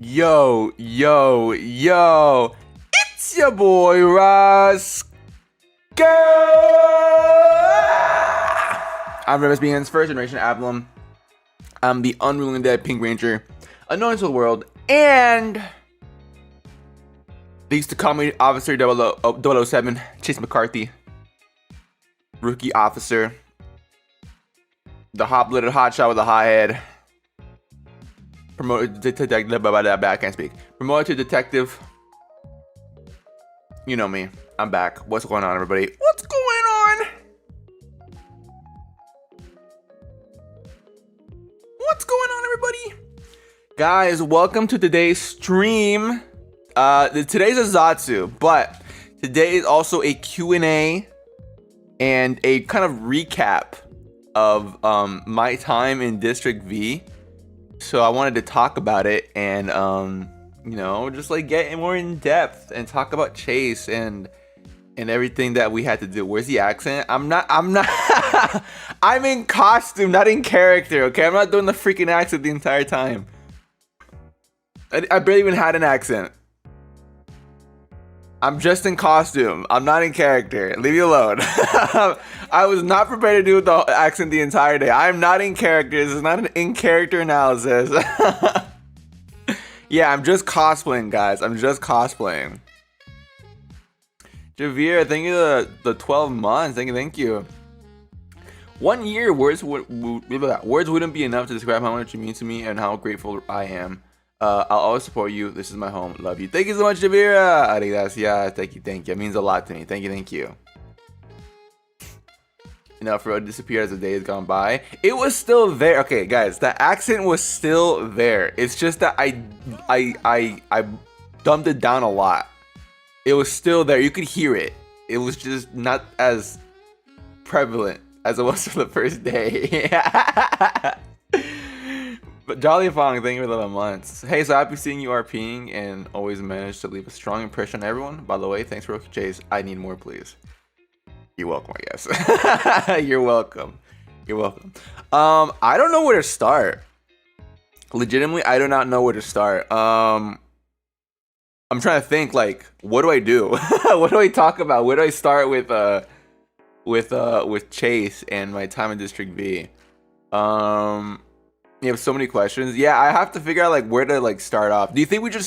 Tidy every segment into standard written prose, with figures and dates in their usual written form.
Yo, yo, yo, it's your boy Rosco. I'm Remus Bean's first generation Avallum. I'm the unruly dead Pink Ranger, unknown to the world, and they used to call me Officer 007, Chase McCarthy, rookie officer, the hot-blooded hotshot with a hot head. Promoted to detective, I can't speak. Promoted to detective. You know me. I'm back. What's going on, everybody? What's going on? What's going on, everybody? Guys, welcome to today's stream. Today's a Zatsu, but today is also a Q&A and a kind of recap of my time in District V. So I wanted to talk about it and, you know, just like get more in depth and talk about Chase and everything that we had to do. Where's the accent? I'm not, I'm in costume, not in character, okay? I'm not doing the freaking accent the entire time. I barely even had an accent. I'm just in costume. I'm not in character. Leave me alone. I was not prepared to do the accent the entire day. I'm not in character. This is not an in-character analysis. Yeah, I'm just cosplaying, guys. I'm just cosplaying. Javier, thank you the 12 months. Thank you. 1 year, words wouldn't be enough to describe how much you mean to me and how grateful I am. I'll always support you. This is my home. Love you. Thank you so much, Javira. Arigasia. Thank you. It means a lot to me. Thank you. You know, for it disappeared as the days gone by. It was still there. Okay, guys, the accent was still there. It's just that I dumbed it down a lot. It was still there. You could hear it. It was just not as prevalent as it was for the first day. But Jolly Fong, thank you for the 11 months. Hey, so happy seeing you RPing and always managed to leave a strong impression on everyone. By the way, thanks for Chase. I need more, please. You're welcome, I guess. You're welcome. I don't know where to start. Legitimately, I do not know where to start. I'm trying to think, like, what do I do? What do I talk about? Where do I start with Chase and my time in District V? You have so many questions. Yeah, I have to figure out like where to like start off. Do you think we do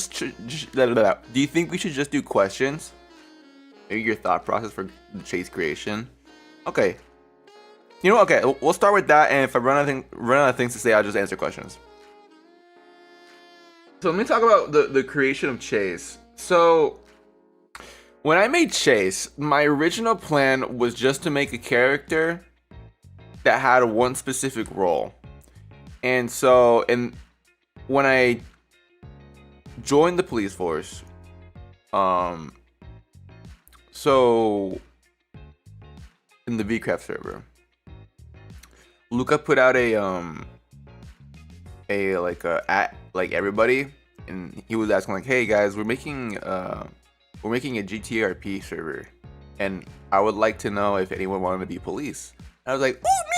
you think we should just do questions? Maybe your thought process for the Chase creation. Okay. You know, okay, we'll start with that, and if I run out of things to say, I'll just answer questions. So let me talk about the creation of Chase. So when I made Chase, my original plan was just to make a character that had one specific role. And so, when I joined the police force, so in the VCraft server, Luca put out like everybody, and he was asking like, "Hey guys, we're making a GTRP server, and I would like to know if anyone wanted to be police." And I was like, "Oh, me."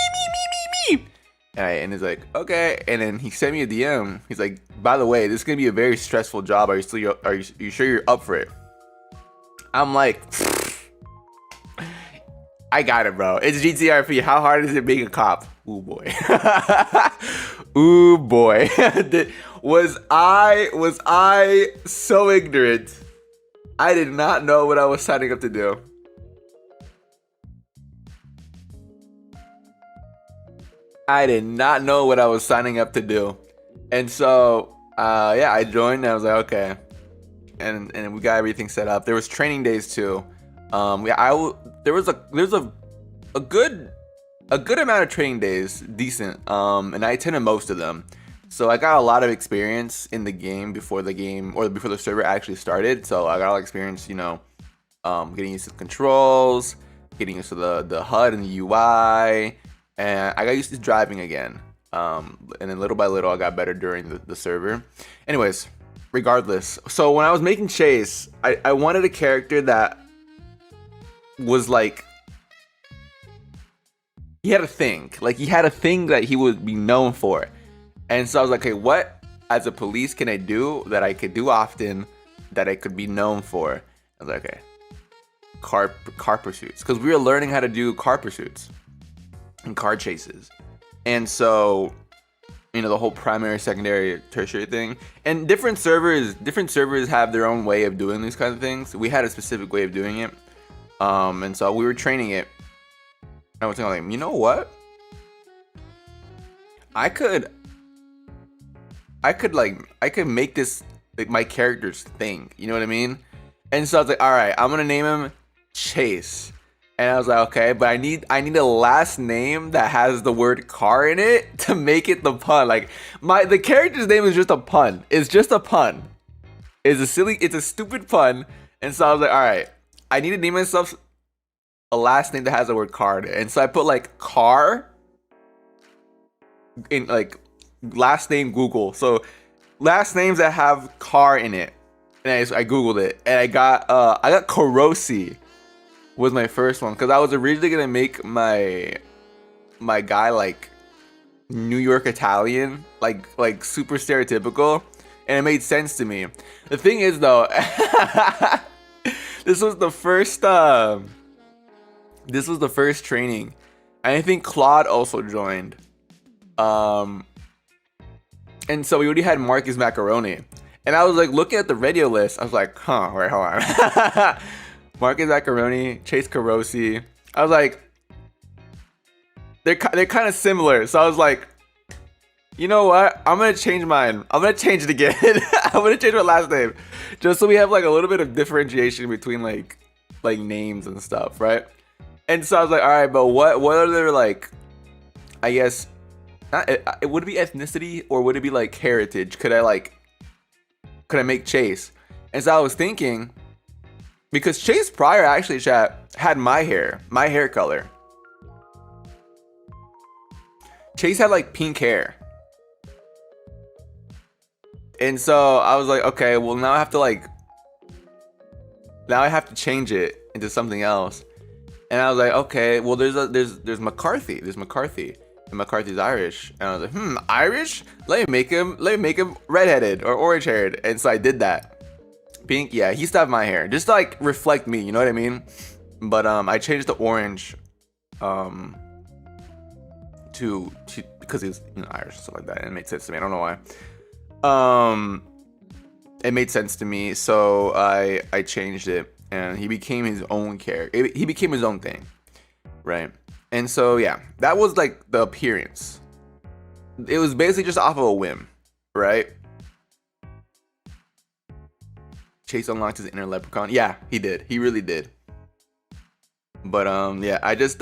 And he's like, okay. And then he sent me a DM. He's like, by the way, this is gonna be a very stressful job. Are you sure you're up for it? I'm like, I got it, bro. It's GTRP. How hard is it being a cop? Ooh boy. Ooh boy. Was I so ignorant? I did not know what I was signing up to do. I did not know what I was signing up to do. And so, yeah, I joined and I was like, okay. And we got everything set up. There was training days too. There was a good amount of training days, decent. And I attended most of them. So I got a lot of experience in the game before the server actually started. So I got a lot of experience, you know, getting used to the controls, getting used to the HUD and the UI. And I got used to driving again. And then little by little, I got better during the server. Anyways, regardless. So when I was making Chase, I wanted a character that was like, he had a thing. Like, he had a thing that he would be known for. And so I was like, hey, what as a police can I do that I could do often, that I could be known for? I was like, okay, car pursuits, because we were learning how to do car pursuits and car chases. And so, you know, the whole primary, secondary, tertiary thing. And different servers have their own way of doing these kinds of things. We had a specific way of doing it. And so we were training it. I was thinking, like, you know what? I could make this like my character's thing. You know what I mean? And so I was like, all right, I'm gonna name him Chase. And I was like, okay, but I need a last name that has the word car in it to make it the pun. Like the character's name is just a pun. It's just a pun. It's a stupid pun. And so I was like, all right, I need to name myself a last name that has the word car in it. And so I put like car in like last name Google. So last names that have car in it. And I Googled it, and I got Carosi was my first one, because I was originally gonna make my guy like New York Italian, like super stereotypical, and it made sense to me. The thing is though, this was the first training, and I think Claude also joined. And so we already had Marcus Macaroni. And I was like looking at the radio list. I was like, huh, wait, hold on. Marcus Macaroni, Chase Carosi. I was like, they're kind of similar. So I was like, you know what? I'm gonna change mine. I'm gonna change it again. I'm gonna change my last name, just so we have like a little bit of differentiation between like names and stuff, right? And so I was like, all right, but what other like, I guess, not it would it be ethnicity or would it be like heritage? Could I make Chase? And so I was thinking, because Chase prior actually had my hair color. Chase had like pink hair. And so I was like, okay, well now I have to change it into something else. And I was like, okay, well there's McCarthy. There's McCarthy. And McCarthy's Irish. And I was like, Irish? Let me make him redheaded or orange haired. And so I did that. Pink, yeah, he used to have my hair. Just to like reflect me, you know what I mean? But I changed the orange to because he's Irish and stuff like that. And it made sense to me. I don't know why. It made sense to me, so I changed it, and he became his own character. He became his own thing, right? And so, yeah, that was like the appearance. It was basically just off of a whim, right? Chase unlocked his inner leprechaun. Yeah, he did. He really did. But yeah, I just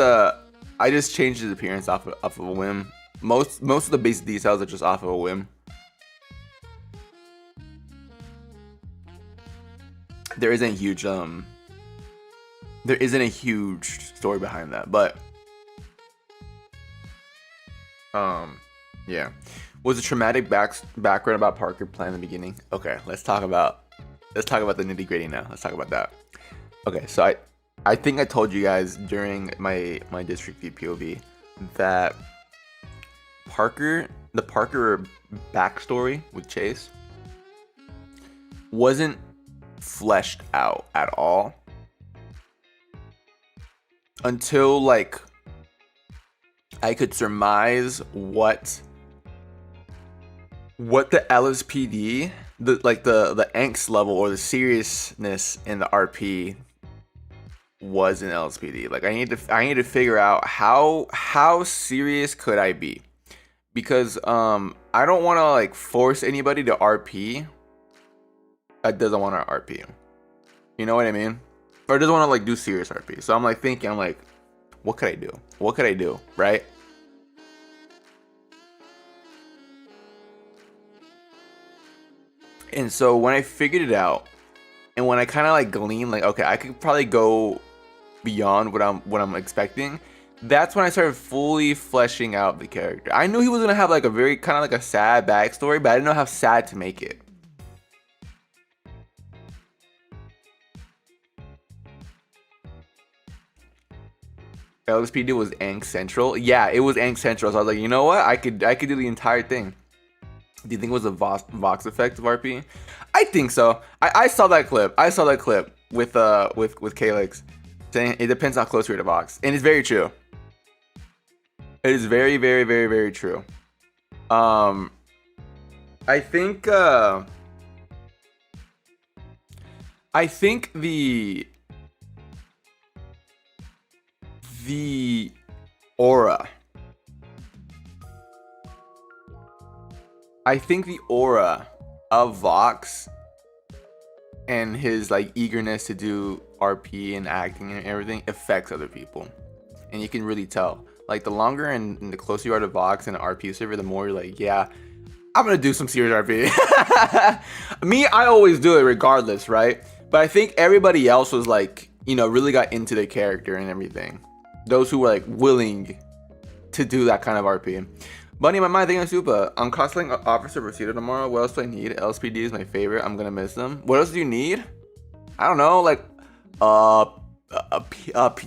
changed his appearance off of a whim. Most of the basic details are just off of a whim. There isn't a huge story behind that, but yeah. Was a traumatic background about Parker planned in the beginning? Okay, let's talk about the nitty-gritty now. Let's talk about that. Okay, so I think I told you guys during my district view POV that the Parker backstory with Chase wasn't fleshed out at all until like I could surmise what the LSPD, the angst level or the seriousness in the RP was in LSPD. Like I need to figure out how serious could I be, because I don't want to like force anybody to RP that doesn't want to RP. You know what I mean? Or doesn't want to like do serious RP. So I'm like thinking, what could I do? What could I do? Right? And so when I figured it out, and when I kind of like gleaned, like, okay, I could probably go beyond what I'm expecting, that's when I started fully fleshing out the character. I knew he was gonna have like a very kind of like a sad backstory, but I didn't know how sad to make it. LSPD was Angst Central. Yeah, it was Angst Central. So I was like, you know what? I could do the entire thing. Do you think it was a Vox effect of RP? I think so. I saw that clip. I saw that clip with Calyx saying it depends how close you're to Vox, and it's very true. It is very, very, very, very true. I think the aura. I think the aura of Vox and his like eagerness to do RP and acting and everything affects other people, and you can really tell. Like the longer and the closer you are to Vox and an RP server, the more you're like, yeah, I'm gonna do some serious RP. Me, I always do it regardless, right? But I think everybody else was like, you know, really got into their character and everything. Those who were like willing to do that kind of RP. Bunny, my mind thinking super. I'm cosplaying Officer Procedure tomorrow. What else do I need? LSPD is my favorite. I'm gonna miss them. What else do you need? I don't know. Like, do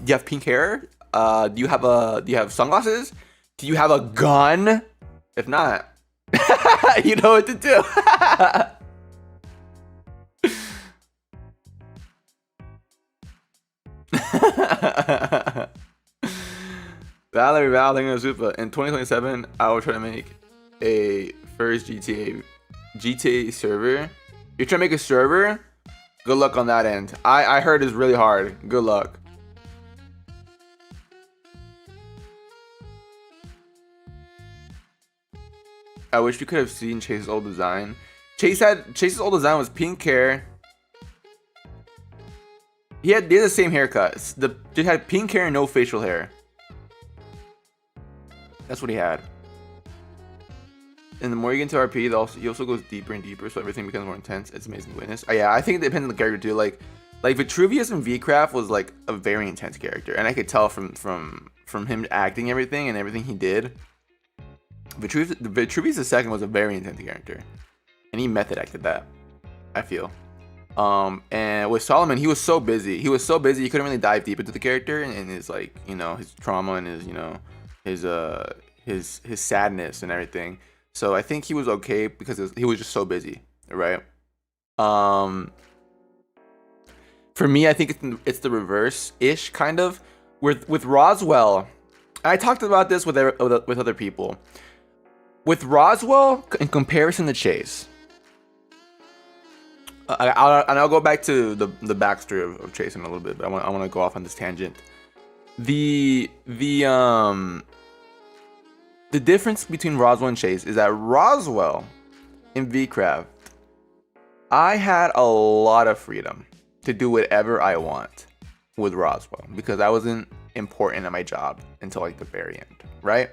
you have pink hair? Do you have sunglasses? Do you have a gun? If not, you know what to do. Valerie Val, thank you super. In 2027, I will try to make a first GTA server. You're trying to make a server? Good luck on that end. I heard it's really hard. Good luck. I wish you could have seen Chase's old design. Chase's old design was pink hair. He had the same haircut. He had pink hair and no facial hair. That's what he had. And the more you get into RP, he also goes deeper and deeper, so everything becomes more intense. It's amazing to witness. Yeah, I think it depends on the character too. Like Vitruvius in VCraft was like a very intense character, and I could tell from him acting everything and everything he did. Vitruvius II was a very intense character, and he method acted that, I feel. And with Solomon, he was so busy. He couldn't really dive deep into the character and his, like, you know, his trauma and his, you know, his sadness and everything. So I think he was okay because he was just so busy, right? For me, I think it's the reverse-ish kind of. With Roswell, I talked about this with other people. With Roswell, in comparison to Chase, I'll go back to the backstory of Chase in a little bit, but I want to go off on this tangent. The difference between Roswell and Chase is that Roswell in VCraft, I had a lot of freedom to do whatever I want with Roswell because I wasn't important at my job until like the very end, right?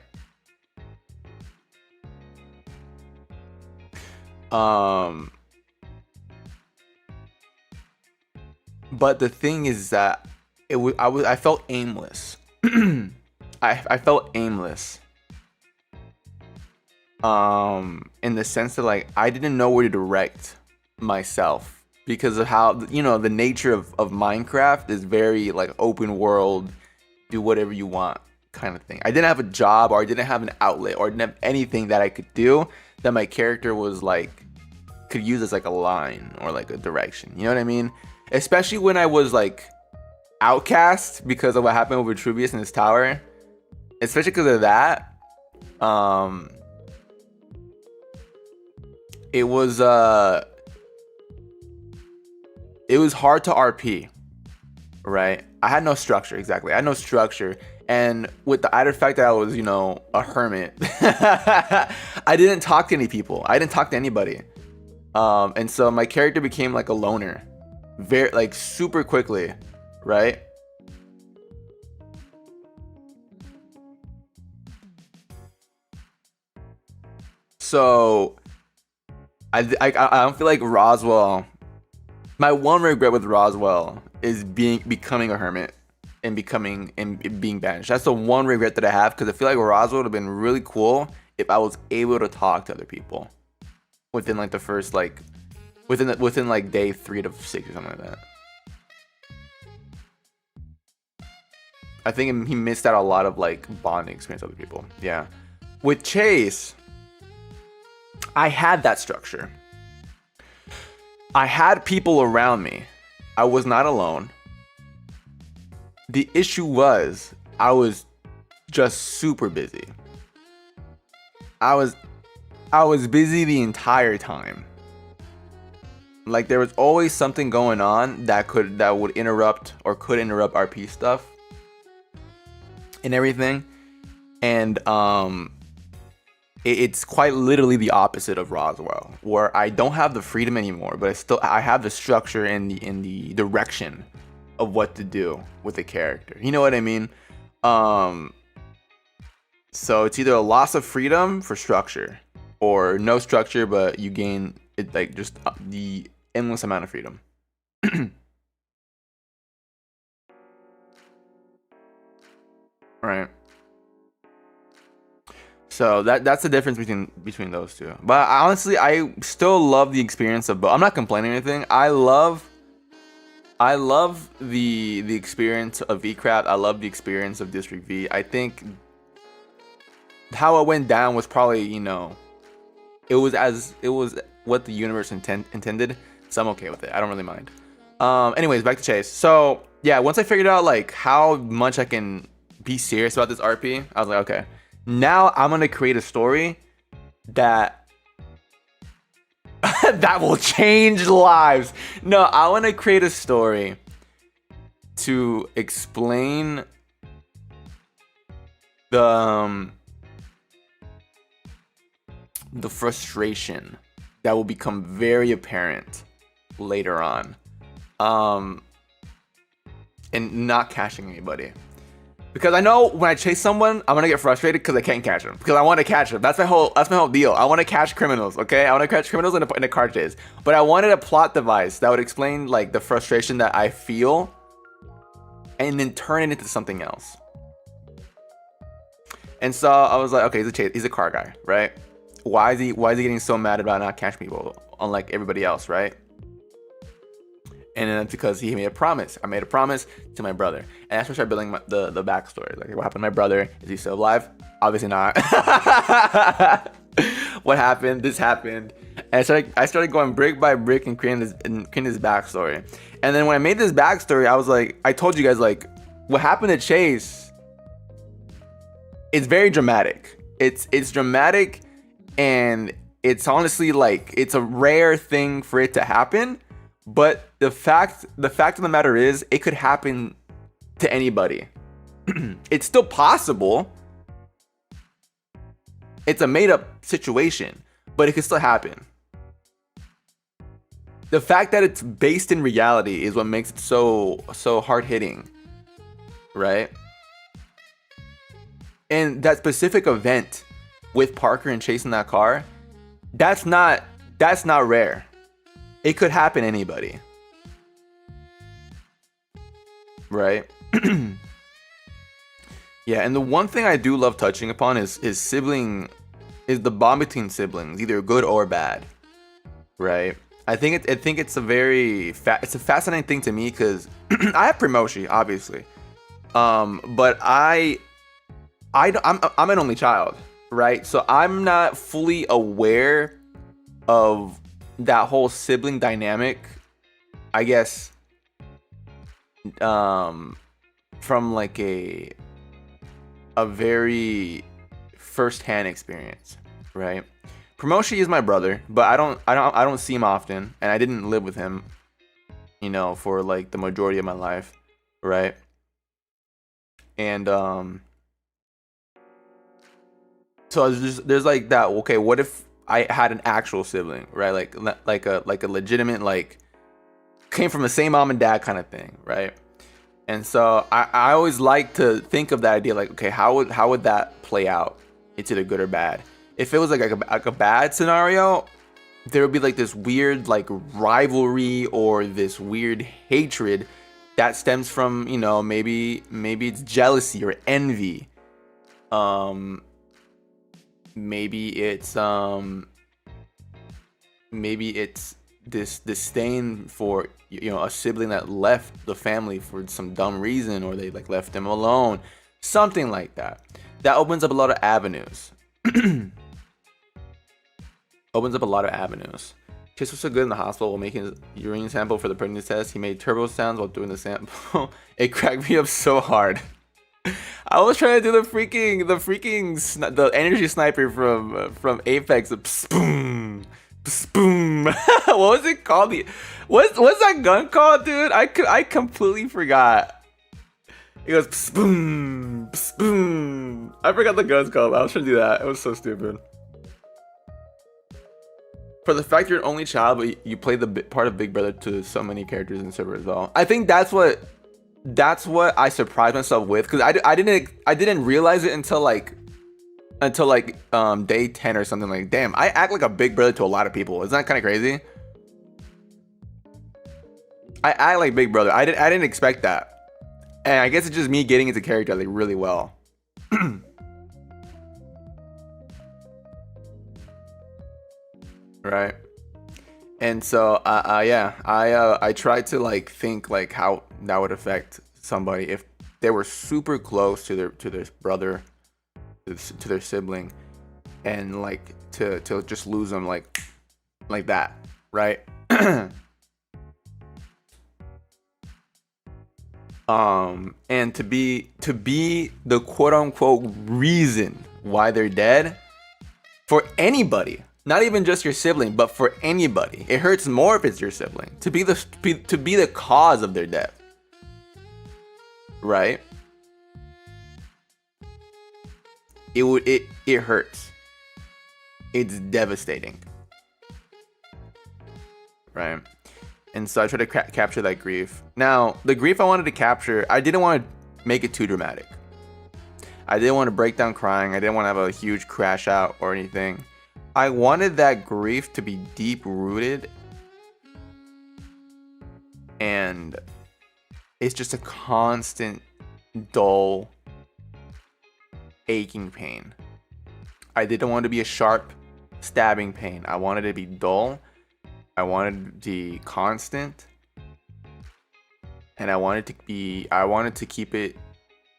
But the thing is that I felt aimless. I felt aimless. In the sense that like I didn't know where to direct myself because of how, you know, the nature of Minecraft is very like open world, do whatever you want kind of thing. I didn't have a job, or I didn't have an outlet, or I didn't have anything that I could do that my character was like could use as like a line or like a direction. You know what I mean? Especially when I was like outcast because of what happened with Vitruvius in his tower. Especially because of that. It was hard to RP, right? I had no structure, exactly. I had no structure. And with the added fact that I was, you know, a hermit, I didn't talk to any people. I didn't talk to anybody. And so my character became like a loner, very like super quickly, right? So I don't feel like Roswell. My one regret with Roswell is becoming a hermit and being banished. That's the one regret that I have, because I feel like Roswell would have been really cool if I was able to talk to other people within like the first like within like day 3 to 6 or something like that. I think he missed out a lot of like bonding experience with other people. Yeah. With Chase, I had that structure. I had people around me. I was not alone. The issue was I was just super busy. I was busy the entire time. Like there was always something going on that would interrupt or could interrupt RP stuff and everything. And it's quite literally the opposite of Roswell, where I don't have the freedom anymore, but I have the structure and the direction of what to do with the character. You know what I mean? So it's either a loss of freedom for structure, or no structure, but you gain it, like just the endless amount of freedom. Right. So that's the difference between those two. But honestly, I still love the experience of both. I'm not complaining or anything. I love the experience of VCraft. I love the experience of District V. I think how it went down was probably, it was what the universe intended. So I'm okay with it. I don't really mind. Anyways, back to Chase. So yeah, once I figured out like how much I can be serious about this RP, I was like, okay, now I'm gonna create a story that that will change lives. No, I want to create a story to explain the frustration that will become very apparent later on, and not catching anybody. Because I know when I chase someone, I'm gonna get frustrated because I can't catch them. Because I want to catch them. That's my whole deal. I want to catch criminals. Okay, I want to catch criminals in a car chase. But I wanted a plot device that would explain like the frustration that I feel, and then turn it into something else. And so I was like, okay, he's a car guy, right? Why is he getting so mad about not catching people, unlike everybody else, right? And then it's because he made a promise. I made a promise to my brother. And that's where I started building the backstory. Like, what happened to my brother? Is he still alive? Obviously not. What happened? This happened. And I started going brick by brick and creating this backstory. And then when I made this backstory, I was like, I told you guys, like, what happened to Chase, it's very dramatic. It's dramatic, and it's honestly like, it's a rare thing for it to happen. But the fact of the matter is, it could happen to anybody. It's still possible. It's a made-up situation, but it could still happen. The fact that it's based in reality is what makes it so hard-hitting, right? And that specific event with Parker and chasing that car, that's not rare. It could happen to anybody, right? Yeah, and the one thing I do love touching upon is the bond between siblings, either good or bad, right? I think it's it's a fascinating thing to me because I have Promoshi, obviously, but I'm an only child, right? So I'm not fully aware of that whole sibling dynamic, I guess, from like a very first-hand experience, right? Promoshi is my brother, but I don't see him often, and I didn't live with him, for like the majority of my life, right? And so there's like that. Okay, what if I had an actual sibling, right? Like a legitimate, like, came from the same mom and dad kind of thing, right? And so I always like to think of that idea, like, okay, how would that play out? It's either good or bad. If it was like a bad scenario, there would be like this weird like rivalry or this weird hatred that stems from, maybe it's jealousy or envy. Maybe it's this disdain for a sibling that left the family for some dumb reason, or they like left them alone, something like that. That opens up a lot of avenues. Opens up a lot of avenues. Chase was so good in the hospital while making his urine sample for the pregnancy test. He made turbo sounds while doing the sample. It cracked me up so hard. I was trying to do the energy sniper from Apex. Boom, boom. What was it called? What's that gun called, dude? I completely forgot. It goes boom, boom. I forgot the gun's called. I was trying to do that. It was so stupid. For the fact you're an only child, but you play the part of Big Brother to so many characters in the server as well. I think that's what I surprised myself with, because I didn't realize it until like day 10 or something. Like, damn, I act like a Big Brother to a lot of people. Isn't that kind of crazy? I act like Big Brother. I didn't expect that, and I guess it's just me getting into character like really well. Right. And so yeah, I tried to like think like how that would affect somebody if they were super close to their brother, to their sibling, and like to just lose them like that, right? And to be the quote unquote reason why they're dead for anybody. Not even just your sibling, but for anybody. It hurts more if it's your sibling. To be the cause of their death. Right? It hurts. It's devastating. Right? And so I tried to capture that grief. Now, the grief I wanted to capture, I didn't want to make it too dramatic. I didn't want to break down crying. I didn't want to have a huge crash out or anything. I wanted that grief to be deep rooted, and it's just a constant, dull, aching pain. I didn't want it to be a sharp, stabbing pain. I wanted it to be dull. I wanted it to be constant, and I wanted to keep it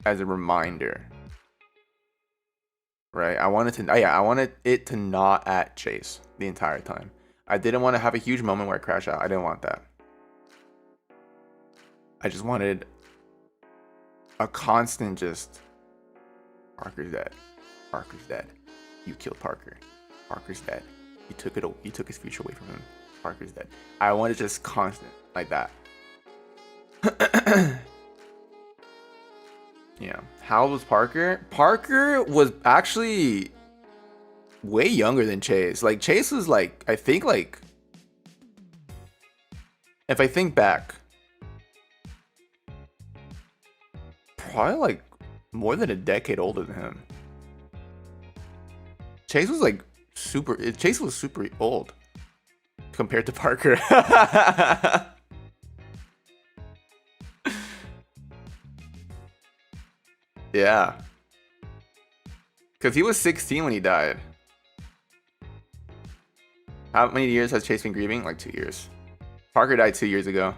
as a reminder. Right, I wanted it to gnaw at Chase the entire time. I didn't want to have a huge moment where I crash out. I didn't want that. I just wanted a constant just, Parker's dead. Parker's dead. You killed Parker. Parker's dead. You took his future away from him. Parker's dead. I wanted just constant like that. Yeah. How old was Parker? Parker was actually way younger than Chase. Like, Chase was like, I think like, if I think back, probably like more than a decade older than him. Chase was like Chase was super old compared to Parker. Yeah. Because he was 16 when he died. How many years has Chase been grieving? Like 2 years. Parker died 2 years ago.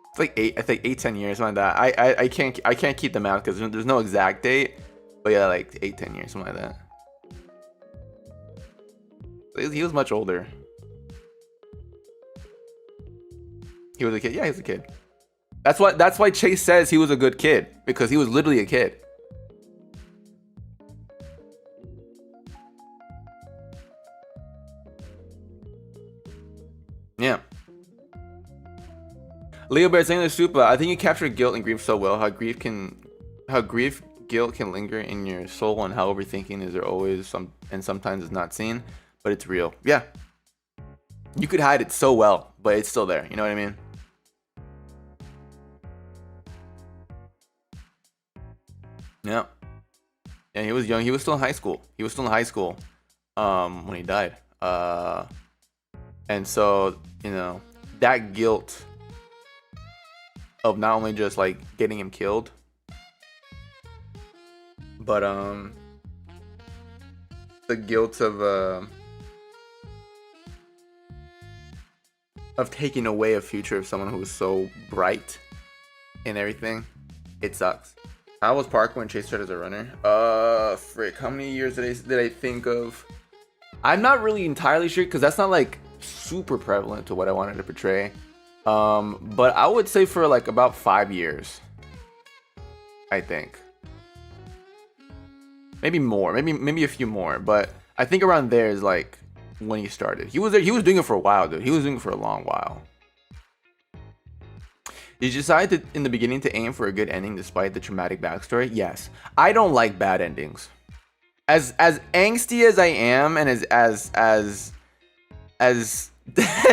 It's like 8-10 years, something like that. I can't keep them out because there's no exact date. But yeah, like 8-10 years, something like that. He was much older. He was a kid. Yeah, he was a kid. That's why Chase says he was a good kid, because he was literally a kid. Yeah. Leo Bear saying the Supa, I think you captured guilt and grief so well. How guilt can linger in your soul, and how overthinking is there always and sometimes it's not seen. But it's real. Yeah. You could hide it so well, but it's still there. You know what I mean? Yeah. Yeah, he was young. He was still in high school. When he died. And so, you know, that guilt of not only just like getting him killed, but the guilt of of taking away a future of someone who was so bright and everything. It sucks. How was parkour when Chase started as a runner? Frick, how many years did I think of? I'm not really entirely sure because that's not like super prevalent to what I wanted to portray. But I would say for like about 5 years. I think. Maybe more, maybe a few more, but I think around there is like when he started. He was doing it for a while, dude. He was doing it for a long while. Did you decide to, in the beginning, to aim for a good ending despite the traumatic backstory? Yes. I don't like bad endings. As angsty as I am, and as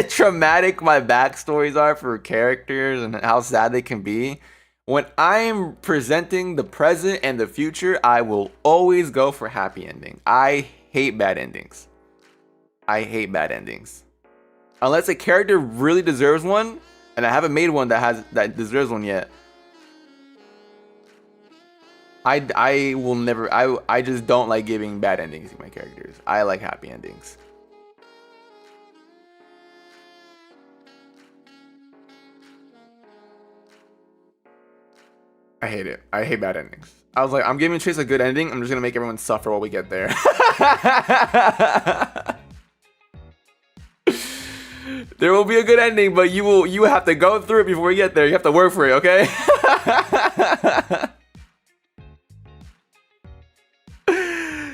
traumatic my backstories are for characters and how sad they can be, when I'm presenting the present and the future, I will always go for happy ending. I hate bad endings. I hate bad endings. Unless a character really deserves one, and I haven't made one that deserves one yet. I will never. I just don't like giving bad endings to my characters. I like happy endings. I hate it. I hate bad endings. I was like, I'm giving Chase a good ending. I'm just gonna make everyone suffer while we get there. There will be a good ending, but you have to go through it before we get there. You have to work for it, okay?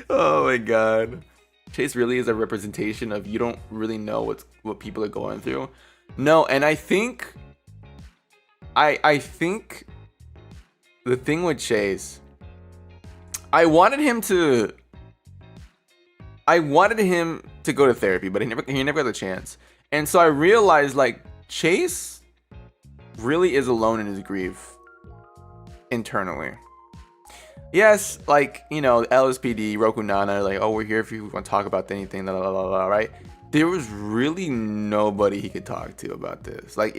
Oh my god. Chase really is a representation of you don't really know what people are going through. No, and I think I think the thing with Chase, I wanted him to go to therapy, but he never got the chance. And so I realized, like, Chase really is alone in his grief internally. Yes, like, you know, LSPD, Roku-Nana, like, oh, we're here if you want to talk about anything, blah, blah, blah, blah, right? There was really nobody he could talk to about this. Like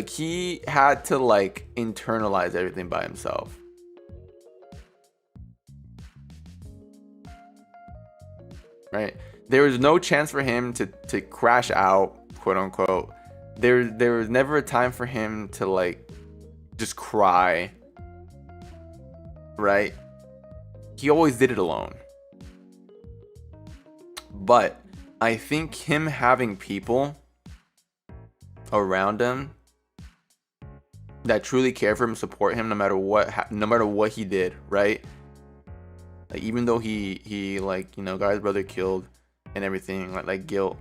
he had to, like, internalize everything by himself. Right? There was no chance for him to crash out, quote unquote. There was never a time for him to, like, just cry. Right? He always did it alone. But I think him having people around him that truly care for him, support him no matter what he did, right? Like, even though he like, you know, got his brother killed and everything, like guilt.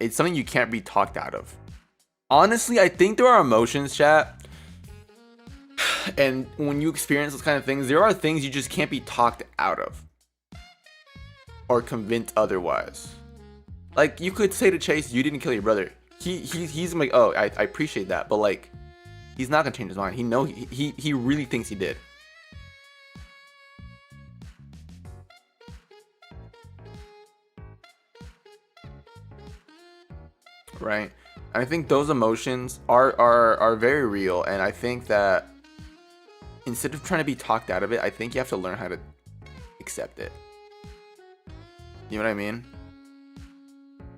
It's something you can't be talked out of. Honestly, I think there are emotions, chat. And when you experience those kind of things, there are things you just can't be talked out of or convinced otherwise. Like, you could say to Chase, you didn't kill your brother. He's like, oh, I appreciate that, but, like, he's not gonna change his mind. He really thinks he did. Right? And I think those emotions are very real, and I think that instead of trying to be talked out of it, I think you have to learn how to accept it. You know what I mean?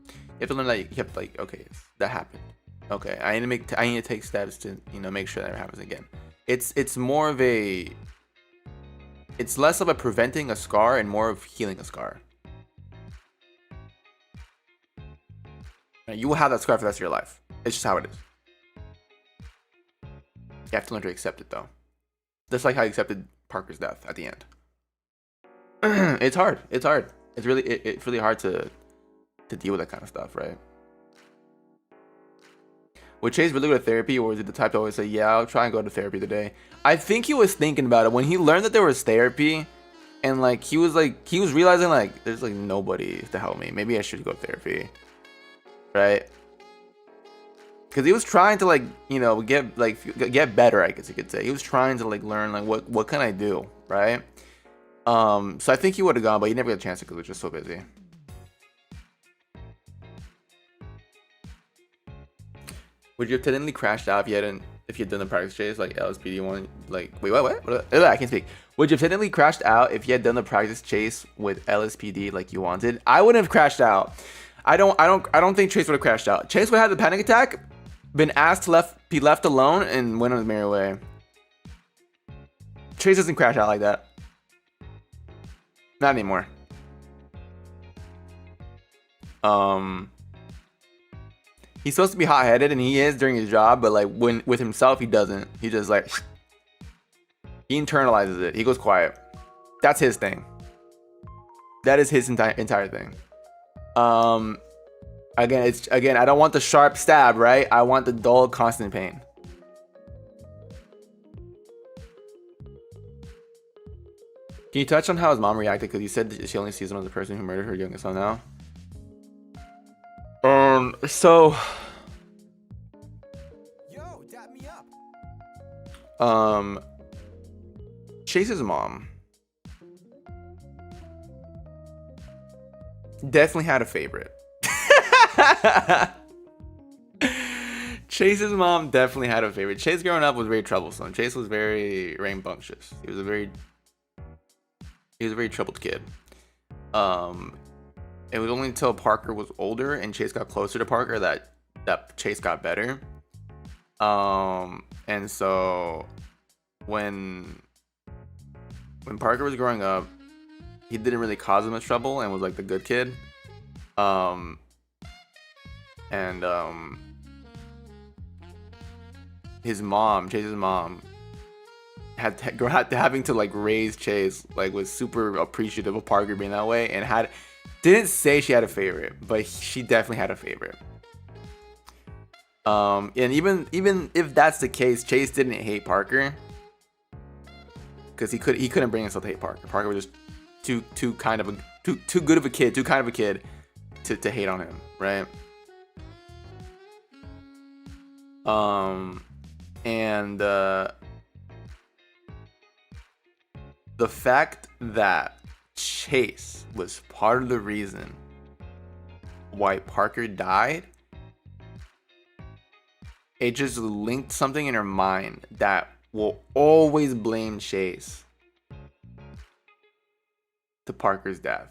You have to learn that you have to, like, okay, that happened. Okay, I need to take steps to, you know, make sure that never happens again. It's more of a, it's less of a preventing a scar and more of healing a scar. You will have that scar for the rest of your life. It's just how it is. You have to learn to accept it, though. Just like how I accepted Parker's death at the end. It's hard. It's hard. It's really hard to deal with that kind of stuff, right? Would Chase really go to therapy, or is it the type to always say, yeah, I'll try and go to therapy today? I think he was thinking about it when he learned that there was therapy, and, like, he was realizing, like, there's, like, nobody to help me. Maybe I should go to therapy, right? Because he was trying to, like, you know, get better, I guess you could say. He was trying to, like, learn, like, what can I do, right? So I think he would have gone, but he never got a chance because he was just so busy. Would you have technically crashed out if you had done the practice chase like LSPD one? Like, wait, what? I can't speak. Would you have technically crashed out if you had done the practice chase with LSPD like you wanted? I wouldn't have crashed out. I don't think Chase would have crashed out. Chase would have had the panic attack, been asked to be left alone, and went on his merry way. Chase doesn't crash out like that. Not anymore. He's supposed to be hot-headed, and he is during his job, but like when with himself, he doesn't. He just like he internalizes it. He goes quiet. That's his thing. That is his entire thing. Again, I don't want the sharp stab, right? I want the dull, constant pain. Can you touch on how his mom reacted? Because you said that she only sees him as the person who murdered her youngest son now. So. Yo, dap me up. Chase's mom definitely had a favorite. Chase's mom definitely had a favorite. Chase growing up was very troublesome. Chase was very rambunctious. He was a very troubled kid. It was only until Parker was older and Chase got closer to Parker that Chase got better. And so when Parker was growing up, he didn't really cause him much trouble and was like the good kid. His mom, Chase's mom, having to like raise Chase, like was super appreciative of Parker being that way, and didn't say she had a favorite, but she definitely had a favorite. And even if that's the case, Chase didn't hate Parker because he couldn't bring himself to hate Parker. Parker was just too good of a kid to hate on him, right? And the fact that Chase was part of the reason why Parker died, it just linked something in her mind that will always blame Chase to Parker's death.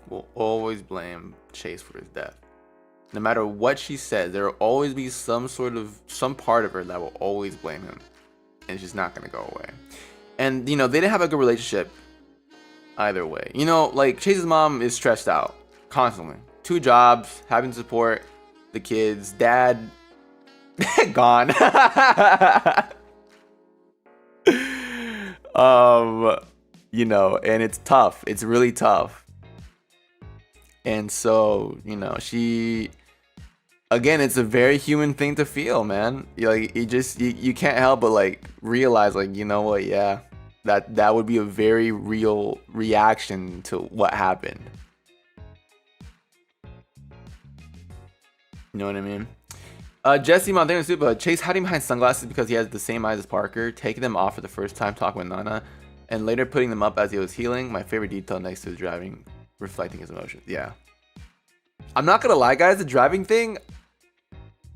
Will always blame Chase for his death. No matter what she says, there will always be some part of her that will always blame him. And it's just not going to go away. And, they didn't have a good relationship either way. Like, Chase's mom is stressed out constantly. 2 jobs, having to support the kids, dad gone. And it's tough. It's really tough. And so, she, again, it's a very human thing to feel, man. You can't help but like realize, like, you know what? Yeah, that would be a very real reaction to what happened. You know what I mean? Jesse Montana Super, Chase hiding behind sunglasses because he has the same eyes as Parker, taking them off for the first time talking with Nana, and later putting them up as he was healing. My favorite detail next to his driving, reflecting his emotions. Yeah. I'm not gonna lie, guys, the driving thing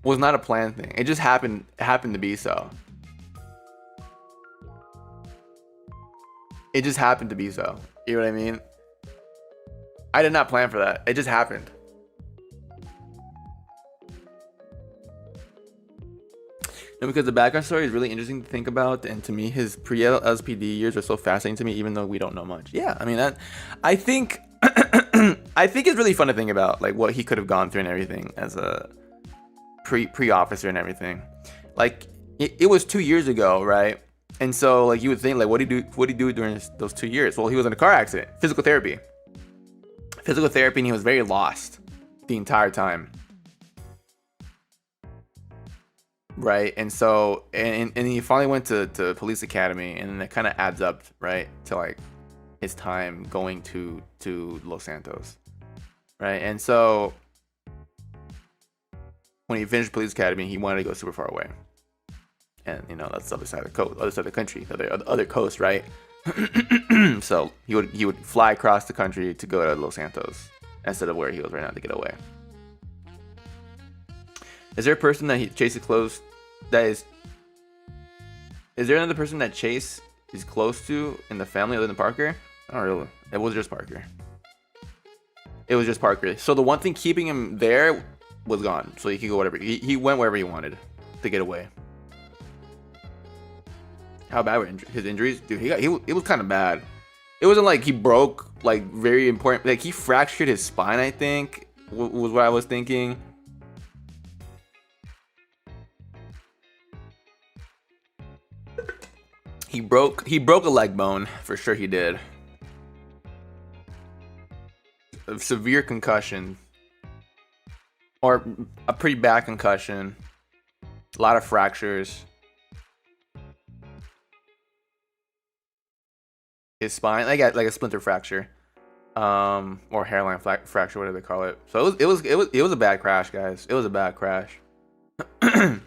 was not a planned thing. It just happened to be so. It just happened to be so. You know what I mean? I did not plan for that. It just happened. No, because the background story is really interesting to think about, and to me, his pre-LSPD years are so fascinating to me, even though we don't know much. Yeah, I mean, I think it's really fun to think about, like, what he could have gone through and everything as a pre-officer and everything. Like, it was 2 years ago, right? And so, like, you would think, like, what did he do during those 2 years? Well, he was in a car accident, physical therapy, and he was very lost the entire time. Right, and so and he finally went to police academy, and it kind of adds up, right, to like his time going to Los Santos, right? And so when he finished police academy, he wanted to go super far away, and that's the other side of the coast, other side of the country, the other coast, right? So he would fly across the country to go to Los Santos instead of where he was right now to get away. Is there a person that Chase is close? Is there another person that Chase he's close to in the family other than Parker? I don't really. It was just Parker. It was just Parker. So the one thing keeping him there was gone. So he could go whatever. He went wherever he wanted to get away. How bad were his injuries? Dude, it was kind of bad. It wasn't like he broke like very important. Like he fractured his spine, I think, was what I was thinking. He broke a leg bone for sure. He did. A severe concussion, or a pretty bad concussion. A lot of fractures. His spine, like a splinter fracture, or hairline fracture, whatever they call it. So it was a bad crash, guys. It was a bad crash. And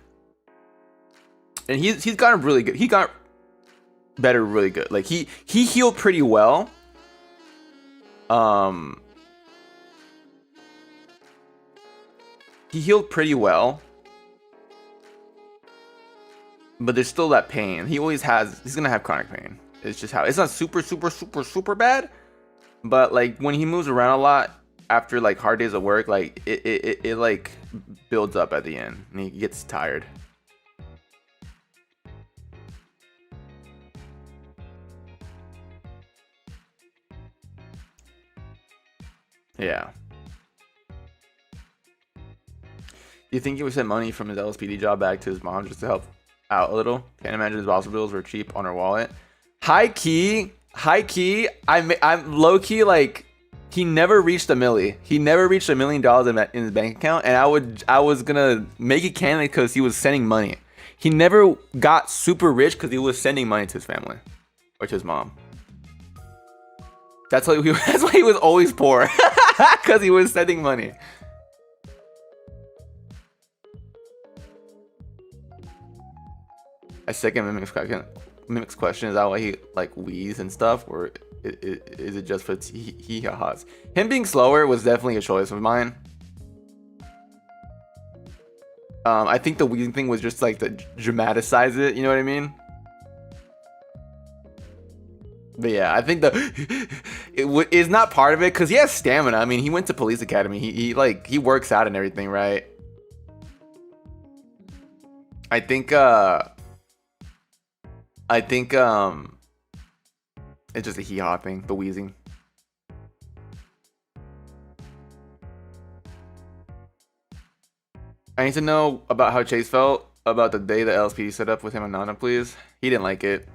he's gotten really good. He got better really good. Like he healed pretty well. He healed pretty well. But there's still that pain. He's gonna have chronic pain. It's just how it's not super bad, but like when he moves around a lot after like hard days of work, like it like builds up at the end and he gets tired. Yeah. Do you think he would send money from his LSPD job back to his mom just to help out a little? Can't imagine his hospital bills were cheap on her wallet. High key, I'm low key like he never reached $1 million. He never reached $1 million in his bank account, and I was gonna make it canon because he was sending money. He never got super rich because he was sending money to his family or to his mom. That's why he was always poor, because he was sending money. A second mimics question, is that why he like wheezes and stuff, or is it just for hee-ha-has? Him being slower was definitely a choice of mine. I think the wheezing thing was just like to dramatize it, you know what I mean? But yeah, I think it is not part of it because he has stamina. I mean, he went to police academy. He works out and everything, right? I think it's just a hee-haw thing, the wheezing. I need to know about how Chase felt about the day the LSPD set up with him and Nana, please. He didn't like it.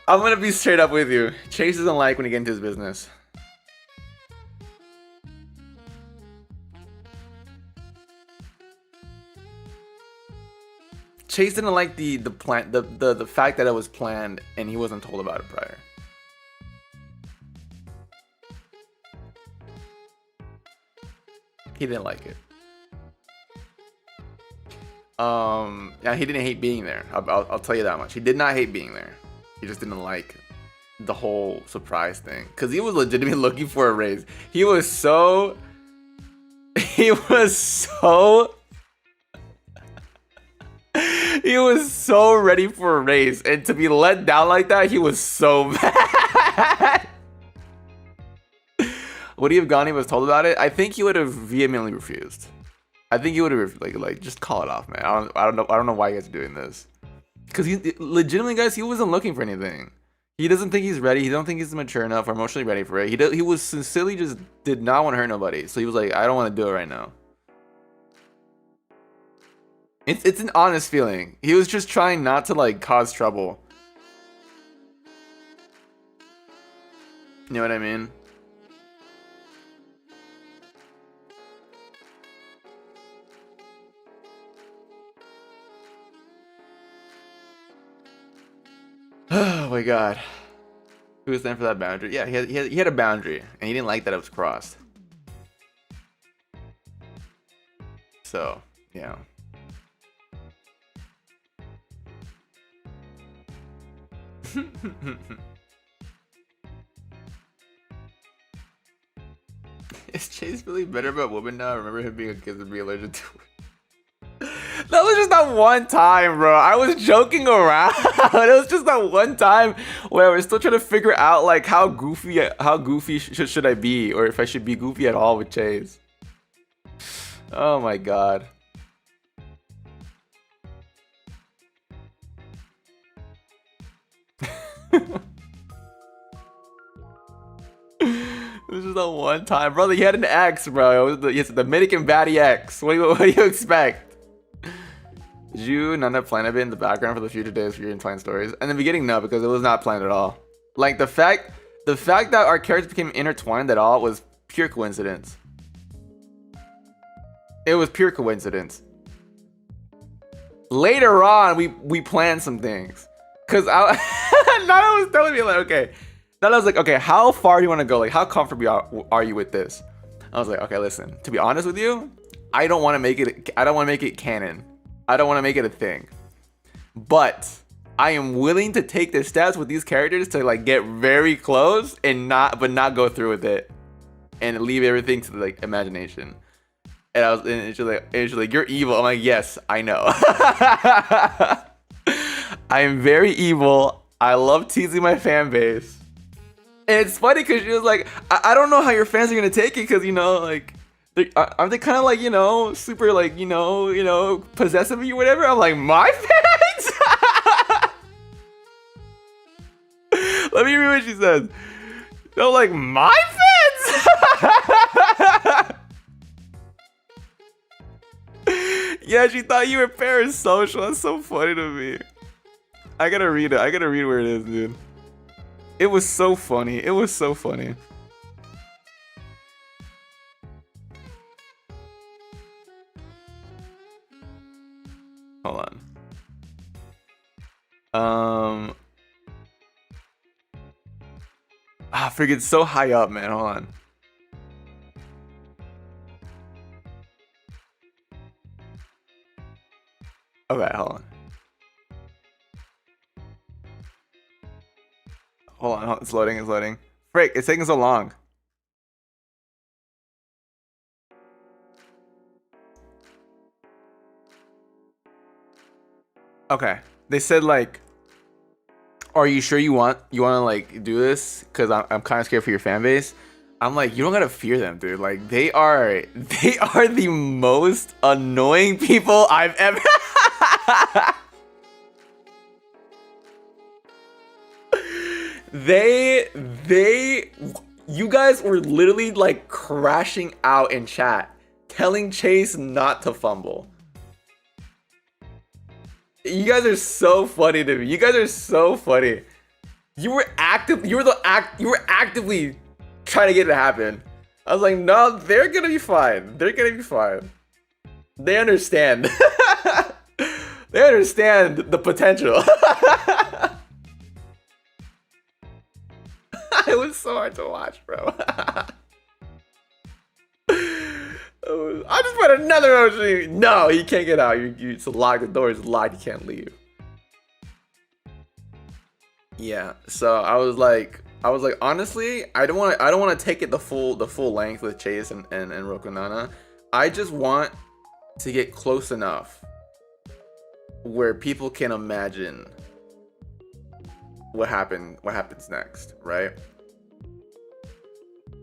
I'm gonna be straight up with you. Chase doesn't like when he gets into his business. Chase didn't like the fact that it was planned and he wasn't told about it prior. He didn't like it. Yeah, he didn't hate being there. I'll tell you that much. He did not hate being there. He just didn't like the whole surprise thing because he was legitimately looking for a raise. He was so he was so ready for a raise, and to be let down like that, he was so mad. Would he have gone if he was told about it? I think he would have vehemently refused. I think he would have like just call it off, man. I don't know why you guys are doing this. Because he legitimately, guys, he wasn't looking for anything. He doesn't think he's ready. He don't think he's mature enough or emotionally ready for it. He was sincerely just did not want to hurt nobody. So he was like, I don't want to do it right now. It's an honest feeling. He was just trying not to like cause trouble. You know what I mean? Oh my god. He was there for that boundary. Yeah, he had a boundary, and he didn't like that it was crossed. So, yeah. Is Chase really better about women now? I remember him being a kid and be allergic to it. That was just that one time, bro. I was joking around. It was just that one time where I was still trying to figure out like how goofy should I be, or if I should be goofy at all with Chase. Oh my god. This is the one time, brother. You had an ex, bro. It was the Dominican baddie ex. What do you expect? Did you not have planned a bit in the background for the future days for your entwined stories? In the beginning, no, because it was not planned at all. Like the fact that our characters became intertwined at all was pure coincidence. It was pure coincidence. Later on, we planned some things, cause Nana was telling me like, okay. Then I was like, okay, how far do you want to go? Like, how comfortable are you with this? I was like, okay, listen. To be honest with you, I don't want to make it canon. I don't want to make it a thing. But I am willing to take the steps with these characters to like get very close and not go through with it, and leave everything to like imagination. And she's like, you're evil. I'm like, yes, I know. I am very evil. I love teasing my fan base. And it's funny because she was like, I don't know how your fans are gonna take it, because you know, like, aren't they kind of like, you know, super like, you know, possessive of you, whatever. I'm like, my fans. Let me read what she says. They're like, my fans. Yeah, she thought you were parasocial. That's so funny to me. I gotta read it. I gotta read where it is, dude. It was so funny. It was so funny. Hold on. I figured it's so high up, man. Hold on. Okay, hold on. Hold on, it's loading, it's loading. Frick, it's taking so long. Okay, they said like, are you sure you want to like do this? Because I'm kind of scared for your fan base. I'm like, you don't gotta fear them, dude. Like they are the most annoying people I've ever. You guys were literally like crashing out in chat, telling Chase not to fumble. You guys are so funny to me. You guys are so funny. You were actively trying to get it to happen. I was like, no, they're gonna be fine. They're gonna be fine. They understand. They understand the potential. It was so hard to watch, bro. I just put another emoji. No, you can't get out. It's locked. The door is locked. You can't leave. Yeah. So I was like, honestly, I don't want to take it the full length with Chase and Roku-Nana. I just want to get close enough where people can imagine what happens next, right?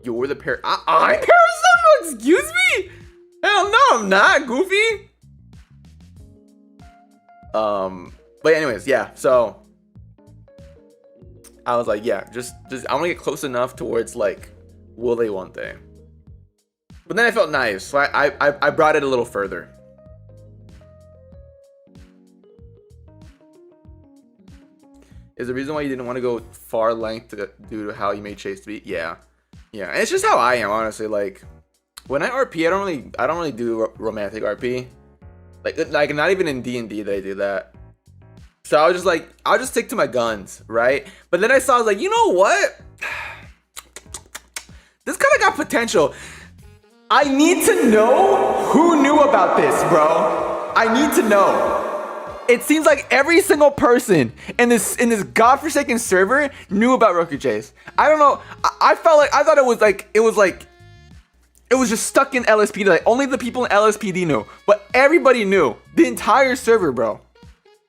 You're the I'm parasocial, excuse me? Hell no, I'm not, goofy. But anyways, yeah, so I was like, yeah, just I want to get close enough towards like, will they, won't they? But then I felt nice, so I brought it a little further. Is the reason why you didn't want to go far length due to how you made Chase to be? Yeah. Yeah, and it's just how I am, honestly. Like, when I RP, I don't really do romantic RP. Like not even in D&D they do that. So I was just like, I'll just stick to my guns, right? But then I saw, I was like, you know what? This kind of got potential. I need to know who knew about this, bro. I need to know. It seems like every single person in this godforsaken server knew about Roku Chase. I don't know. I felt like, I thought it was like It was just stuck in LSPD. Like, only the people in LSPD knew. But everybody knew. The entire server, bro.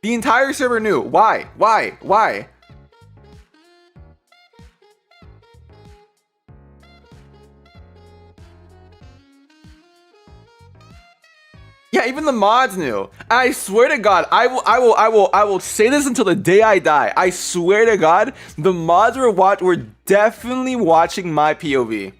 The entire server knew. Why? Why? Why? Yeah, even the mods knew. I swear to God, I will say this until the day I die. I swear to God, the mods were definitely watching my POV.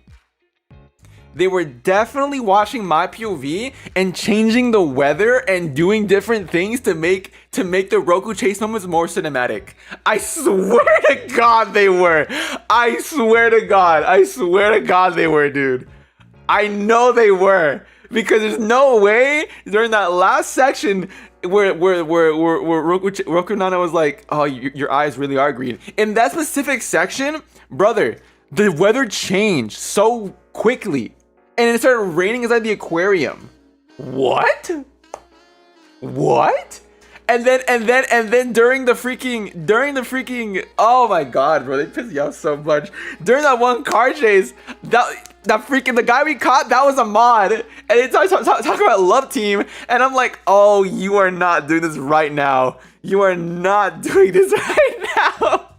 They were definitely watching my POV and changing the weather and doing different things to make the Roku chase moments more cinematic. I swear to God they were. I swear to God. I swear to God they were, dude. I know they were. Because there's no way during that last section where Roku-Nana was like, oh, your eyes really are green. In that specific section, brother, the weather changed so quickly. And it started raining inside the aquarium. What? What? And then during the freaking oh my God, bro, they pissed me off so much. During that one car chase, the guy we caught, that was a mod, and it's talk about love team, and I'm like, oh, you are not doing this right now. You are not doing this right now.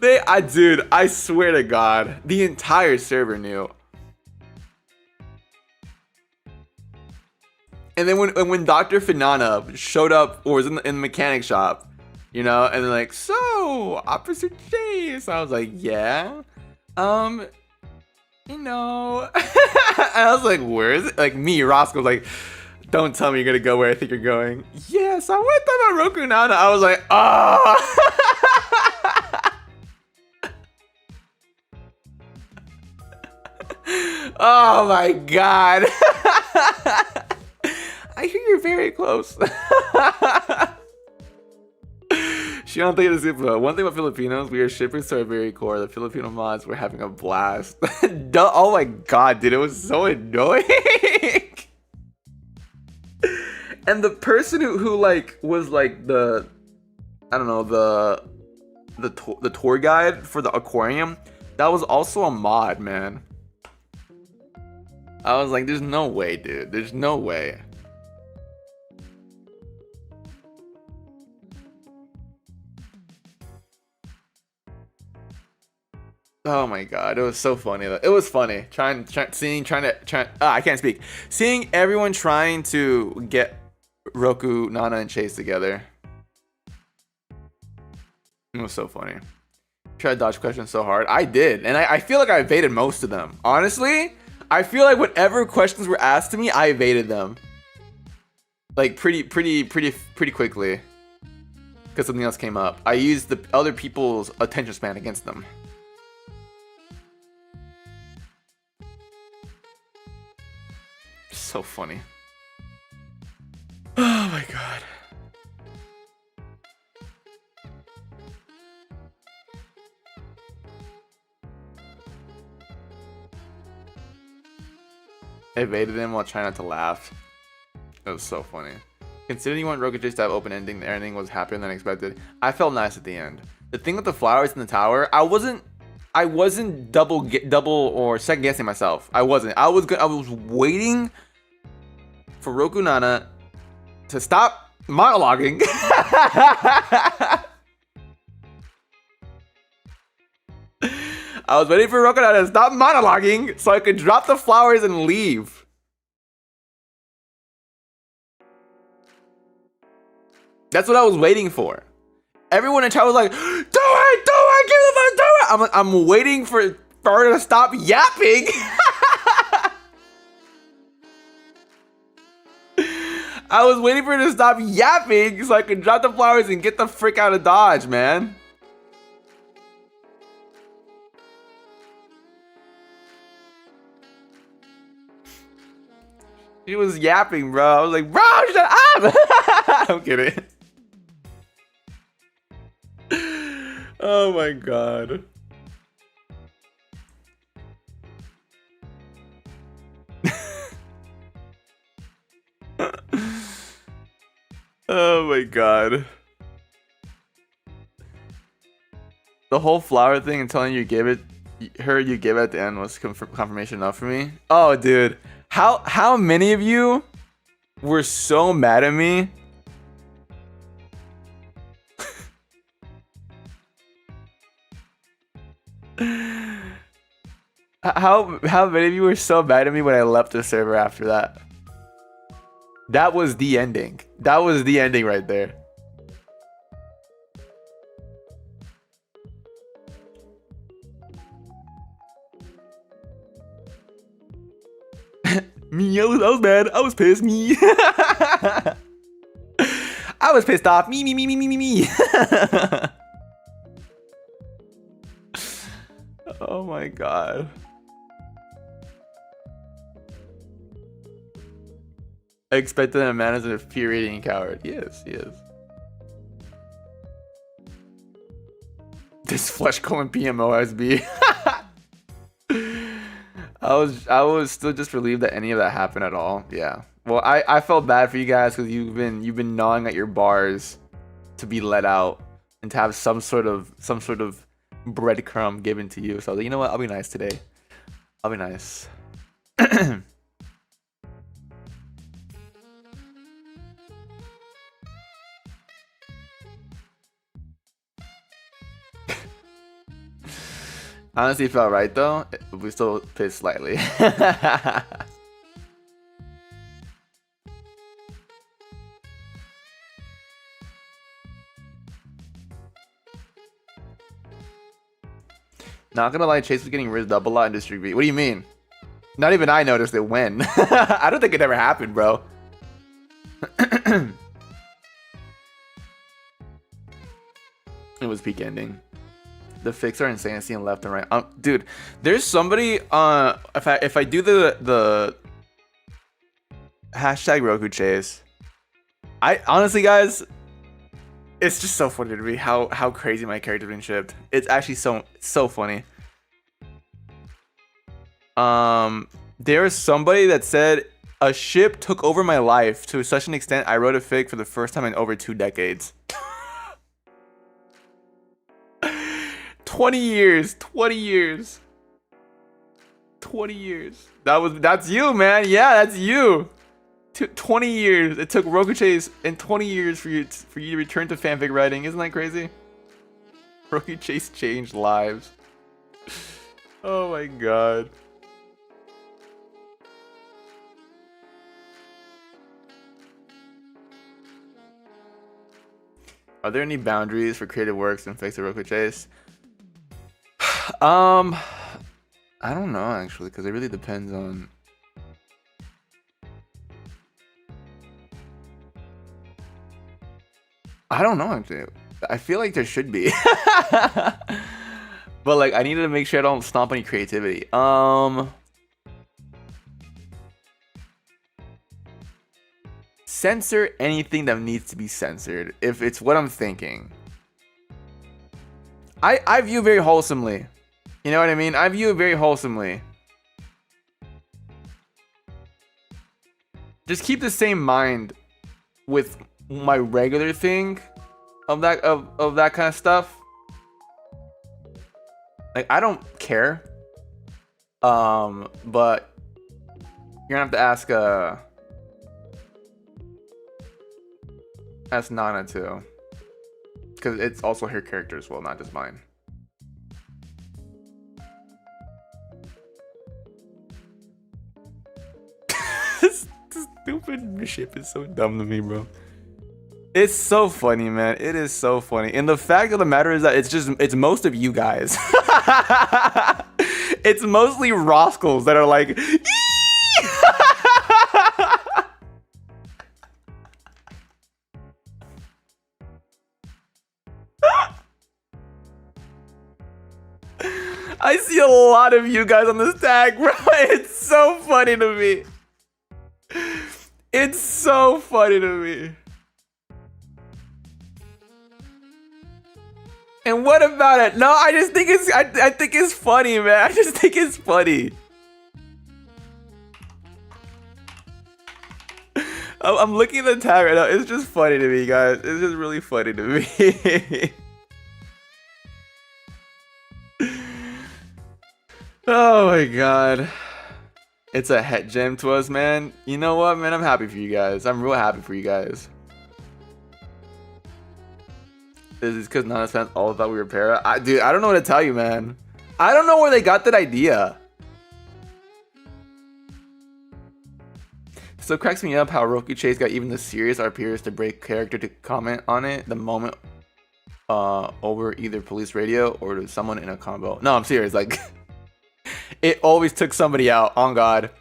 Dude, I swear to God, the entire server knew. And then when Dr. Finana showed up or was in the mechanic shop, you know, and they're like, so, Officer Chase. I was like, yeah, you know. And I was like, where is it? Like me, Rosco was like, don't tell me you're gonna go where I think you're going. Yes, I went to my Roku-Nana. I was like, oh. Oh my God. I hear you're very close. She don't think it's super. One thing about Filipinos, we are shippers to our very core. The Filipino mods were having a blast. Oh my God, dude, it was so annoying. And the person who like was like the, I don't know, the tour guide for the aquarium, that was also a mod, man. I was like, there's no way, dude. There's no way. Oh my God, it was so funny. It was funny. I can't speak. Seeing everyone trying to get Roku-Nana and Chase together. It was so funny. Try to dodge questions so hard. I did, and I feel like I evaded most of them. Honestly, I feel like whatever questions were asked to me, I evaded them. Like pretty quickly. Because something else came up. I used the other people's attention span against them. So funny. Oh my God. I evaded them while trying not to laugh. It was so funny. Considering you want Roku-Chase to have open ending, the ending was happier than expected. I felt nice at the end. The thing with the flowers in the tower, I wasn't double or second guessing myself. I wasn't. I was waiting for Roku-Nana to stop monologuing. I was waiting for Roku-Nana to stop monologuing so I could drop the flowers and leave. That's what I was waiting for. Everyone in chat was like, do it, give it, do it. I'm waiting for her to stop yapping. I was waiting for her to stop yapping so I could drop the flowers and get the frick out of Dodge, man. She was yapping, bro. I was like, bro, shut up. I'm kidding. Oh my God. Oh my God. The whole flower thing and telling you give it you give at the end was confirmation enough for me. Oh, dude, how many of you were so mad at me? How many of you were so mad at me when I left the server after that? That was the ending. That was the ending right there. Me, I was mad. I was pissed. Me. I was pissed off. Me. Oh my god. I expected that man as an infuriating coward. Yes, he is. This flesh colon PMOSB. I was still just relieved that any of that happened at all. Yeah. Well, I felt bad for you guys because you've been gnawing at your bars to be let out and to have some sort of breadcrumb given to you. So I was like, you know what? I'll be nice today. I'll be nice. Honestly, it felt right though. We still pissed slightly. Not gonna lie, Chase was getting rizzed up a lot in District V. What do you mean? Not even I noticed it when. I don't think it ever happened, bro. It was peak ending. The fix are insane. I see him left and right. Dude, there's somebody. If I do the hashtag Roku chase, I honestly, guys, it's just so funny to me how crazy my character's been shipped. It's actually so funny. There was somebody that said a ship took over my life to such an extent I wrote a fic for the first time in over 2 decades. 20 years. That's you, man. Yeah, that's you. 20 years. It took Roku Chase and 20 years for you to return to fanfic writing. Isn't that crazy? Roku Chase changed lives. Oh my god. Are there any boundaries for creative works and fix the Roku Chase? I don't know actually, because it really depends on. I don't know actually. I feel like there should be. But like I needed to make sure I don't stomp any creativity. Censor anything that needs to be censored if it's what I'm thinking. I view very wholesomely. You know what I mean? I view it very wholesomely. Just keep the same mind with my regular thing of that kind of stuff. Like I don't care. But you're gonna have to ask Nana too. Because it's also her character as well, not just mine. This stupid ship is so dumb to me, bro. It's so funny, man. It is so funny. And the fact of the matter is that it's most of you guys. It's mostly Roscos that are like, I see a lot of you guys on this tag, bro. It's so funny to me. It's so funny to me. And what about it? No, I just think I think it's funny, man. I just think it's funny. I'm looking at the tag right now. It's just funny to me, guys. It's just really funny to me. Oh my god. It's a het gem to us, man. You know what, man? I'm happy for you guys. I'm real happy for you guys. This is because Nana's fans all thought we were para. Dude, I don't know what to tell you, man. I don't know where they got that idea. So it cracks me up how Roku Chase got even the serious our peers to break character to comment on it the moment over either police radio or to someone in a combo. No, I'm serious. Like, it always took somebody out. On God.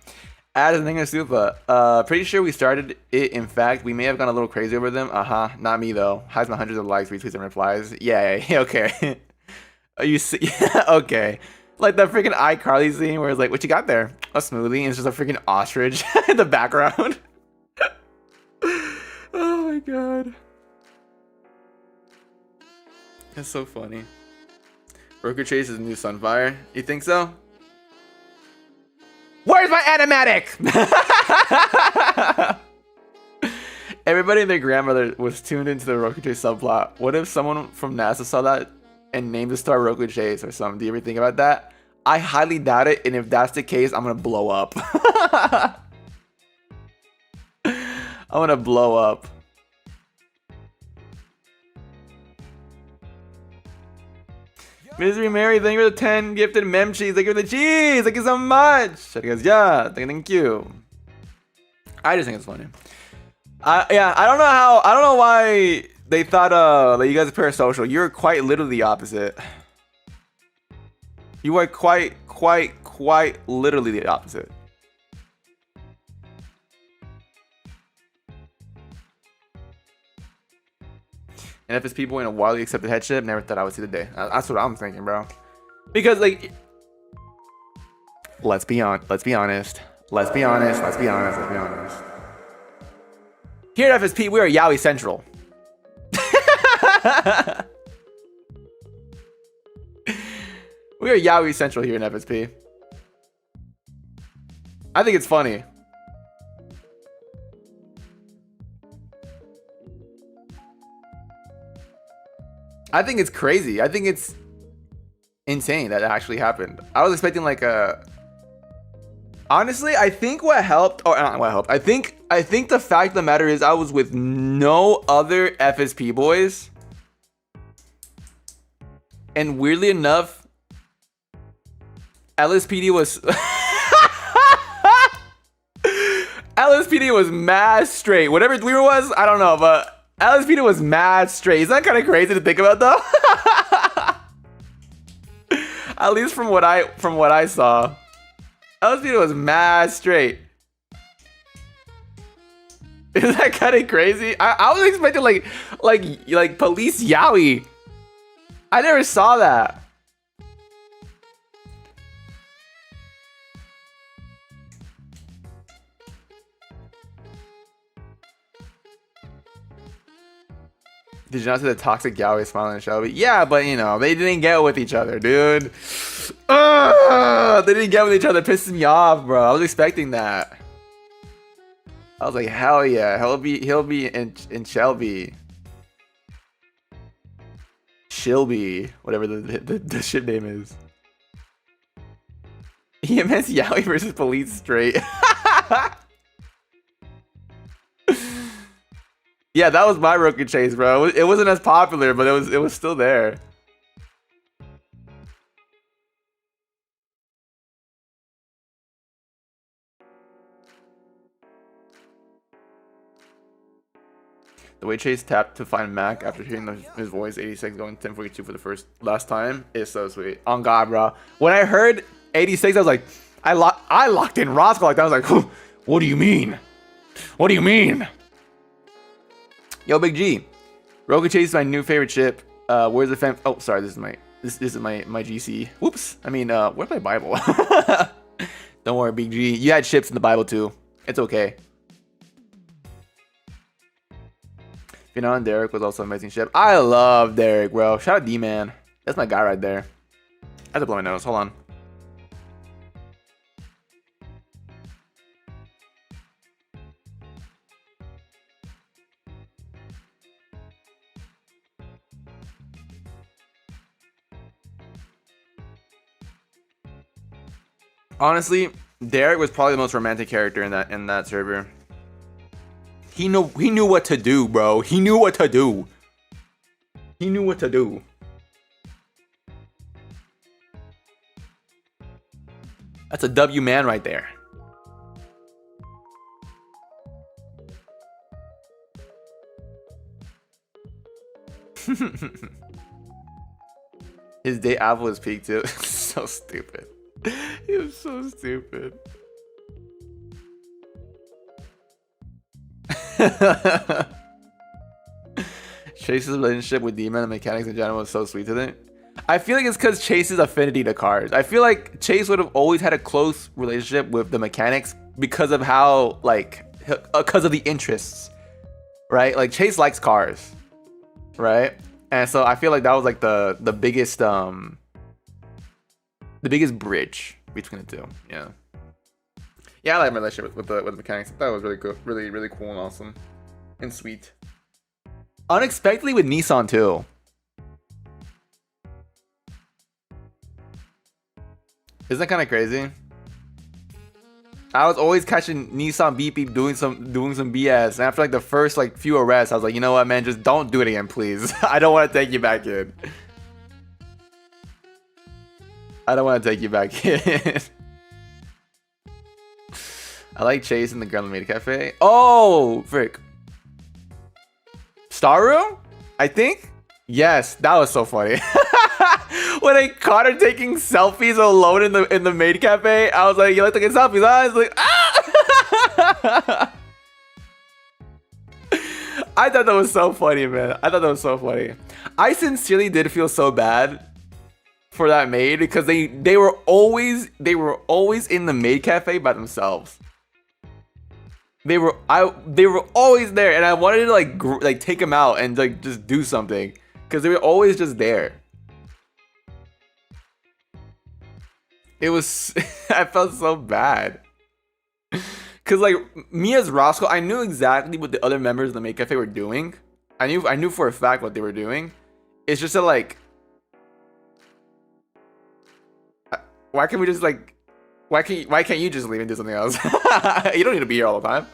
As a thing of Supa, pretty sure we started it. In fact, we may have gone a little crazy over them. Not me though. Has my hundreds of likes, retweets, and replies. Yeah, okay. You see? Yeah, okay. Like that freaking iCarly scene where it's like, what you got there? A smoothie, and it's just a freaking ostrich in the background. Oh my god. That's so funny. Roku Chase is the new Sunfire. You think so? Where's my animatic? Everybody and their grandmother was tuned into the Roku Chase subplot. What if someone from NASA saw that and named the star Roku Chase or something? Do you ever think about that? I highly doubt it, and if that's the case, I'm gonna blow up. I'm gonna blow up. Misery Mary, thank you for the 10 gifted mem cheese. Thank you for the cheese. Thank you so much. She goes, yeah, thank you. I just think it's funny. Yeah, I don't know why they thought that you guys are parasocial. You're quite literally the opposite. You are quite literally the opposite. And FSP boy in a widely accepted headship, never thought I would see the day. That's what I'm thinking, bro. Because like, let's be honest. Here at FSP, we are Yaoi Central. We are Yaoi Central here in FSP. I think it's funny. I think it's crazy. I think it's insane that it actually happened. I was expecting like a... Honestly, I think what helped... Or not what helped. I think the fact of the matter is I was with no other FSP boys. And weirdly enough... LSPD was LSPD was mad straight. Whatever Dwemer was, I don't know, but LSPD was mad straight. Is that kind of crazy to think about though? At least from what I saw. LSPD was mad straight. Is that kind of crazy? I was expecting like police yaoi. I never saw that. Did you not see the toxic yaoi smiling at Shelby? Yeah, but you know, they didn't get with each other, dude. They didn't get with each other. It pisses me off, bro. I was expecting that. I was like, hell yeah. He'll be in Shelby. Shelby. Whatever the ship name is. EMS yaoi versus police straight. Yeah, that was my Roku Chase, bro. It wasn't as popular, but it was still there. The way Chase tapped to find Mac after hearing his voice 86 going 1042 for the last time is so sweet. On God, bro. When I heard 86, I was like, I locked in Rosco like that. I was like, what do you mean? What do you mean? Yo, Big G. Roku Chase is my new favorite ship. Where's the fam? Oh, sorry. This is my GC. Whoops. I mean, where's my Bible? Don't worry, Big G. You had ships in the Bible too. It's okay. Fiona and Derek was also an amazing ship. I love Derek, bro. Shout out D-Man. That's my guy right there. I have to blow my nose. Hold on. Honestly, Derek was probably the most romantic character in that server. He knew what to do, bro. He knew what to do. He knew what to do. That's a W man right there. His date apple is peak too. So stupid. He was so stupid. Chase's relationship with Demon and mechanics in general was so sweet to them. I feel like it's because Chase's affinity to cars. I feel like Chase would have always had a close relationship with the mechanics because of how, like, because of the interests, right? Like, Chase likes cars, right? And so I feel like that was like the biggest bridge between the two. Yeah. Yeah, I like my relationship with the mechanics. That was really good, really cool and awesome and sweet. Unexpectedly with Nissan too. Isn't that kind of crazy? I was always catching Nissan beep beep doing some BS, and after like the first like few arrests, I was like, you know what, man, just don't do it again, please. I don't want to take you back in. I don't want to take you back in. I like Chase in the Grand Media Cafe. Oh, frick. Star Room? I think? Yes, that was so funny. When I caught her taking selfies alone in the maid cafe, I was like, you like taking selfies? I was like, ah! I thought that was so funny, man. I thought that was so funny. I sincerely did feel so bad for that maid because they were always in the maid cafe by themselves. They were always there, and I wanted to like take them out and like just do something because they were always just there. It was I felt so bad because like me as Rosco, I knew exactly what the other members of the maid cafe were doing. I knew for a fact what they were doing. It's just that like, why can't we just like, why can't you just leave and do something else? You don't need to be here all the time.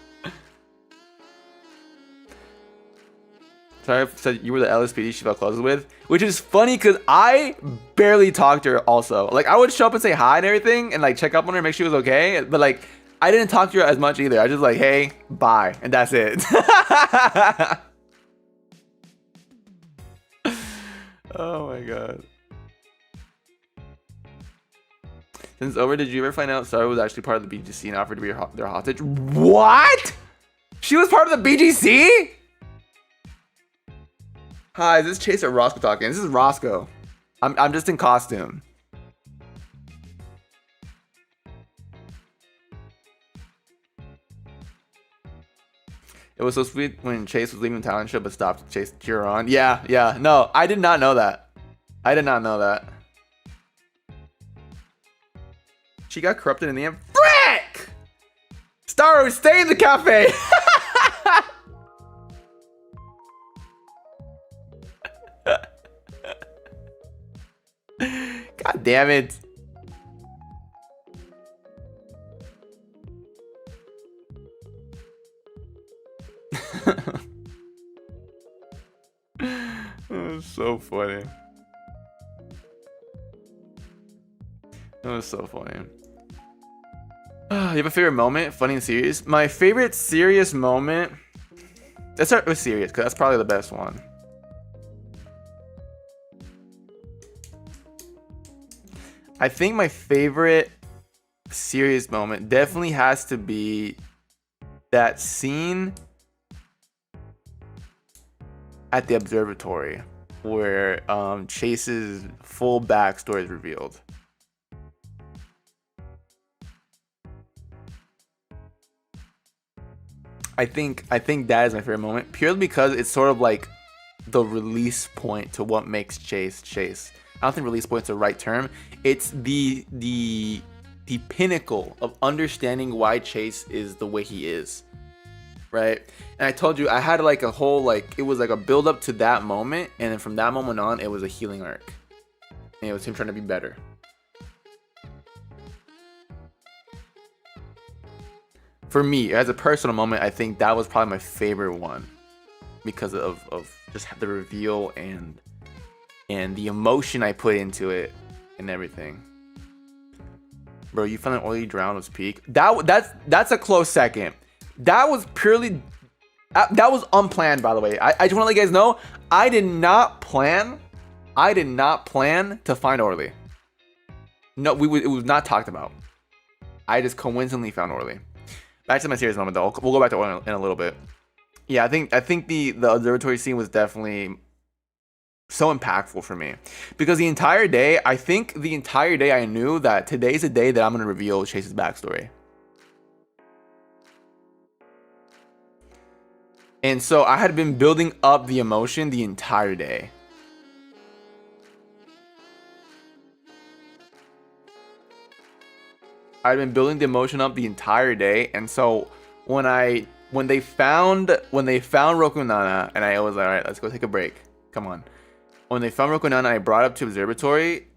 Sorry, said you were the LSPD she felt closest with, which is funny because I barely talked to her also. Like, I would show up and say hi and everything and like check up on her, make sure she was okay. But like, I didn't talk to her as much either. I just like, hey, bye, and that's it. Oh my god. Since over, did you ever find out Sarah was actually part of the BGC and offered to be their hostage? What? She was part of the BGC? Hi, is this Chase or Rosco talking? This is Rosco. I'm just in costume. It was so sweet when Chase was leaving the talent show but stopped to chase cheer on. Yeah. No, I did not know that. I did not know that. She got corrupted in the end. Frick! Starro, stay in the cafe! God damn it. That was so funny. That was so funny. You have a favorite moment, funny and serious? My favorite serious moment. Let's start with serious, because that's probably the best one. I think my favorite serious moment definitely has to be that scene at the observatory where Chase's full backstory is revealed. I think that is my favorite moment, purely because it's sort of like the release point to what makes Chase Chase. I don't think release point's the right term. It's the pinnacle of understanding why Chase is the way he is, right? And I told you I had like a whole like it was like a build up to that moment, and then from that moment on, it was a healing arc, and it was him trying to be better. for me, as a personal moment, I think that was probably my favorite one because of just the reveal and the emotion I put into it and everything. Bro, you found an oily drown was peak. That's a close second. That was purely that was unplanned, by the way. I just want to let you guys know I did not plan to find Orly. No, it was not talked about. I just coincidentally found Orly. Back to my serious moment though. We'll go back to Orly in a little bit. Yeah, I think the observatory scene was definitely so impactful for me because the entire day I knew that today's the day that I'm gonna reveal Chase's backstory. And so I had been building up the emotion the entire day. I'd been building the emotion up the entire day, and so when they found Roku-Nana, and I was like, all right, let's go take a break. Come on. When they found Roku-Nana, I brought up to observatory.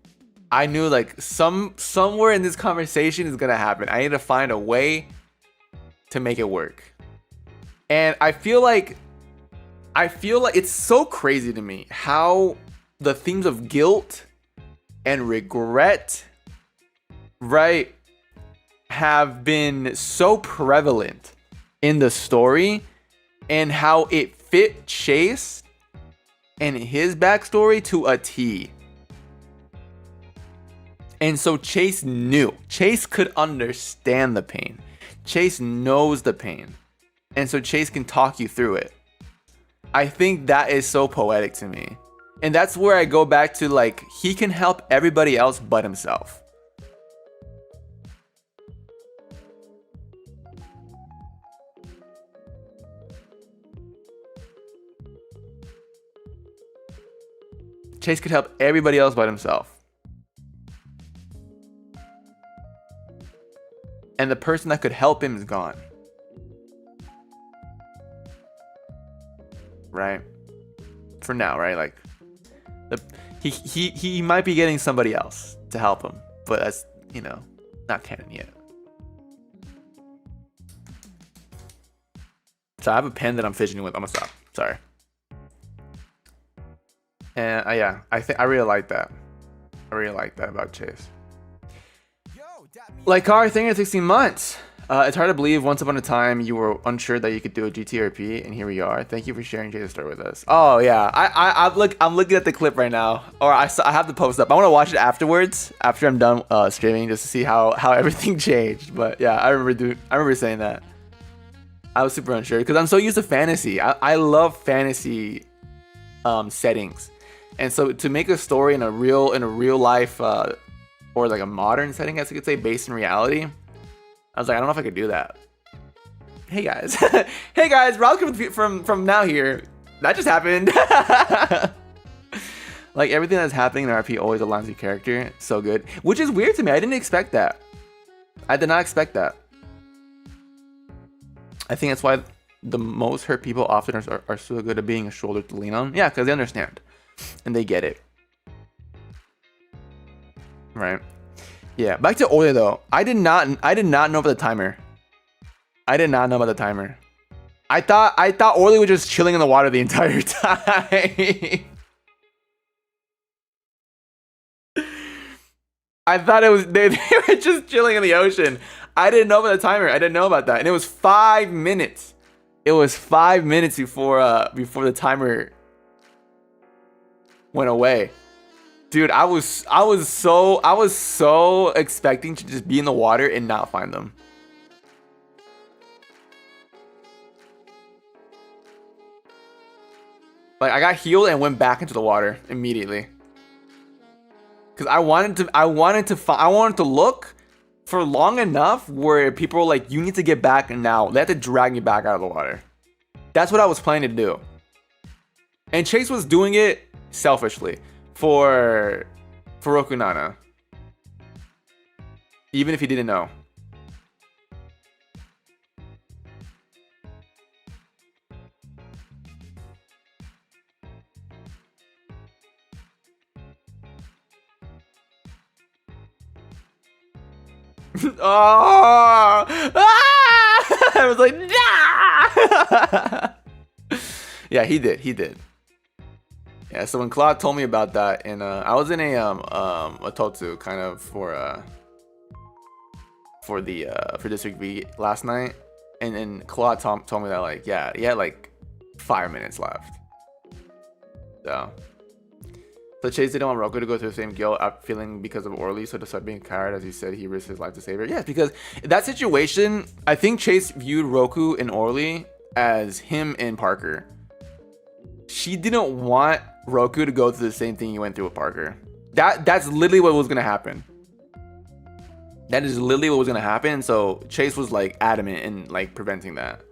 I knew like somewhere in this conversation is gonna happen. I need to find a way to make it work. And I feel like it's so crazy to me how the themes of guilt and regret, right, have been so prevalent in the story and how it fit Chase and his backstory to a T. And so Chase could understand the pain. Chase knows the pain. And so Chase can talk you through it. I think that is so poetic to me. And that's where I go back to, like, he can help everybody else but himself. Chase could help everybody else but himself. And the person that could help him is gone. Right? For now, right? Like, he might be getting somebody else to help him, but that's, you know, not canon yet. So I have a pen that I'm fidgeting with. I'm gonna stop. Sorry. And yeah, I really like that. I really like that about Chase. Like Car, thank you for 16 months. It's hard to believe once upon a time you were unsure that you could do a GTRP, and here we are. Thank you for sharing Chase's story with us. Oh yeah, I'm looking at the clip right now, or I have the post up. I want to watch it afterwards, after I'm done streaming, just to see how everything changed. But yeah, I remember saying that. I was super unsure because I'm so used to fantasy. I love fantasy settings, and so to make a story in a real life or like a modern setting, I guess you could say, based in reality, I was like, I don't know if I could do that. Hey guys, hey guys, welcome from now here. That just happened. Like everything that's happening in RP always aligns with your character. So good, which is weird to me. I didn't expect that. I did not expect that. I think that's why the most hurt people often are so good at being a shoulder to lean on. Yeah, because they understand and they get it. Right. Yeah. Back to Oya though. I did not know about the timer. I did not know about the timer. I thought Orly was just chilling in the water the entire time. I thought it was they were just chilling in the ocean. I didn't know about the timer. I didn't know about that. And it was 5 minutes. It was 5 minutes before the timer went away. Dude, I was so expecting to just be in the water and not find them. Like I got healed and went back into the water immediately. Cuz I wanted to look for long enough where people were like, you need to get back now. They had to drag me back out of the water. That's what I was planning to do. And Chase was doing it selfishly for Roku-Nana. Even if he didn't know. Oh! Ah! I was like, nah! Yeah, he did. Yeah, so when Claude told me about that, and I was in a Totsu kind of for District V last night, and then Claude told me that, like, yeah, he had like 5 minutes left. So Chase didn't want Roku to go through the same guilt feeling because of Orly, so to start being coward, as he said, he risked his life to save her. Yes, because that situation, I think Chase viewed Roku and Orly as him and Parker. She didn't want Roku to go through the same thing he went through with Parker. That's literally what was gonna happen. That is literally what was gonna happen. So Chase was like adamant in like preventing that.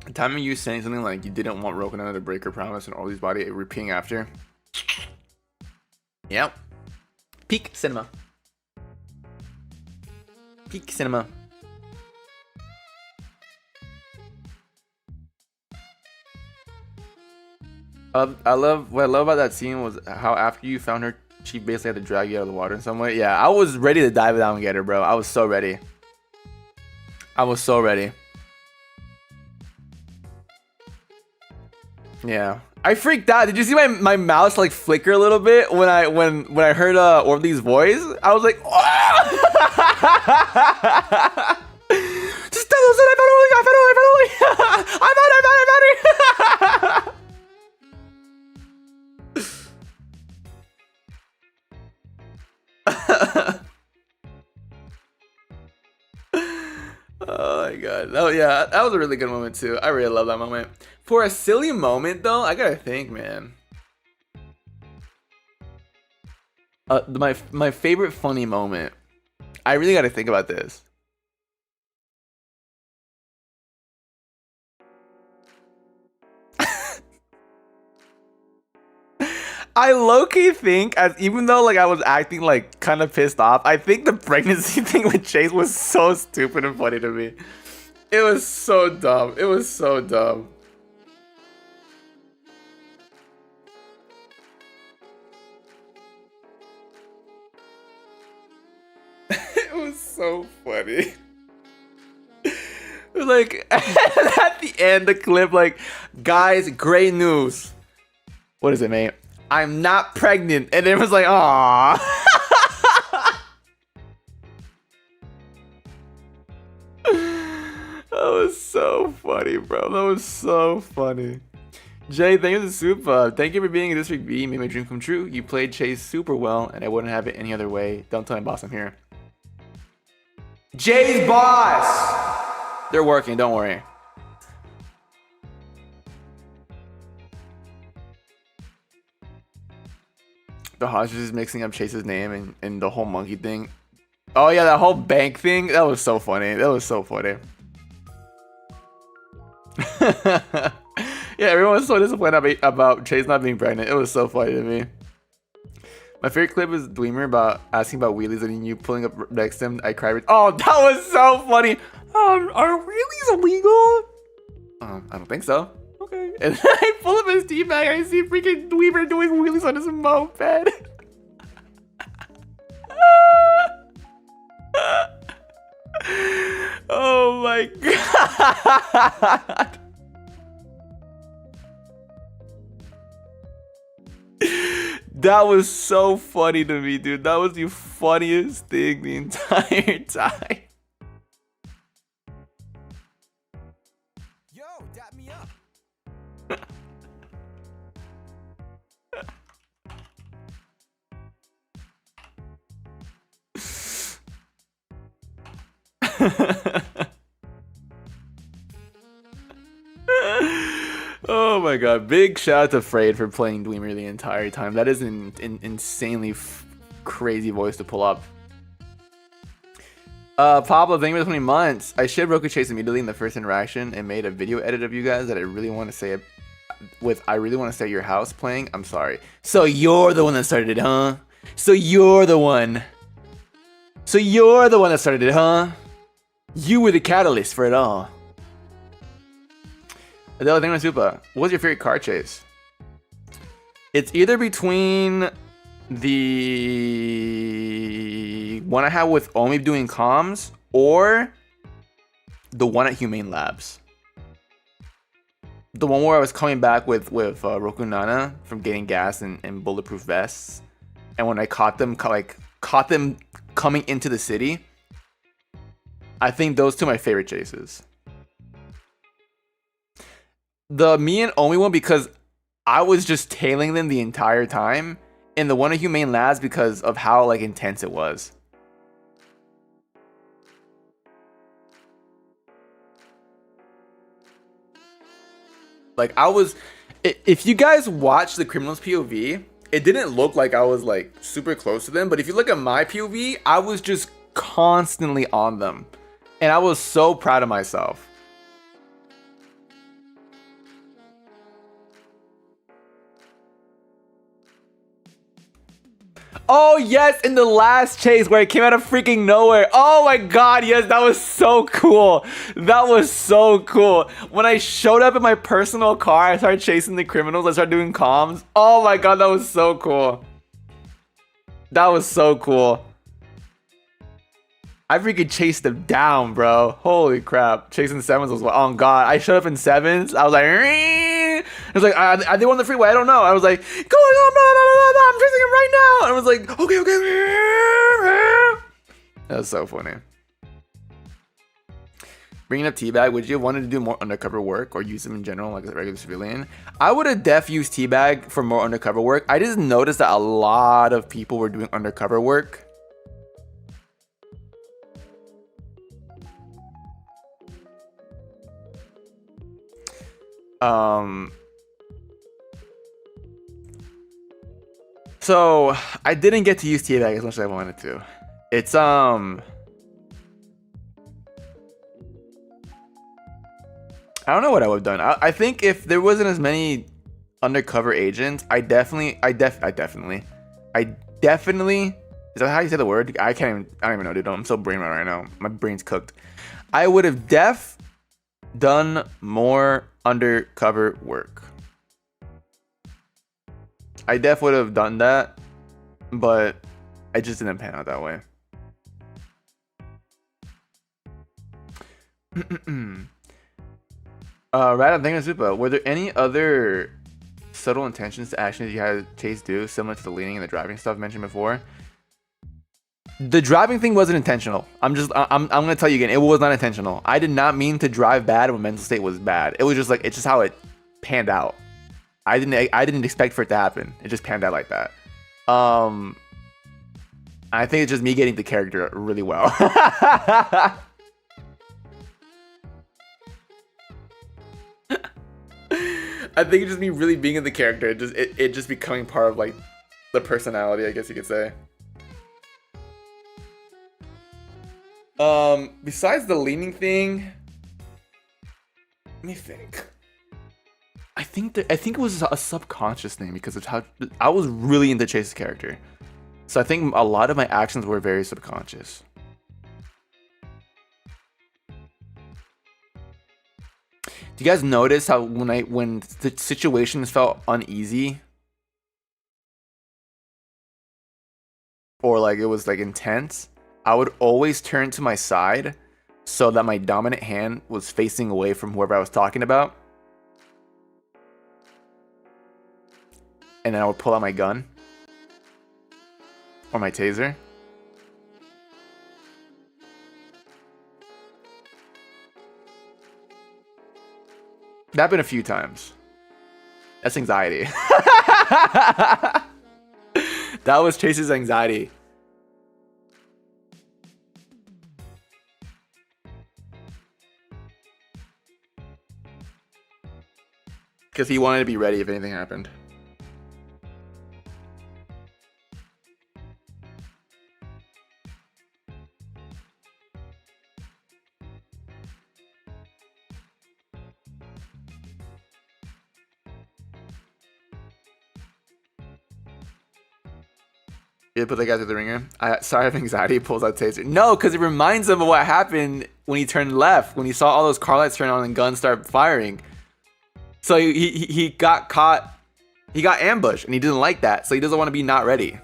The time of you saying something like you didn't want Roku-Nana to break her promise and Orly's body, repeating after. Yep. Peak cinema. Peak cinema. What I love about that scene was how after you found her, she basically had to drag you out of the water in some way. Yeah, I was ready to dive down and get her, bro. I was so ready. Yeah, I freaked out. Did you see my mouse like flicker a little bit when I heard Orly's voice? I was like, oh! Just tell us that I found Orly. I found it. Oh my god. Oh yeah, that was a really good moment too. I really love that moment. For a silly moment though, I gotta think, man. My favorite funny moment. I really gotta think about this. I low-key think, as even though like I was acting like kind of pissed off, I think the pregnancy thing with Chase was so stupid and funny to me. It was so dumb. It was so dumb. It was so funny. Like at the end, the clip, like, guys, great news. What is it, mate? I'm not pregnant. And it was like, aww. That was so funny, bro. That was so funny. Jay, thank you for the soup. Thank you for being in District B. Made my dream come true. You played Chase super well, and I wouldn't have it any other way. Don't tell my boss I'm here. Jay's boss! They're working, don't worry. The hostage is mixing up Chase's name and the whole monkey thing. Oh yeah, that whole bank thing. That was so funny. That was so funny. Yeah, everyone was so disappointed about Chase not being pregnant. It was so funny to me. My favorite clip is Dweemer about asking about wheelies and you pulling up next to him. I cried. Oh, that was so funny. Are wheelies illegal? I don't think so. Okay. And then I pull up his tea bag and I see freaking Dweemer doing wheelies on his moped. Oh my god. That was so funny to me, dude. That was the funniest thing the entire time. Yo, dap me up. Oh my god, big shout out to Frayed for playing Dweemer the entire time. That is an insanely crazy voice to pull up. Pablo, thank you for the 20 months. I shared Roku Chase immediately in the first interaction and made a video edit of you guys that I really want to say I really want to stay at your house playing. I'm sorry. So you're the one that started it, huh? So you're the one that started it, huh? You were the catalyst for it all. The other thing was Super. What was your favorite car chase? It's either between the one I had with Omi doing comms or the one at Humane Labs. The one where I was coming back with Roku-Nana from getting gas and bulletproof vests, and when I caught them coming into the city. I think those two are my favorite chases. The me and Omi one because I was just tailing them the entire time, and the one at Humane Labs because of how like intense it was. Like I was, if you guys watch the criminal's POV, it didn't look like I was like super close to them. But if you look at my POV, I was just constantly on them. And I was so proud of myself. Oh yes, in the last chase where it came out of freaking nowhere. Oh my god, yes, that was so cool. That was so cool. When I showed up in my personal car, I started chasing the criminals. I started doing comms. Oh my god, that was so cool. That was so cool. I freaking chased them down, bro. Holy crap. Chasing sevens was, oh god. I showed up in sevens. I was like, it was like, are they on the freeway? I don't know. I was like, going on, blah, blah, blah, blah. I'm chasing him right now. And I was like, okay. That was so funny. Bringing up Teabag, would you have wanted to do more undercover work or use them in general like a regular civilian? I would have def used Teabag for more undercover work. I just noticed that a lot of people were doing undercover work. So I didn't get to use Teabag as much as I wanted to. It's I don't know what I would have done. I think if there wasn't as many undercover agents, I definitely is that how you say the word? I don't even know, dude. I'm so brain right now. My brain's cooked. I would have done more undercover work. I would have done that, but I just didn't pan out that way. Right, I'm thinking of Zupa. Were there any other subtle intentions to actions you had Chase do, similar to the leaning and the driving stuff mentioned before? The driving thing wasn't intentional. I'm gonna tell you again, it was not intentional. I did not mean to drive bad when mental state was bad. It was just like, it's just how it panned out. I didn't expect for it to happen. It just panned out like that. I think it's just me getting the character really well. I think it's just me really being in the character. It just becoming part of like the personality, I guess you could say. Besides the leaning thing, let me think. I think it was a subconscious thing because of how I was really into Chase's character. So I think a lot of my actions were very subconscious. Do you guys notice how when the situations felt uneasy or like it was like intense, I would always turn to my side so that my dominant hand was facing away from whoever I was talking about. And then I would pull out my gun or my taser. That happened a few times. That's anxiety. That was Chase's anxiety. Because he wanted to be ready if anything happened. You put the guy through the ringer. Sorry, I have anxiety. He pulls out taser. No, because it reminds him of what happened when he turned left. When he saw all those car lights turn on and guns start firing. So he got caught. He got ambushed, and he didn't like that. So he doesn't want to be not ready.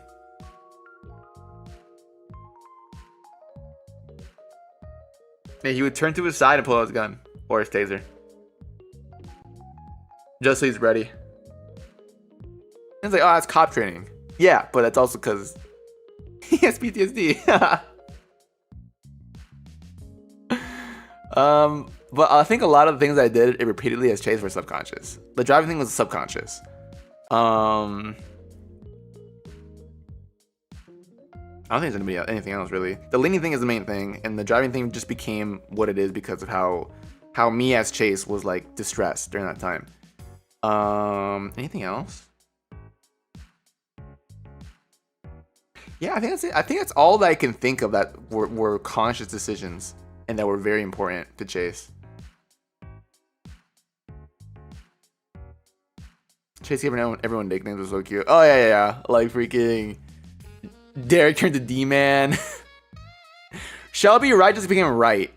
Yeah, he would turn to his side and pull out his gun or his taser, just so he's ready. It's like, oh, that's cop training. Yeah, but that's also because he has PTSD. But I think a lot of the things I did repeatedly as Chase were subconscious. The driving thing was subconscious. I don't think there's gonna be anything else really. The leaning thing is the main thing, and the driving thing just became what it is because of how me as Chase was like distressed during that time. Anything else? Yeah, I think that's it. I think that's all that I can think of that were conscious decisions and that were very important to Chase. Chase giving everyone nicknames was so cute. Oh yeah. Like freaking Derek turned to D-Man. Shelby Wright just became Wright,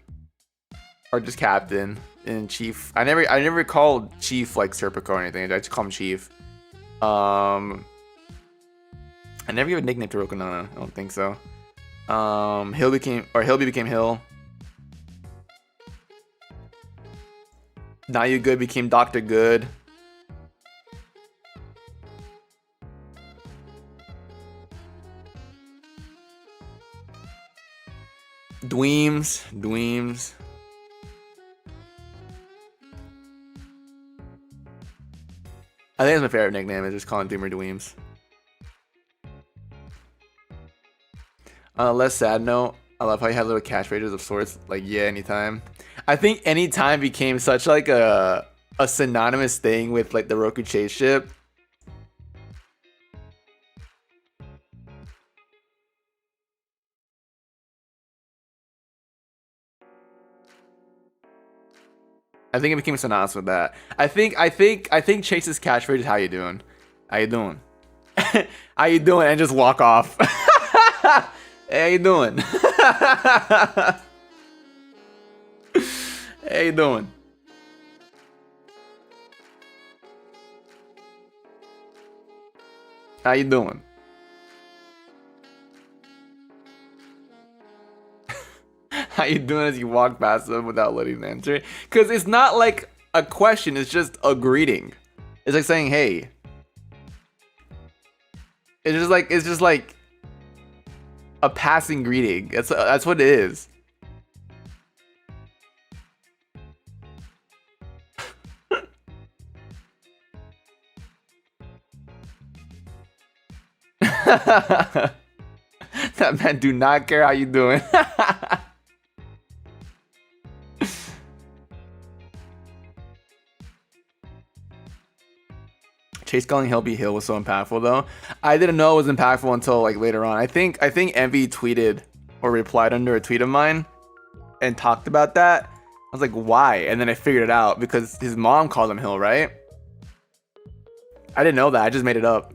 or just Captain and Chief. I never called Chief like Serpico or anything. I just call him Chief. I never gave a nickname to Roku-Nana. I don't think so. Hilby became Hill. Now You Good became Dr. Good. Dweems. I think that's my favorite nickname, is just calling Dweemer Dweems. Less sad note, I love how you have little catchphrases of sorts, like yeah, anytime. I think anytime became such like a synonymous thing with like the Roku Chase ship. I think it became synonymous with that. I think Chase's catchphrase is "How you doing? How you doing? How you doing?" and just walk off. Hey, how you doing? Hey, how you doing? How you doing? How you doing as you walk past them without letting them answer? Because it's not like a question, it's just a greeting. It's like saying, hey. It's just like a passing greeting. That's what it is. That man do not care how you doing. Chase calling Hilby Hill was so impactful though. I didn't know it was impactful until like later on. I think Envy tweeted or replied under a tweet of mine and talked about that. I was like, why? And then I figured it out because his mom called him Hill, right? I didn't know that. I just made it up.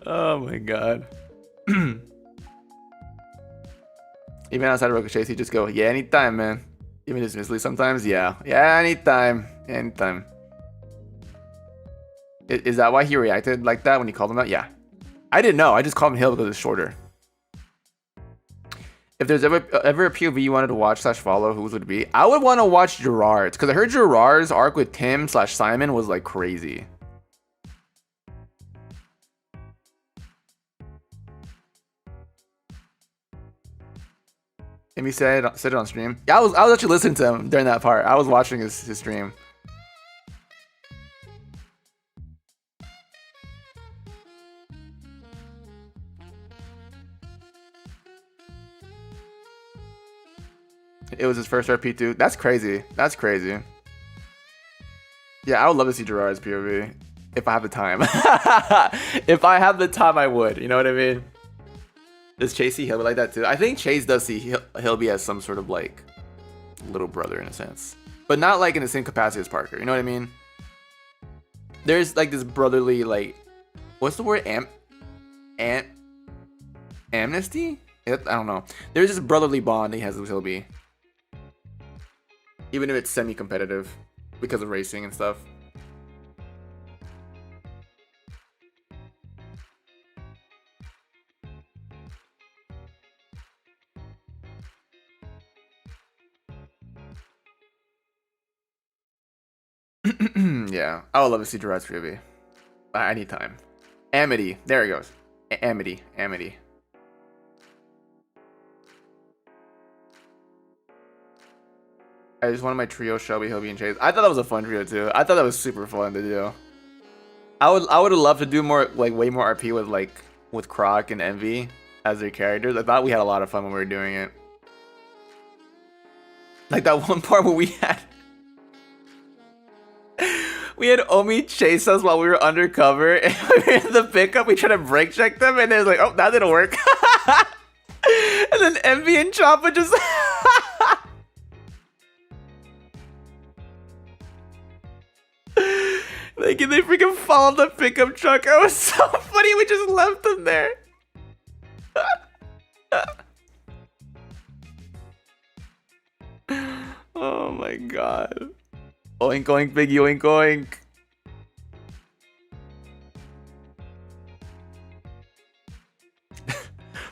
Oh my god. Even outside of Roku Chase, he just go, yeah, anytime, man. Even dismissively sometimes, yeah. Yeah, anytime. Anytime. Is that why he reacted like that when he called him out? Yeah. I didn't know. I just called him Hill because it's shorter. If there's ever a POV you wanted to watch / follow, whose would it be? I would want to watch Gerard's, because I heard Gerard's arc with Tim / Simon was like crazy. And he said it on stream. Yeah, I was actually listening to him during that part. I was watching his stream. It was his first RP too. That's crazy. That's crazy. Yeah, I would love to see Gerard's POV if I have the time. If I have the time, I would. You know what I mean? Does Chase see Hilby like that too? I think Chase does see Hilby as some sort of like little brother in a sense, but not like in the same capacity as Parker. You know what I mean? there's like this brotherly, like, what's the word? Amnesty? I don't know. There's this brotherly bond he has with Hillby. Even if it's semi-competitive because of racing and stuff. Yeah, I would love to see Gerard's Ruby. I need time. Amity, there it goes. Amity. I just wanted my trio, Shelby, Hillby, and Chase. I thought that was a fun trio too. I thought that was super fun to do. I would have loved to do more, like way more RP with Croc and Envy as their characters. I thought we had a lot of fun when we were doing it. Like that one part where we had Omi chase us while we were undercover, and we were in the pickup. We tried to brake check them, and it was like, oh, that didn't work. And then Envy and Choppa just. Like, they freaking followed the pickup truck. It was so funny. We just left them there. Oh my god. Oink oink, Biggie, oink oink.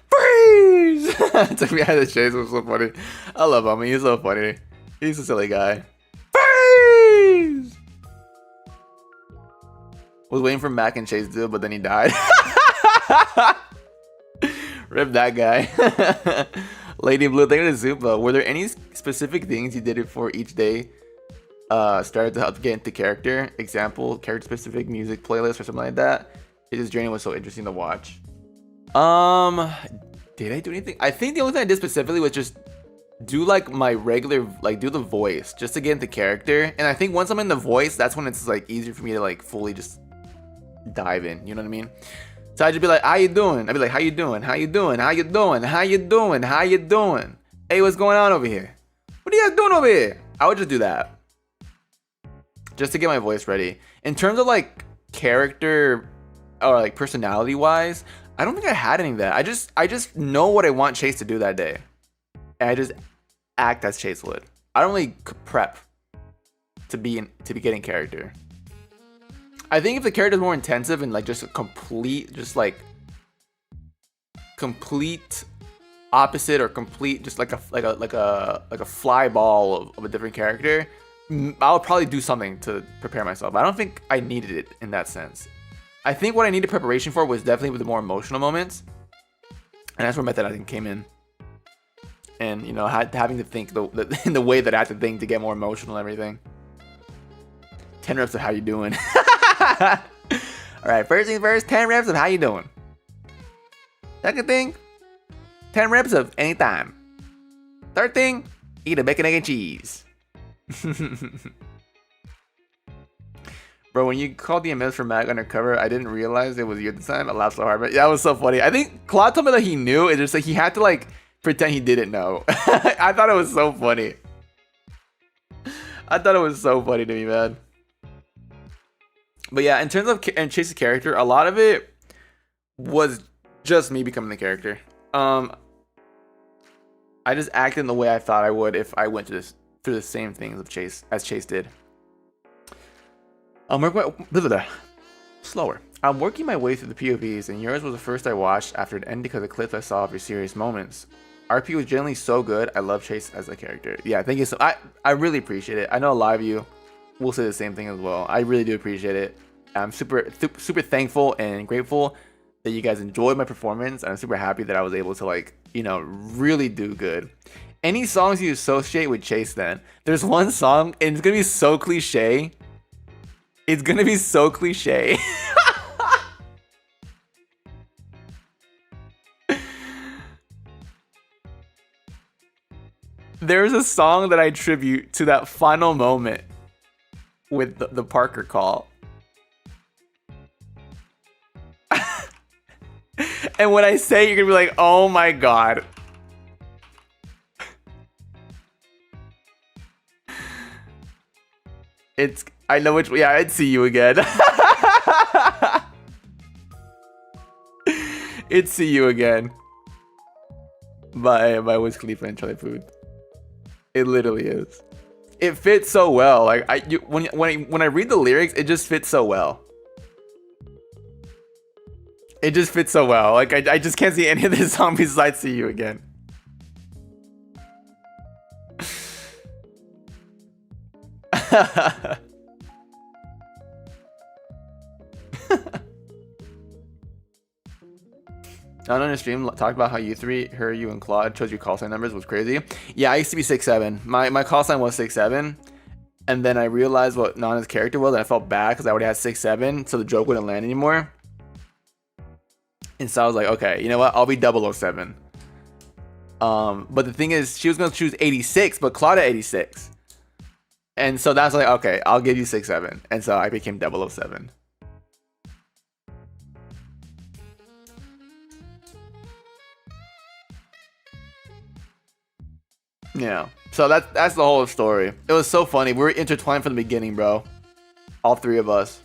Freeze! Took me out of the chase. It was so funny. I love him. He's so funny. He's a silly guy. Freeze! Was waiting for Mac and Chase to do it, but then he died. Rip that guy. Lady Blue, thank you to Zupa. Were there any specific things you did it for each day? Started to help get into character. Example, character specific music playlist or something like that. His journey was so interesting to watch. Did I do anything? I think the only thing I did specifically was just do like my regular, like do the voice just to get into character. And I think once I'm in the voice, that's when it's like easier for me to like fully just dive in. You know what I mean? So I'd just be like, how you doing? I'd be like, how you doing? How you doing? How you doing? How you doing? How you doing? Hey, what's going on over here? What are you guys doing over here? I would just do that. Just to get my voice ready. In terms of like character or like personality wise, I don't think I had any of that. I just know what I want Chase to do that day. And I just act as Chase would. I don't really prep to be getting character. I think if the character is more intensive and like just a complete opposite or complete just like a fly ball of a different character, I'll probably do something to prepare myself. I don't think I needed it in that sense. I think what I needed preparation for was definitely with the more emotional moments, and that's where method I think came in. And you know, having to think in the way that I had to think to get more emotional and everything. 10 reps of how you doing. All right, first thing first, 10 reps of how you doing. Second thing, 10 reps of anytime. Third thing, eat a bacon, egg, and cheese. Bro, when you called the MS for Mag undercover, I didn't realize it was you at the time. I laughed so hard, but yeah, that was so funny. I think Claude told me that he knew. It's just like he had to like pretend he didn't know. I thought it was so funny. I thought it was so funny to me, man. But yeah, in terms of Chase's character, a lot of it was just me becoming the character. I just acted in the way I thought I would if I went through the same things as Chase did. Slower. I'm working my way through the POVs, and yours was the first I watched after it ended because of the clips I saw of your serious moments. RP was generally so good. I love Chase as a character. Yeah, thank you so. I really appreciate it. I know a lot of you will say the same thing as well. I really do appreciate it. I'm super thankful and grateful that you guys enjoyed my performance. I'm super happy that I was able to, like, you know, really do good. Any songs you associate with Chase then? There's one song, and it's gonna be so cliche. It's gonna be so cliche. There's a song that I attribute to that final moment with the Parker call. And when I say it, you're gonna be like, oh my god. I know which, yeah, I'd see you again. It's See You Again by Wiz Khalifa and Charlie Puth. It literally is. It fits so well. Like when I read the lyrics, it just fits so well. It just fits so well. Like I just can't see any of this song besides See You Again. On your stream, talked about how you three, her, you, and Claude chose your call sign numbers was crazy. Yeah, I used to be 6'7". My call sign was 6'7", and then I realized what Nana's character was, and I felt bad because I already had 6'7", so the joke wouldn't land anymore. And so I was like, okay, you know what? I'll be 007. But the thing is, she was gonna choose 86, but Claude had 86, and so that's like, okay, I'll give you 6'7", and so I became 007. Yeah, so that's the whole story. It was so funny. We were intertwined from the beginning, bro. All three of us.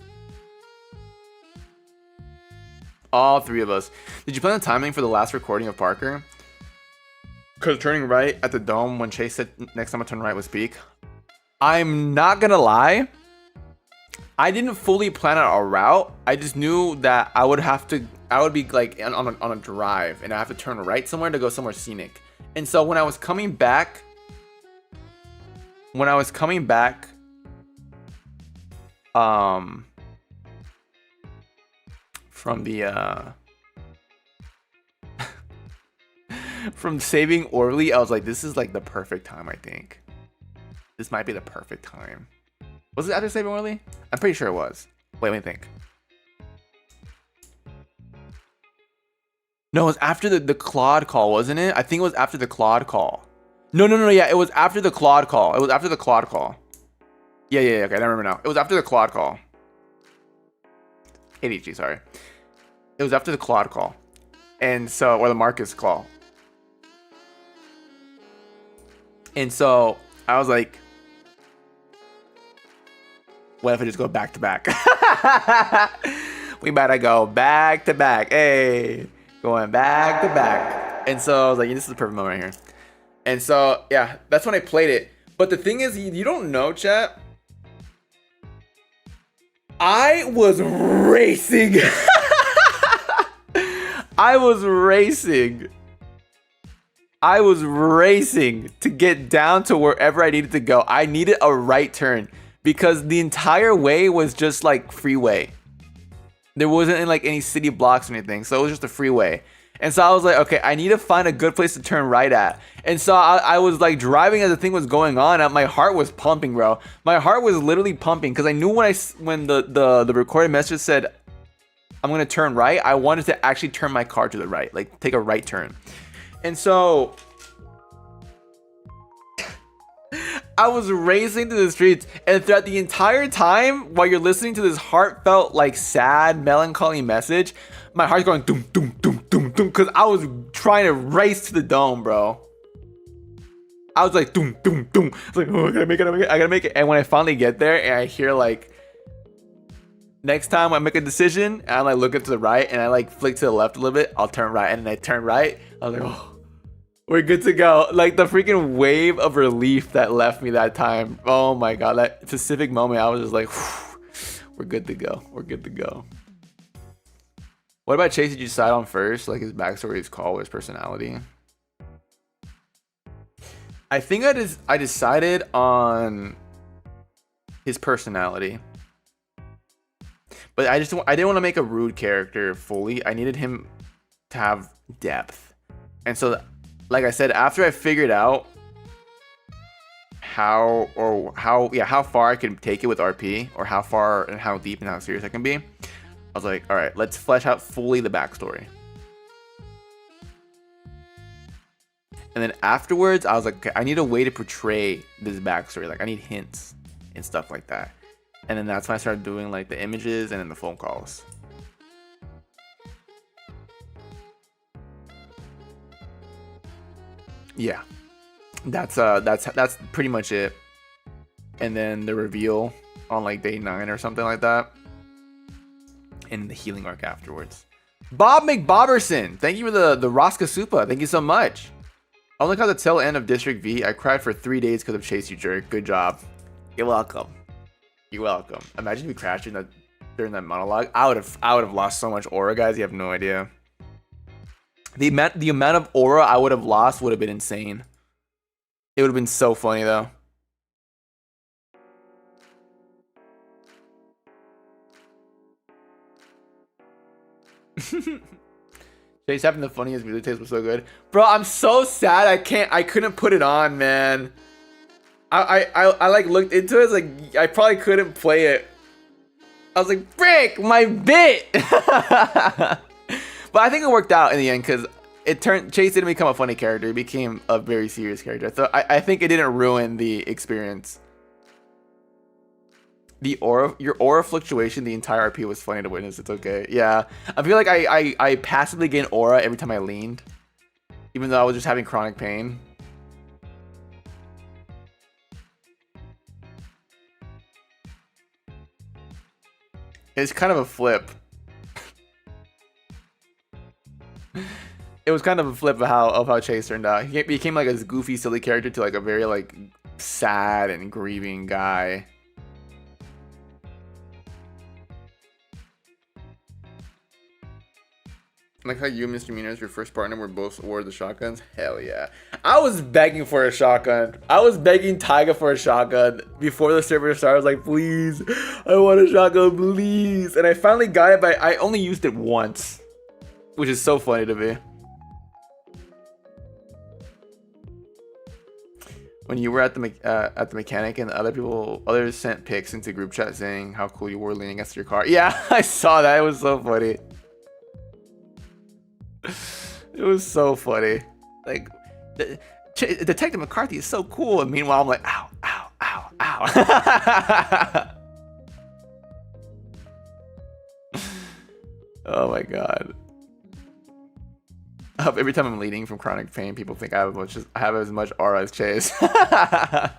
All three of us. Did you plan the timing for the last recording of Parker? Because turning right at the dome when Chase said next time I turn right was peak. I'm not gonna lie. I didn't fully plan out a route. I just knew that I would be like on a drive, and I have to turn right somewhere to go somewhere scenic. And so when I was coming back from the from saving Orly, I was like, this is like the perfect time. I think this might be the perfect time. Was it after saving Orly? I'm pretty sure it was. Wait, let me think. No, it was after the Claude call, wasn't it? I think it was after the Claude call. No, yeah, it was after the Claude call. Yeah, okay, I remember now. It was after the Claude call. ADG, sorry. It was after the Claude call. And so, or the Marcus call. And so, I was like, what if I just go back to back? We better go back to back. Hey. Going back to back. And so I was like, this is the perfect moment right here. And so, yeah, that's when I played it. But the thing is, you don't know, chat. I was racing. I was racing to get down to wherever I needed to go. I needed a right turn because the entire way was just like freeway. There wasn't like any city blocks or anything, so it was just a freeway. And so I was like, okay, I need to find a good place to turn right at. And so I was like driving as the thing was going on, and my heart was pumping, bro. My heart was literally pumping because I knew when the recorded message said I'm gonna turn right, I wanted to actually turn my car to the right, like take a right turn. And so I was racing through the streets, and throughout the entire time, while you're listening to this heartfelt, like sad, melancholy message, my heart's going doom, doom, doom, doom, doom, because I was trying to race to the dome, bro. I was like doom, doom, doom. I was like, oh, I gotta make it. And when I finally get there, and I hear like, next time I make a decision, and I like look to the right, and I like flick to the left a little bit, I'll turn right, and then I turn right. I was like, oh. We're good to go. Like the freaking wave of relief that left me that time. Oh my god, that specific moment, I was just like, we're good to go. We're good to go. What about Chase? Did you decide on first, like his backstory, his call, or his personality? I think I decided on his personality, but I didn't want to make a rude character fully. I needed him to have depth, and so. Like I said, after I figured out how far I could take it with RP, or how far and how deep and how serious I can be, I was like, all right, let's flesh out fully the backstory. And then afterwards, I was like, okay, I need a way to portray this backstory. Like I need hints and stuff like that. And then that's when I started doing like the images and then the phone calls. Yeah, that's pretty much it. And then the reveal on like day 9 or something like that, and the healing arc afterwards. Bob McBobberson, thank you for the Rosco Supa. Thank you so much. I only caught the tail end of District V. I cried for 3 days because of Chase, you jerk. Good job. You're welcome. You're welcome. Imagine if we crashed during that monologue. I would have lost so much aura, guys. You have no idea. The amount of aura I would have lost would have been insane. It would have been so funny though. Chase having the funniest music taste was so good. Bro, I'm so sad I couldn't put it on, man. I like looked into it, like I probably couldn't play it. I was like, frick, my bit. But I think it worked out in the end because Chase didn't become a funny character, he became a very serious character. So I think it didn't ruin the experience. Your aura fluctuation the entire RP was funny to witness. It's okay. Yeah, I feel like I passively gained aura every time I leaned, even though I was just having chronic pain. It's kind of a flip. It was kind of a flip of how Chase turned out. He became like a goofy, silly character to like a very like sad and grieving guy. Like how you and Mr. Minas, your first partner, were both awarded the shotguns. Hell yeah. I was begging for a shotgun. I was begging Taiga for a shotgun before the server started. I was like, please, I want a shotgun, please. And I finally got it, but I only used it once, which is so funny to me. When you were at the mechanic and others sent pics into group chat saying how cool you were leaning against your car. Yeah, I saw that. It was so funny. It was so funny. Like, Detective McCarthy is so cool, and meanwhile I'm like, ow, ow, ow, ow. Oh my god. Every time I'm leading from chronic pain, people think I have as much aura as Chase. There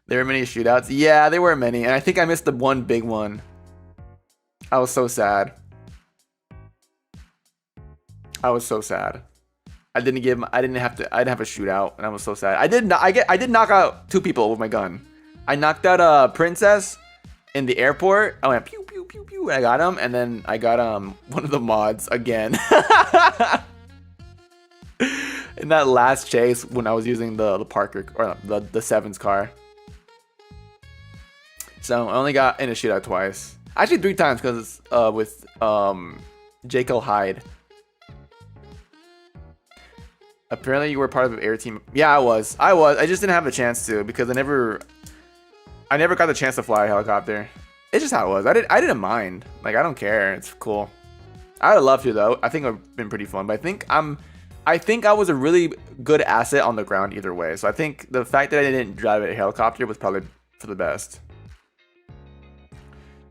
were many shootouts. Yeah, there were many, and I think I missed the one big one. I was so sad. I was so sad. I didn't have a shootout, and I was so sad. I did knock out 2 people with my gun. I knocked out a princess in the airport. I went pew pew pew pew, and I got him, and then I got one of the mods again. In that last chase when I was using the Parker or the Sevens car. So I only got in a shootout twice. Actually 3 times because with Gale Hyde. Apparently you were part of the air team. Yeah, I was. I just didn't have a chance to because I never got the chance to fly a helicopter. It's just how it was. I didn't mind. Like, I don't care. It's cool. I would love to though. I think it would have been pretty fun. But I think I was a really good asset on the ground either way. So I think the fact that I didn't drive a helicopter was probably for the best.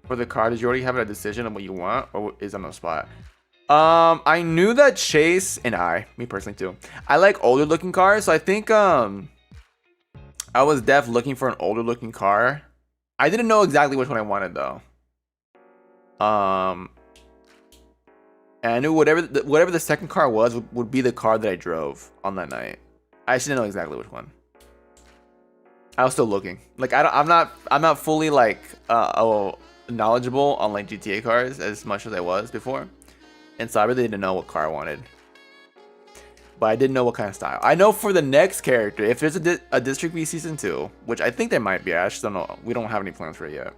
For the car, did you already have a decision on what you want, or is on the spot? I knew that Chase and me personally too, I like older looking cars, so I think I was definitely looking for an older looking car. I didn't know exactly which one I wanted though. And I knew whatever the second car was would be the car that I drove on that night. I just didn't know exactly which one. I was still looking. Like I'm not fully like knowledgeable on like GTA cars as much as I was before. And so I really didn't know what car I wanted. But I didn't know what kind of style. I know for the next character, if there's a District V Season 2, which I think there might be, I just don't know. We don't have any plans for it yet.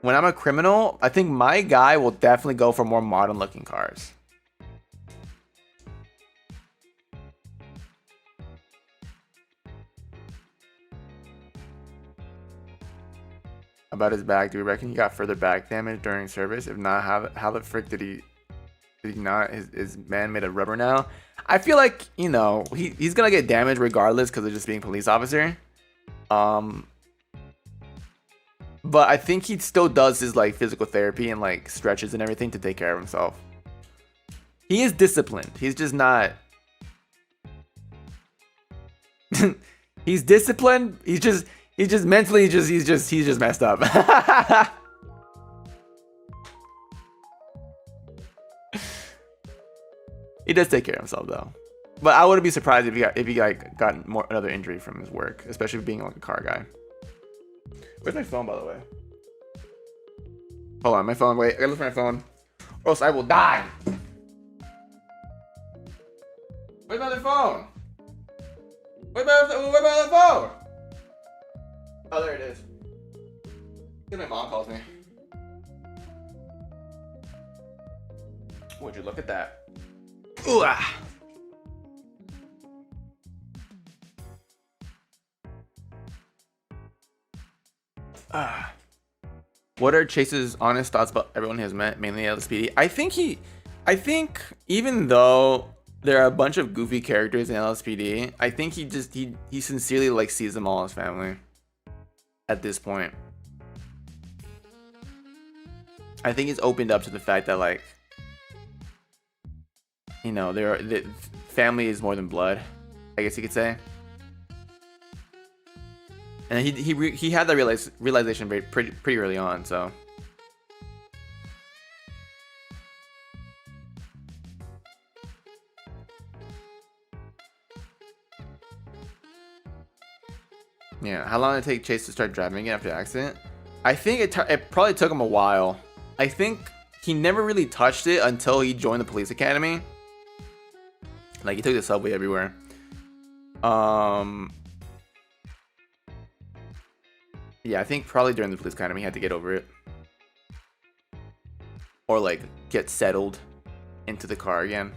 When I'm a criminal, I think my guy will definitely go for more modern looking cars. About his back, do we reckon he got further back damage during service? If not, how the frick did he not? His man made of rubber now? I feel like, you know, he's gonna get damaged regardless because of just being a police officer. But I think he still does his like physical therapy and like stretches and everything to take care of himself. He is disciplined. He's just not. He's disciplined. He's just mentally he's just messed up. He does take care of himself though. But I wouldn't be surprised if he like got another injury from his work, especially being like a car guy. Where's my phone, by the way? Hold on, my phone. Wait, I gotta look for my phone, or else I will die. Where's my other phone? Where's my other phone? Oh, there it is. My mom calls me. Would you look at that? Ooh, ah. What are Chase's honest thoughts about everyone he has met, mainly LSPD? I think even though there are a bunch of goofy characters in LSPD, I think he sincerely like sees them all as family at this point. I think he's opened up to the fact that, like, you know, the family is more than blood, I guess you could say. And he had that realization pretty early on, so. Yeah, how long did it take Chase to start driving again after the accident? I think it probably took him a while. I think he never really touched it until he joined the police academy. Like, he took the subway everywhere. Yeah, I think probably during the police academy he had to get over it. Or like get settled into the car again.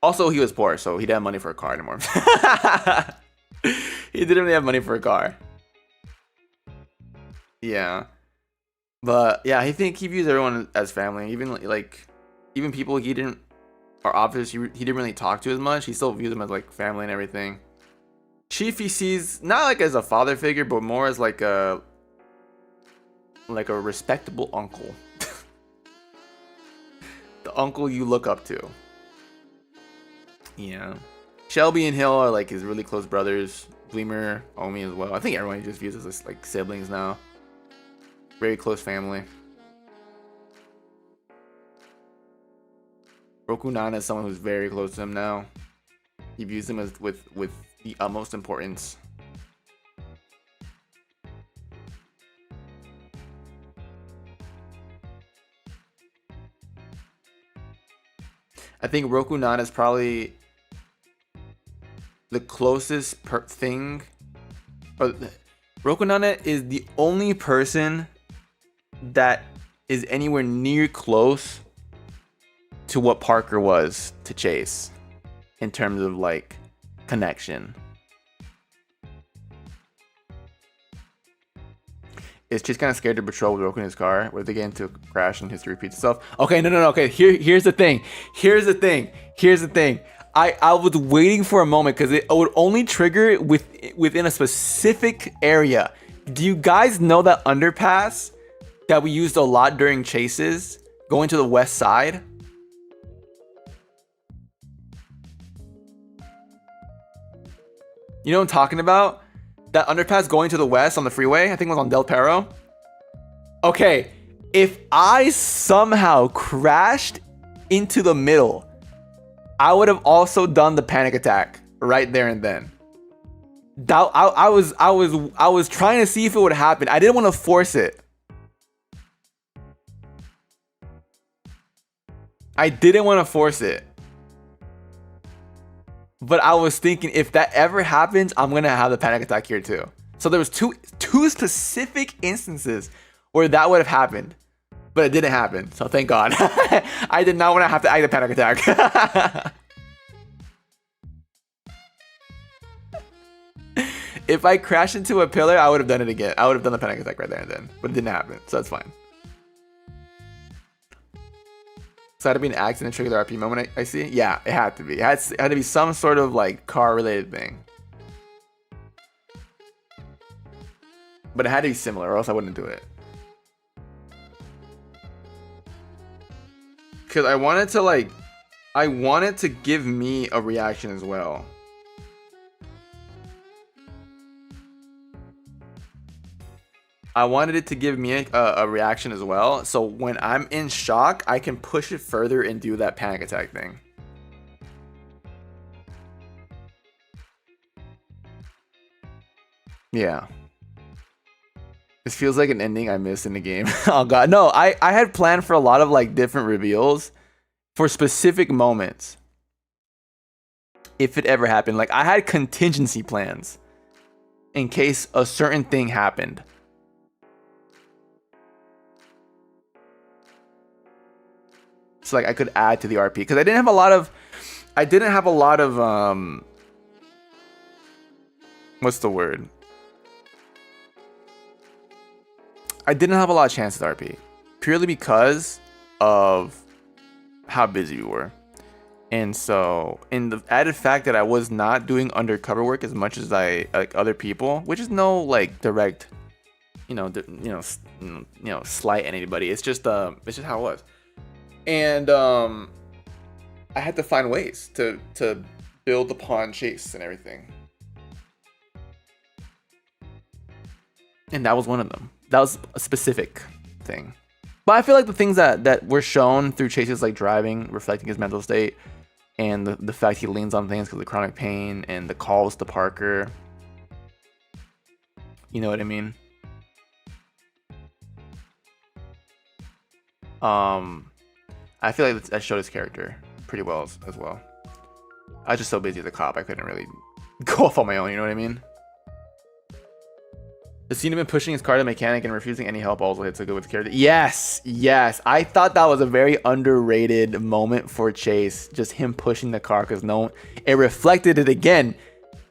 Also, he was poor, so he didn't have money for a car anymore. He didn't really have money for a car. Yeah. But yeah, I think he views everyone as family. Even people he didn't, or officers he didn't really talk to as much. He still views them as like family and everything. Chief he sees not like as a father figure, but more as like a respectable uncle. The uncle you look up to. Yeah. Shelby and Hill are like his really close brothers. Gleamer, Omi as well. I think everyone just views us as like siblings now. Very close family. Roku-Nana is someone who's very close to him now. He views him as with the utmost importance. I think Roku-Nana is probably the closest thing. Roku-Nana is the only person that is anywhere near close to what Parker was to Chase in terms of like connection. Is Chase kind of scared to patrol with Roku in his car? What if they get into a crash and history repeats itself? Okay, no. Okay, here's the thing. Here's the thing. I was waiting for a moment because it would only trigger within a specific area. Do you guys know that underpass that we used a lot during chases going to the west side? You know what I'm talking about? That underpass going to the west on the freeway? I think it was on Del Perro. Okay, if I somehow crashed into the middle, I would have also done the panic attack right there and then. I was trying to see if it would happen. I didn't want to force it. I didn't want to force it. But I was thinking, if that ever happens, I'm gonna have the panic attack here too. So there was two specific instances where that would have happened, but it didn't happen. So thank God. I did not want to have to act a panic attack. If I crashed into a pillar, I would have done it again. I would have done the panic attack right there and then, but it didn't happen, so that's fine. So it had to be an accident trigger the RP moment, I see? Yeah, it had to be. It had to be some sort of like car related thing. But it had to be similar or else I wouldn't do it. Because I wanted to give me a reaction as well. I wanted it to give me a reaction as well. So when I'm in shock, I can push it further and do that panic attack thing. Yeah. This feels like an ending I missed in the game. Oh god, no, I had planned for a lot of like different reveals for specific moments. If it ever happened, like I had contingency plans in case a certain thing happened. So like I could add to the RP because I didn't have a lot of what's the word? I didn't have a lot of chances with RP purely because of how busy we were. And so, in the added fact that I was not doing undercover work as much as I like other people, which is no like direct, slight at anybody. It's just how it was. And I had to find ways to build upon Chase and everything. And that was one of them. That was a specific thing. But I feel like the things that were shown through Chase's like driving, reflecting his mental state, and the fact he leans on things because of chronic pain and the calls to Parker. You know what I mean? I feel like that showed his character pretty well as well. I was just so busy as a cop, I couldn't really go off on my own, you know what I mean? The scene of him pushing his car to the mechanic and refusing any help also hits so good with the character. Yes. I thought that was a very underrated moment for Chase. Just him pushing the car because it reflected it again.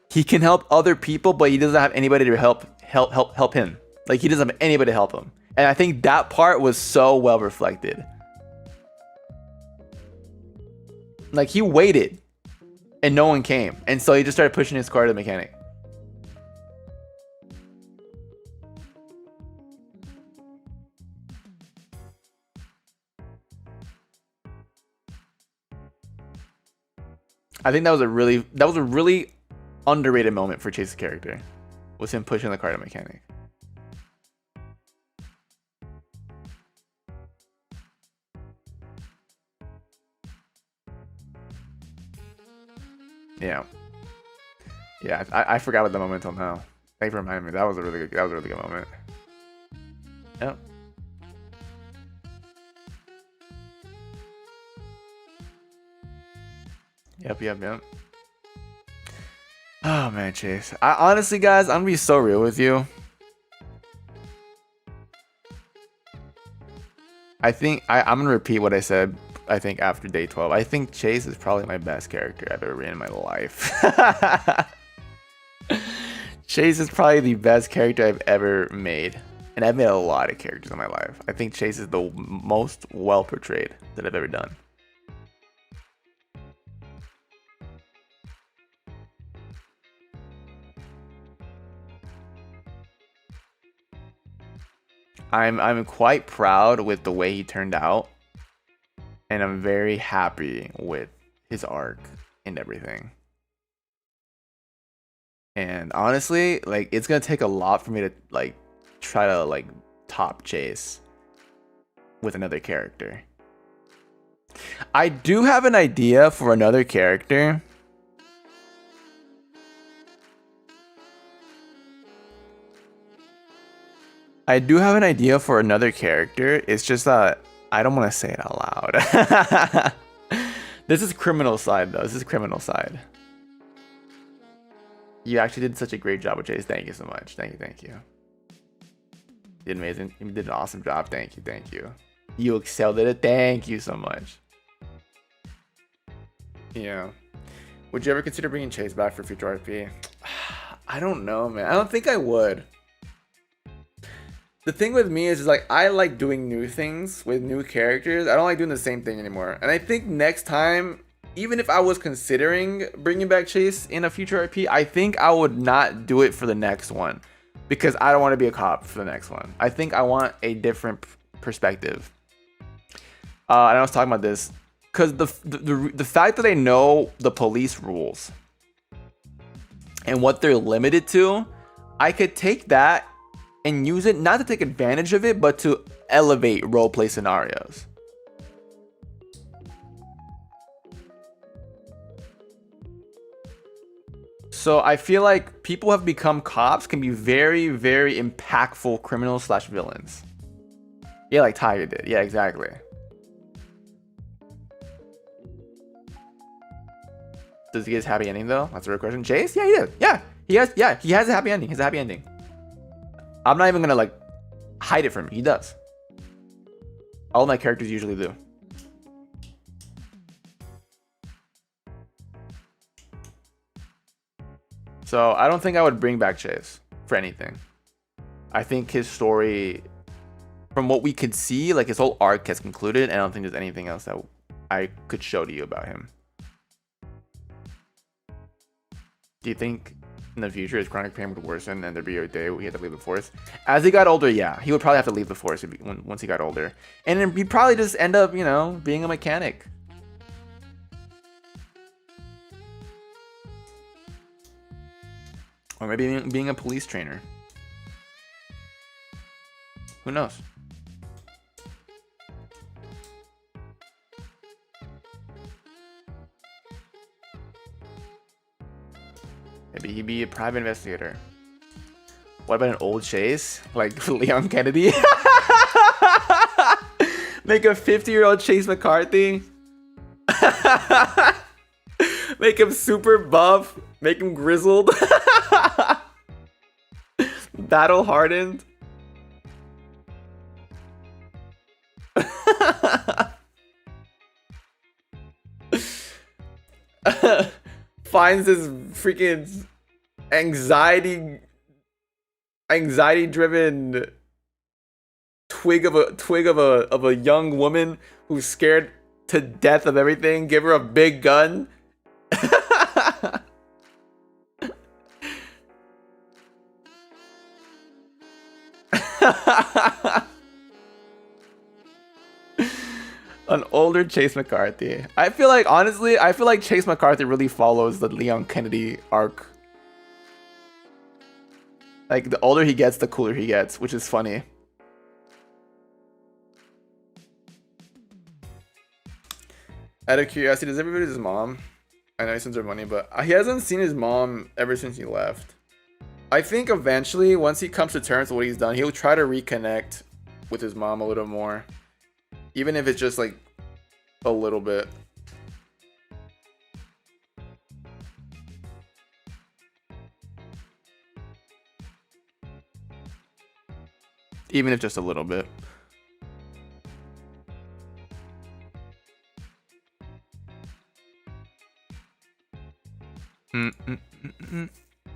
He can help other people, but he doesn't have anybody to help him. Like he doesn't have anybody to help him. And I think that part was so well reflected. Like he waited and no one came. And so he just started pushing his car to the mechanic. I think that was a really underrated moment for Chase's character. Was him pushing the car to the mechanic. Yeah. I forgot about the moment until now. Thank you for reminding me. That was a really good moment. Yep. Yep. Oh man, Chase. Honestly, guys, I'm gonna be so real with you. I think I'm gonna repeat what I said. I think after day 12, I think Chase is probably my best character I've ever written in my life. Chase is probably the best character I've ever made, and I've made a lot of characters in my life. I think Chase is the most well portrayed that I've ever done. I'm quite proud with the way he turned out, and I'm very happy with his arc and everything. And honestly, like it's gonna take a lot for me to like try to like top Chase with another character. I do have an idea for another character. It's just that I don't want to say it out loud. This is criminal side, though. You actually did such a great job with Chase. Thank you so much. Thank you. You did amazing. You did an awesome job. Thank you. You excelled at it. Thank you so much. Yeah. Would you ever consider bringing Chase back for future RP? I don't know, man. I don't think I would. The thing with me is like I like doing new things with new characters. I don't like doing the same thing anymore. And I think next time, even if I was considering bringing back Chase in a future RP, I think I would not do it for the next one because I don't want to be a cop for the next one. I think I want a different perspective. And I was talking about this because the fact that I know the police rules and what they're limited to, I could take that and use it not to take advantage of it, but to elevate roleplay scenarios. So I feel like people who have become cops can be very, very impactful criminals / villains. Yeah, like Tiger did. Yeah, exactly. Does he get his happy ending though? That's a real question. Chase? Yeah, he did. Yeah, he has. Yeah, he has a happy ending. He has a happy ending. I'm not even gonna like hide it from you. He does. All my characters usually do. So I don't think I would bring back Chase for anything. I think his story, from what we could see, like his whole arc has concluded, and I don't think there's anything else that I could show to you about him. Do you think in the future his chronic pain would worsen and there'd be a day where he had to leave the force? As he got older, yeah, he would probably have to leave the force once he got older, and then he'd probably just end up, you know, being a mechanic. Or maybe being a police trainer. Who knows? Maybe he'd be a private investigator. What about an old Chase? Like Leon Kennedy? Make a 50-year-old Chase McCarthy? Make him super buff. Make him grizzled. Battle hardened. Finds this freaking anxiety driven twig of a young woman who's scared to death of everything. Give her a big gun. An older Chase McCarthy. I feel like, honestly, Chase McCarthy really follows the Leon Kennedy arc. Like, the older he gets, the cooler he gets, which is funny. Out of curiosity, does everybody his mom? I know he sends her money, but he hasn't seen his mom ever since he left. I think eventually, once he comes to terms with what he's done, he'll try to reconnect with his mom a little more. Even if it's just like a little bit. Even if just a little bit.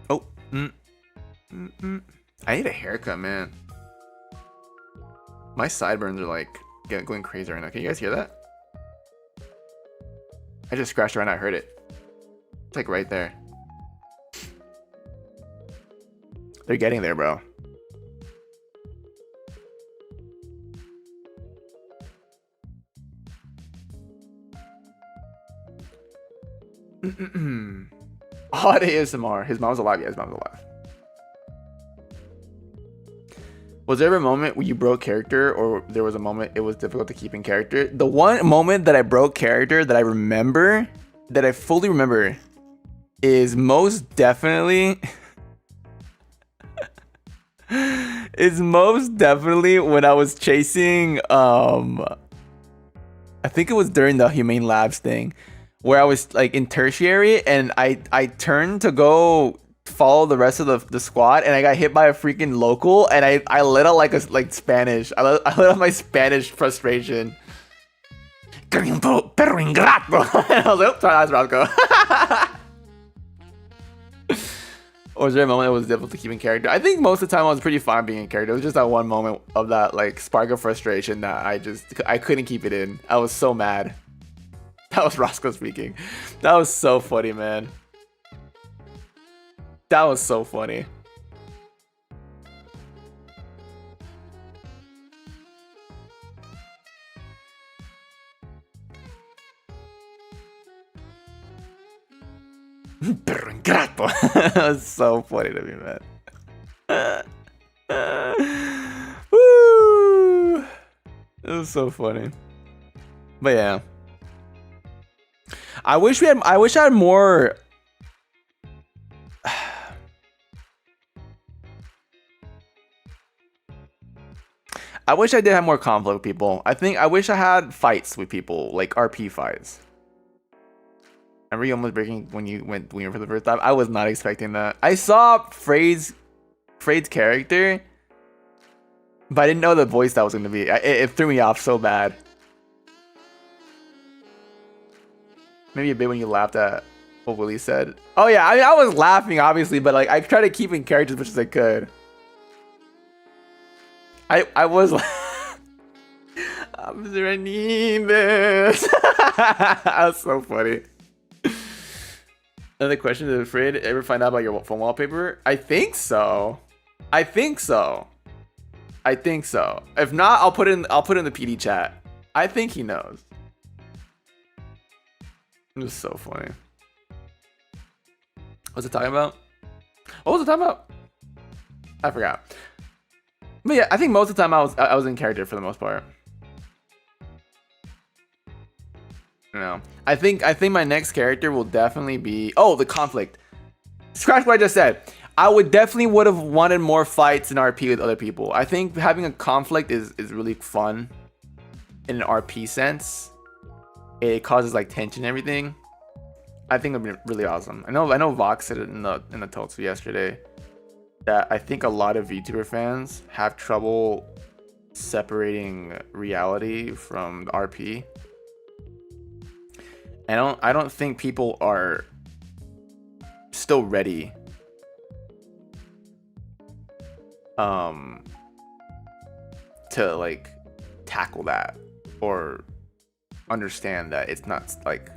Oh. I need a haircut, man. My sideburns are like going crazy right now. Can you guys hear that? I just scratched it right now. I heard it. It's like right there. They're getting there, bro. Odd ASMR. His mom's alive. Yeah, his mom's alive. Was there ever a moment where you broke character, or there was a moment it was difficult to keep in character? The one moment that I broke character that I remember, that I fully remember, is most definitely when I was chasing I think it was during the Humane Labs thing, where I was like in tertiary, and I turned to go follow the rest of the squad, and I got hit by a freaking local, and I let out like Spanish. I let out my Spanish frustration. Perro ingrato. And I was like, oops, sorry, that's Rosco. Or was there a moment that was difficult to keep in character? I think most of the time I was pretty fine being in character. It was just that one moment of that like spark of frustration that I couldn't keep it in. I was so mad. That was Rosco speaking. That was so funny, man. That was so funny. Perro ingrato. That was so funny to me, man. It was so funny. But yeah. I wish I had more. I wish I did have more conflict with people. I wish I had fights with people, like RP fights. Remember you almost breaking when you went for the first time? I was not expecting that. I saw Freyd's character, but I didn't know the voice that was going to be. It threw me off so bad. Maybe a bit when you laughed at what Willie said. Oh yeah, I was laughing obviously, but like I tried to keep in character as much as I could. I was like, I need this. That was so funny. Another question: Did Freyd ever find out about your phone wallpaper? I think so. If not, I'll put in the PD chat. I think he knows. It was so funny. What's it talking about? What was it talking about? I forgot. But yeah, I think most of the time I was in character for the most part. No, I think my next character will definitely be the conflict. Scratch what I just said. I would have wanted more fights in RP with other people. I think having a conflict is really fun in an RP sense. It causes like tension and everything. I think it'd be really awesome. I know Vox said it in the Totsu yesterday that I think a lot of VTuber fans have trouble separating reality from the RP. I don't think people are still ready to like tackle that or understand that it's not like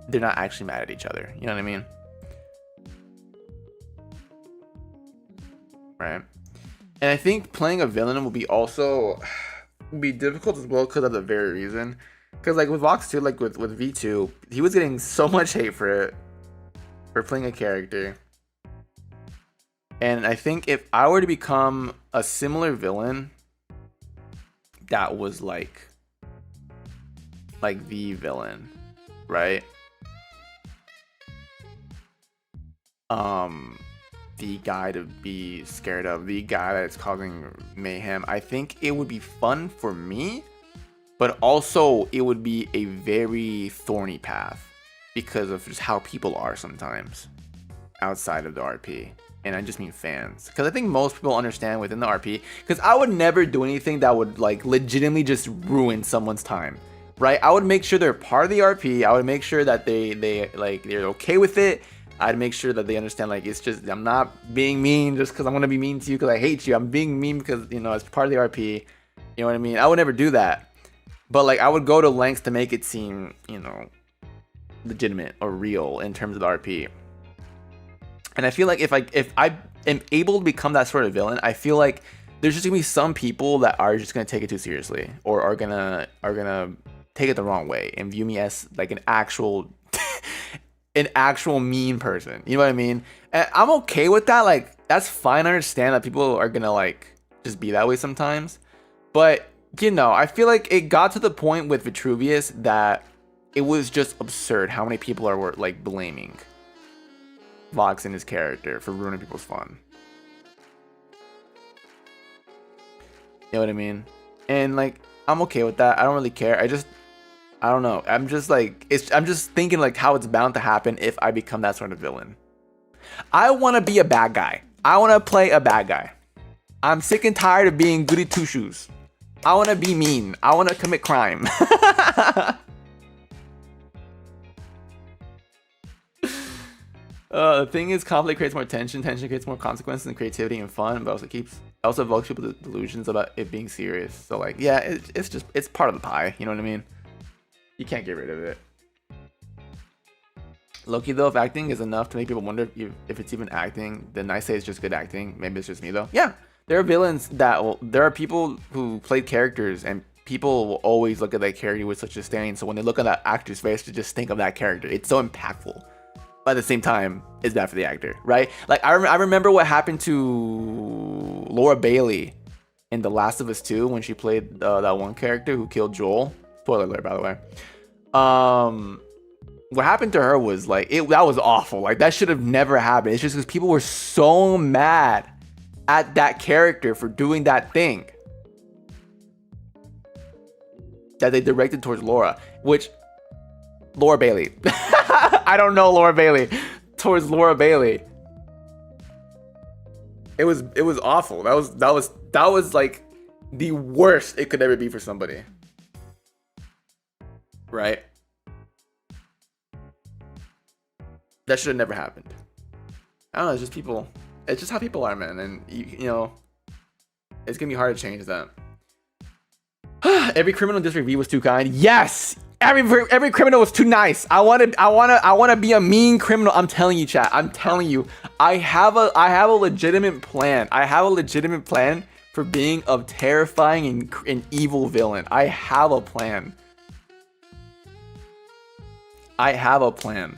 they're not actually mad at each other. You know what I mean? Right. And I think playing a villain will be difficult as well because of the very reason. Because like with Vox 2, like with V2, he was getting so much hate for playing a character. And I think if I were to become a similar villain that was like the villain, right? The guy to be scared of, the guy that's causing mayhem, I think it would be fun for me, but also it would be a very thorny path because of just how people are sometimes outside of the RP. And I just mean fans, because I think most people understand within the RP, because I would never do anything that would like legitimately just ruin someone's time, right? I would make sure they're part of the RP. I would make sure that they're okay with it. I'd make sure that they understand, like, it's just, I'm not being mean just because I'm going to be mean to you because I hate you. I'm being mean because, you know, it's part of the RP. You know what I mean? I would never do that. But, like, I would go to lengths to make it seem, you know, legitimate or real in terms of the RP. And I feel like if I am able to become that sort of villain, I feel like there's just going to be some people that are just going to take it too seriously or are going to take it the wrong way and view me as, like, an actual mean person. You know what I mean? And I'm okay with that. Like, that's fine. I understand that people are gonna like just be that way sometimes, but you know, I feel like it got to the point with Vitruvius that it was just absurd how many people were like blaming Vox and his character for ruining people's fun. You know what I mean? And like, I'm okay with that. I don't really care. I don't know. I'm just like, I'm just thinking like how it's bound to happen if I become that sort of villain. I want to be a bad guy. I want to play a bad guy. I'm sick and tired of being goody two shoes. I want to be mean. I want to commit crime. The thing is, conflict creates more tension. Tension creates more consequences and creativity and fun, but also evokes people's delusions about it being serious. So like, yeah, it's part of the pie. You know what I mean? You can't get rid of it. Loki, though, if acting is enough to make people wonder if it's even acting, then I say it's just good acting. Maybe it's just me, though. Yeah, there are villains there are people who play characters, and people will always look at that character with such disdain. So when they look at that actor's face, to just think of that character. It's so impactful. But at the same time, it's bad for the actor, right? Like, I remember what happened to Laura Bailey in The Last of Us 2 when she played that one character who killed Joel. Spoiler alert, by the way. What happened to her was like that was awful. Like that should have never happened. It's just because people were so mad at that character for doing that thing that they directed towards Laura, which Laura Bailey. I don't know Laura Bailey. Towards Laura Bailey. It was awful. That was like the worst it could ever be for somebody. Right? That should have never happened. I don't know, it's just people. It's just how people are, man. And you know, it's gonna be hard to change that. Every criminal in District V was too kind. Yes! Every criminal was too nice. I wanna be a mean criminal. I'm telling you, chat. I'm telling you. I have a legitimate plan. I have a legitimate plan for being a terrifying and evil villain. I have a plan. I have a plan.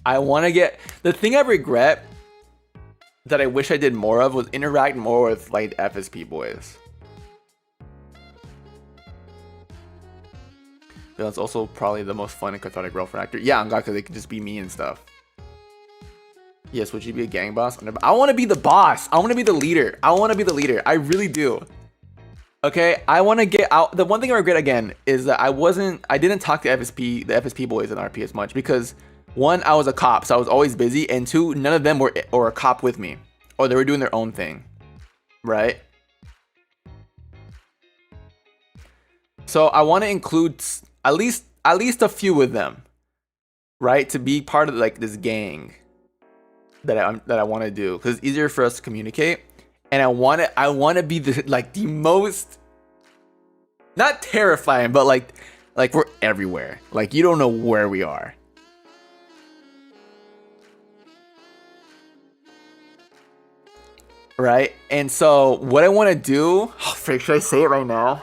I want to get... The thing I regret that I wish I did more of was interact more with like FSP boys. But that's also probably the most fun and cathartic role for an actor. Yeah, I'm glad because they could just be me and stuff. Yes, would you be a gang boss? I want to be the boss. I want to be the leader. I want to be the leader. I really do. Okay, I want to get out. The one thing I regret again is that I didn't talk to the FSP boys in RP as much because one, I was a cop, so I was always busy, and two, none of them were a cop with me, or they were doing their own thing, right? So I want to include at least a few of them, right, to be part of like this gang that I want to do, because it's easier for us to communicate, and I want to be the most, not terrifying, but like we're everywhere, like you don't know where we are. Right? And so what I want to do... Oh, frick, should I say it right now?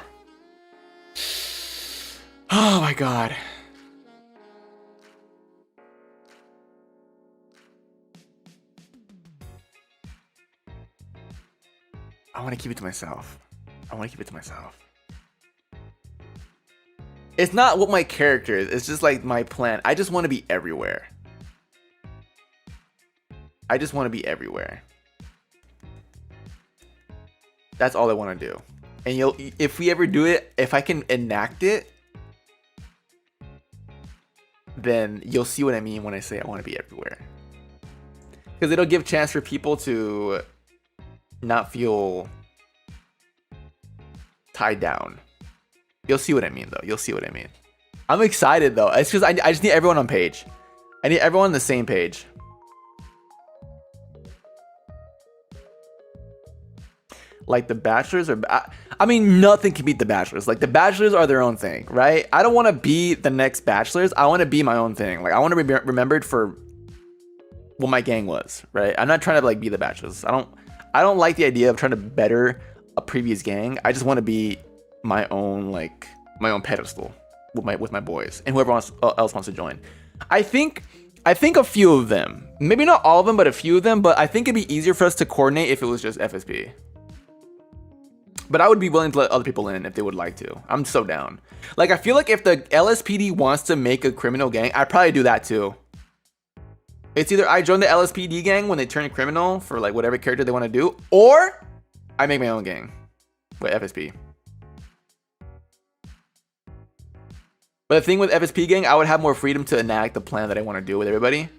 Oh my god. I want to keep it to myself. It's not what my character is. It's just like my plan. I just want to be everywhere. That's all I want to do. And if we ever do it, if I can enact it, then you'll see what I mean when I say I want to be everywhere. Because it'll give chance for people to not feel tied down. You'll see what I mean, though. You'll see what I mean. I'm excited, though. It's because I just need everyone on page. I need everyone on the same page. Like the Bachelors I mean, nothing can beat the Bachelors. Like the Bachelors are their own thing, right? I don't want to be the next Bachelors. I want to be my own thing. Like I want to be remembered for what my gang was, right? I'm not trying to like be the Bachelors. I don't like the idea of trying to better a previous gang. I just want to be my own pedestal with my boys and whoever else wants to join. I think a few of them, maybe not all of them, but a few of them. But I think it'd be easier for us to coordinate if it was just FSP. But I would be willing to let other people in if they would like to. I'm so down. Like, I feel like if the LSPD wants to make a criminal gang, I'd probably do that too. It's either I join the LSPD gang when they turn criminal for like whatever character they want to do, or I make my own gang with FSP. But the thing with FSP gang, I would have more freedom to enact the plan that I want to do with everybody.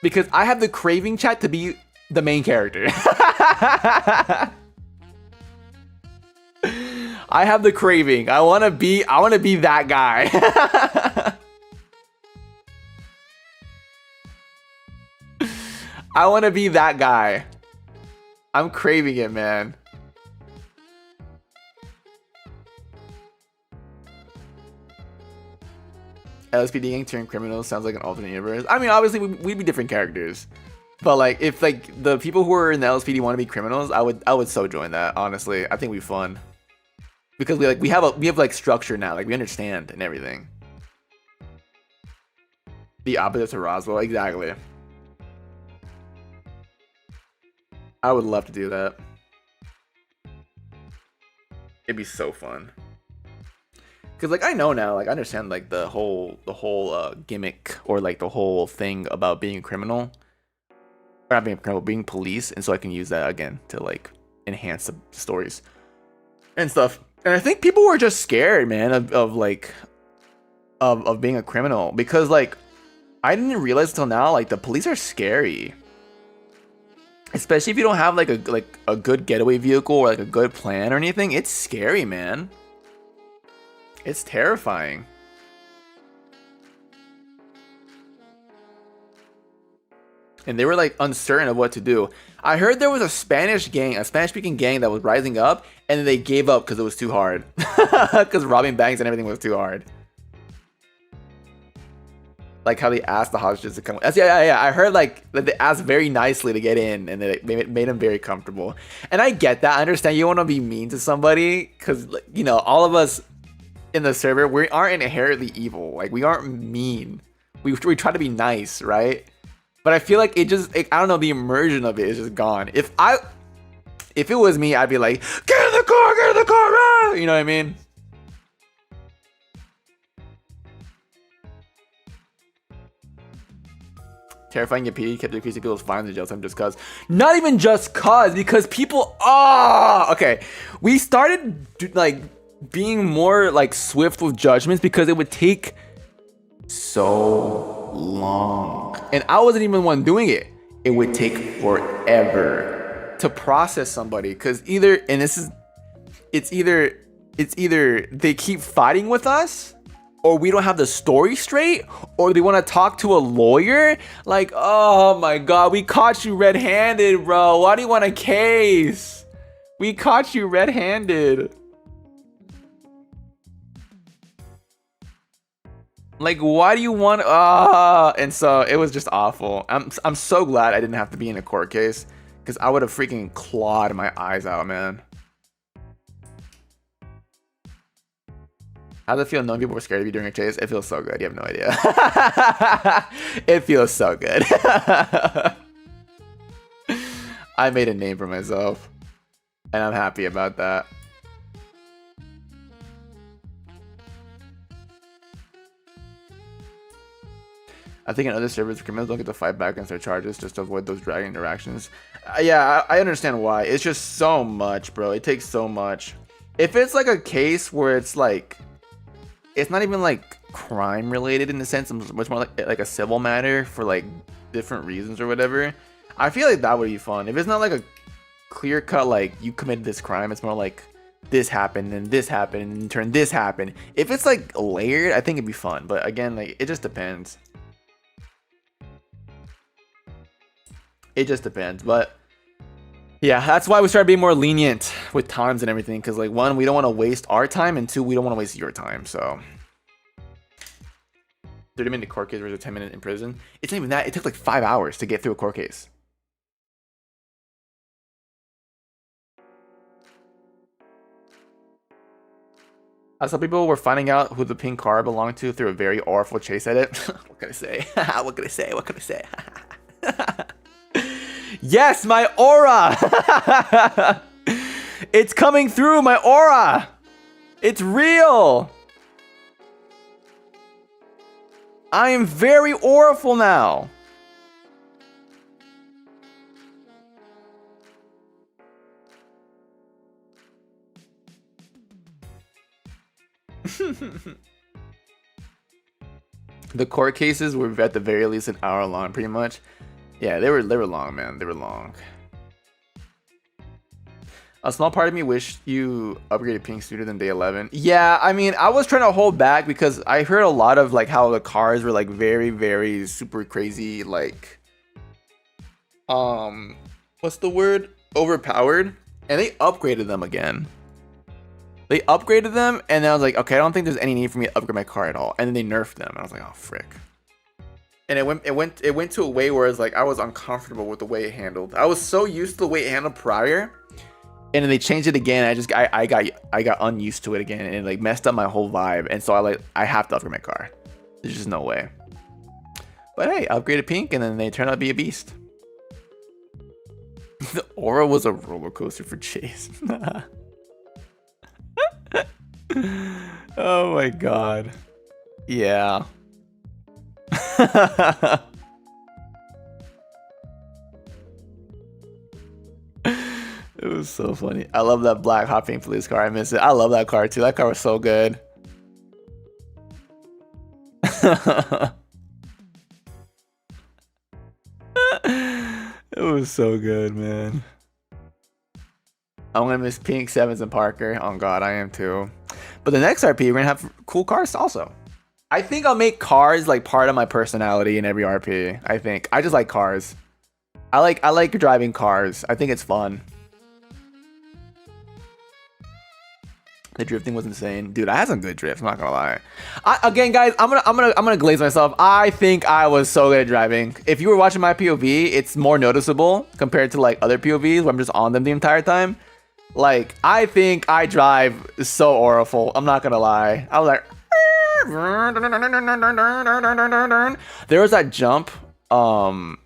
Because I have the craving, chat, to be the main character. I have the craving. I want to be that guy. I want to be that guy. I'm craving it, man. LSPD gang turn criminals sounds like an alternate universe. I mean, obviously we'd be different characters. But like, if like the people who are in the LSPD want to be criminals, I would so join that. Honestly, I think we'd be fun because we have like structure now. Like we understand and everything. The opposite to Roswell, exactly. I would love to do that. It'd be so fun. Cause like I know now, like I understand like the whole gimmick or like the whole thing about being a criminal, or not being a criminal, being police, and so I can use that again to like enhance the stories and stuff. And I think people were just scared, man, of being a criminal, because like I didn't realize until now like the police are scary, especially if you don't have like a good getaway vehicle or like a good plan or anything. It's scary, man. It's terrifying. And they were like uncertain of what to do. I heard there was a Spanish gang, a Spanish-speaking gang that was rising up, and then they gave up because it was too hard. Because robbing banks and everything was too hard. Like how they asked the hostages to come. Yeah. I heard like that they asked very nicely to get in, and they made them very comfortable. And I get that. I understand you want to be mean to somebody, because you know all of us in the server, we aren't inherently evil. Like we aren't mean. We try to be nice, right? But I feel like I don't know, the immersion of it is just gone. If it was me, I'd be like, get in the car, ah! You know what I mean? Terrifying your PD kept decreasing people's fines and jail time just cause. Not even just cause, because people, okay. We started like being more like swift with judgments because it would take so long, and I wasn't even the one doing it. It would take forever to process somebody, because it's either they keep fighting with us, or we don't have the story straight, or they want to talk to a lawyer. Like, oh my god, we caught you red-handed, bro. Why do you want a case? We caught you red-handed. Like, why do you want? And so it was just awful. I'm so glad I didn't have to be in a court case, because I would have freaking clawed my eyes out, man. How does it feel knowing people were scared of you during a chase? It feels so good. You have no idea. It feels so good. I made a name for myself, and I'm happy about that. I think in other servers, criminals don't get to fight back against their charges just to avoid those dragging interactions. Yeah, I understand why. It's just so much, bro. It takes so much. If it's like a case where it's like, it's not even like crime related in the sense, it's much more like a civil matter for like different reasons or whatever, I feel like that would be fun. If it's not like a clear cut, like you committed this crime, it's more like this happened and this happened and in turn this happened. If it's like layered, I think it'd be fun. But again, like it just depends. It just depends. But yeah, that's why we started being more lenient with times and everything, because like one, we don't want to waste our time, and two, we don't want to waste your time. So 30-minute court case versus 10-minute in prison. It's not even that. It took like 5 hours to get through a court case. Some people were finding out who the pink car belonged to through a very awful chase edit. What can I say? What can I say? What can I say? Yes, my aura. It's coming through, my aura. It's real. I am very auraful now. The court cases were at the very least an hour long, pretty much. Yeah, they were long, man. They were long. A small part of me wished you upgraded pink sooner than day 11. Yeah, I mean, I was trying to hold back because I heard a lot of like how the cars were like very, very super crazy, like what's the word? Overpowered. And they upgraded them again. They upgraded them, and then I was like, okay, I don't think there's any need for me to upgrade my car at all. And then they nerfed them. And I was like, oh frick. And it went to a way where it's like I was uncomfortable with the way it handled. I was so used to the way it handled prior, and then they changed it again. I got unused to it again, and it like messed up my whole vibe. And so I have to upgrade my car. There's just no way. But hey, upgraded pink, and then they turned out to be a beast. The aura was a roller coaster for Chase. Oh my god. Yeah. It was so funny. I love that black hot pink police car. I miss it. I love that car too. That car was so good. It was so good, man. I'm gonna miss Pink, Sevens, and Parker. Oh god, I am too. But the next RP, we're gonna have cool cars also. I think I'll make cars like part of my personality in every RP. I think I just like cars. I like driving cars. I think it's fun. The drifting was insane, dude. I had some good drifts. I'm not gonna lie. Again, guys, I'm gonna glaze myself. I think I was so good at driving. If you were watching my POV, it's more noticeable compared to like other POVs where I'm just on them the entire time. Like, I think I drive so awful. I'm not gonna lie. I was like, there was that jump. I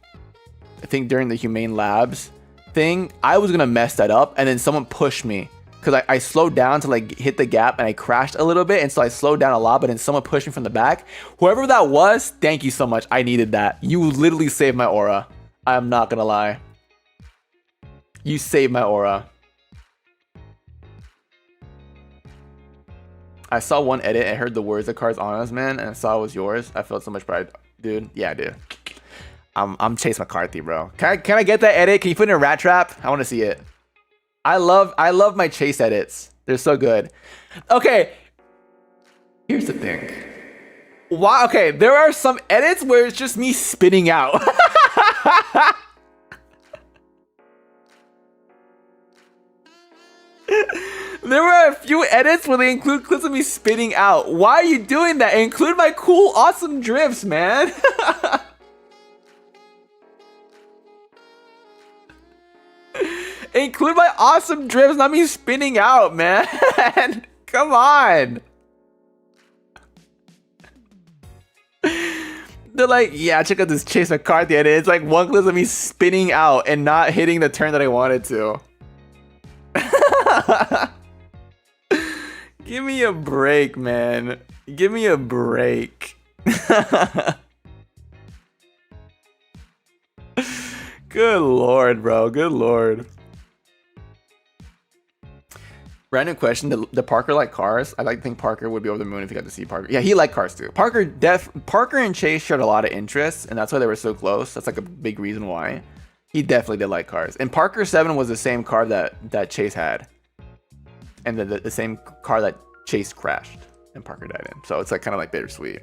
think during the Humane Labs thing, I was gonna mess that up, and then someone pushed me. Because I slowed down to like hit the gap and I crashed a little bit. And so I slowed down a lot, but then someone pushed me from the back. Whoever that was, thank you so much. I needed that. You literally saved my aura. I'm not going to lie. You saved my aura. I saw one edit and heard the words the car's on us, man. And I saw it was yours. I felt so much pride. Dude, yeah, dude. I'm Chase McCarthy, bro. Can I get that edit? Can you put in a rat trap? I want to see it. I love my Chase edits. They're so good. Okay. Here's the thing. Why? Okay, there are some edits where it's just me spitting out. There were a few edits where they include clips of me spitting out. Why are you doing that? Include my cool, awesome drifts, man. Include my awesome drifts, not me spinning out, man. Come on. They're like, yeah, check out this Chase McCarthy edit. It's like one clip of me spinning out and not hitting the turn that I wanted to. Give me a break, man. Give me a break. Good lord, bro. Good lord. Random question: Did Parker like cars? I like to think Parker would be over the moon if he got to see Parker. Yeah, he liked cars too. Parker and Chase shared a lot of interests, and that's why they were so close. That's like a big reason why. He definitely did like cars. And Parker 7 was the same car that Chase had, and the same car that Chase crashed and Parker died in. So it's like kind of like bittersweet.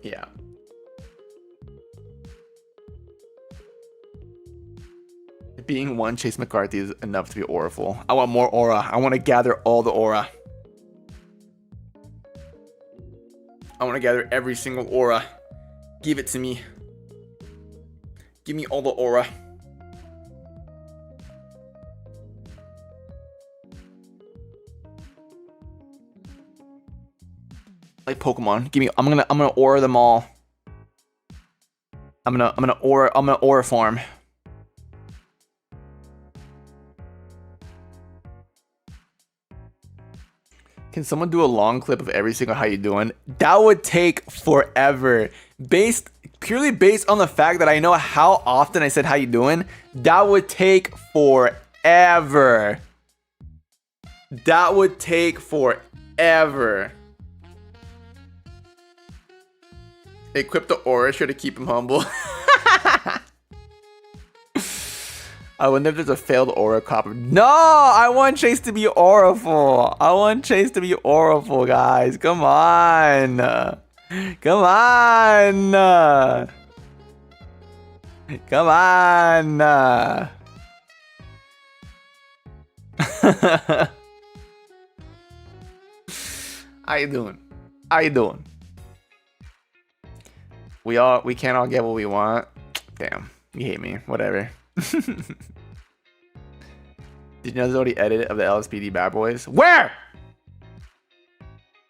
Yeah. Being one Chase McCarthy is enough to be auraful. I want more aura. I want to gather all the aura. I want to gather every single aura. Give it to me. Give me all the aura. Like Pokemon. Give me. I'm gonna aura them all. I'm gonna aura form. Can someone do a long clip of every single how you doing? That would take forever. Purely based on the fact that I know how often I said how you doing, that would take forever. That would take forever. Equip the aura share to keep him humble. I wonder if there's a failed aura copper. No, I want Chase to be auraful. I want Chase to be auraful, guys. Come on. Come on. Come on. How you doing? How you doing? We can't all get what we want. Damn, you hate me. Whatever. Did you know there's already edit of the LSPD bad boys? Where?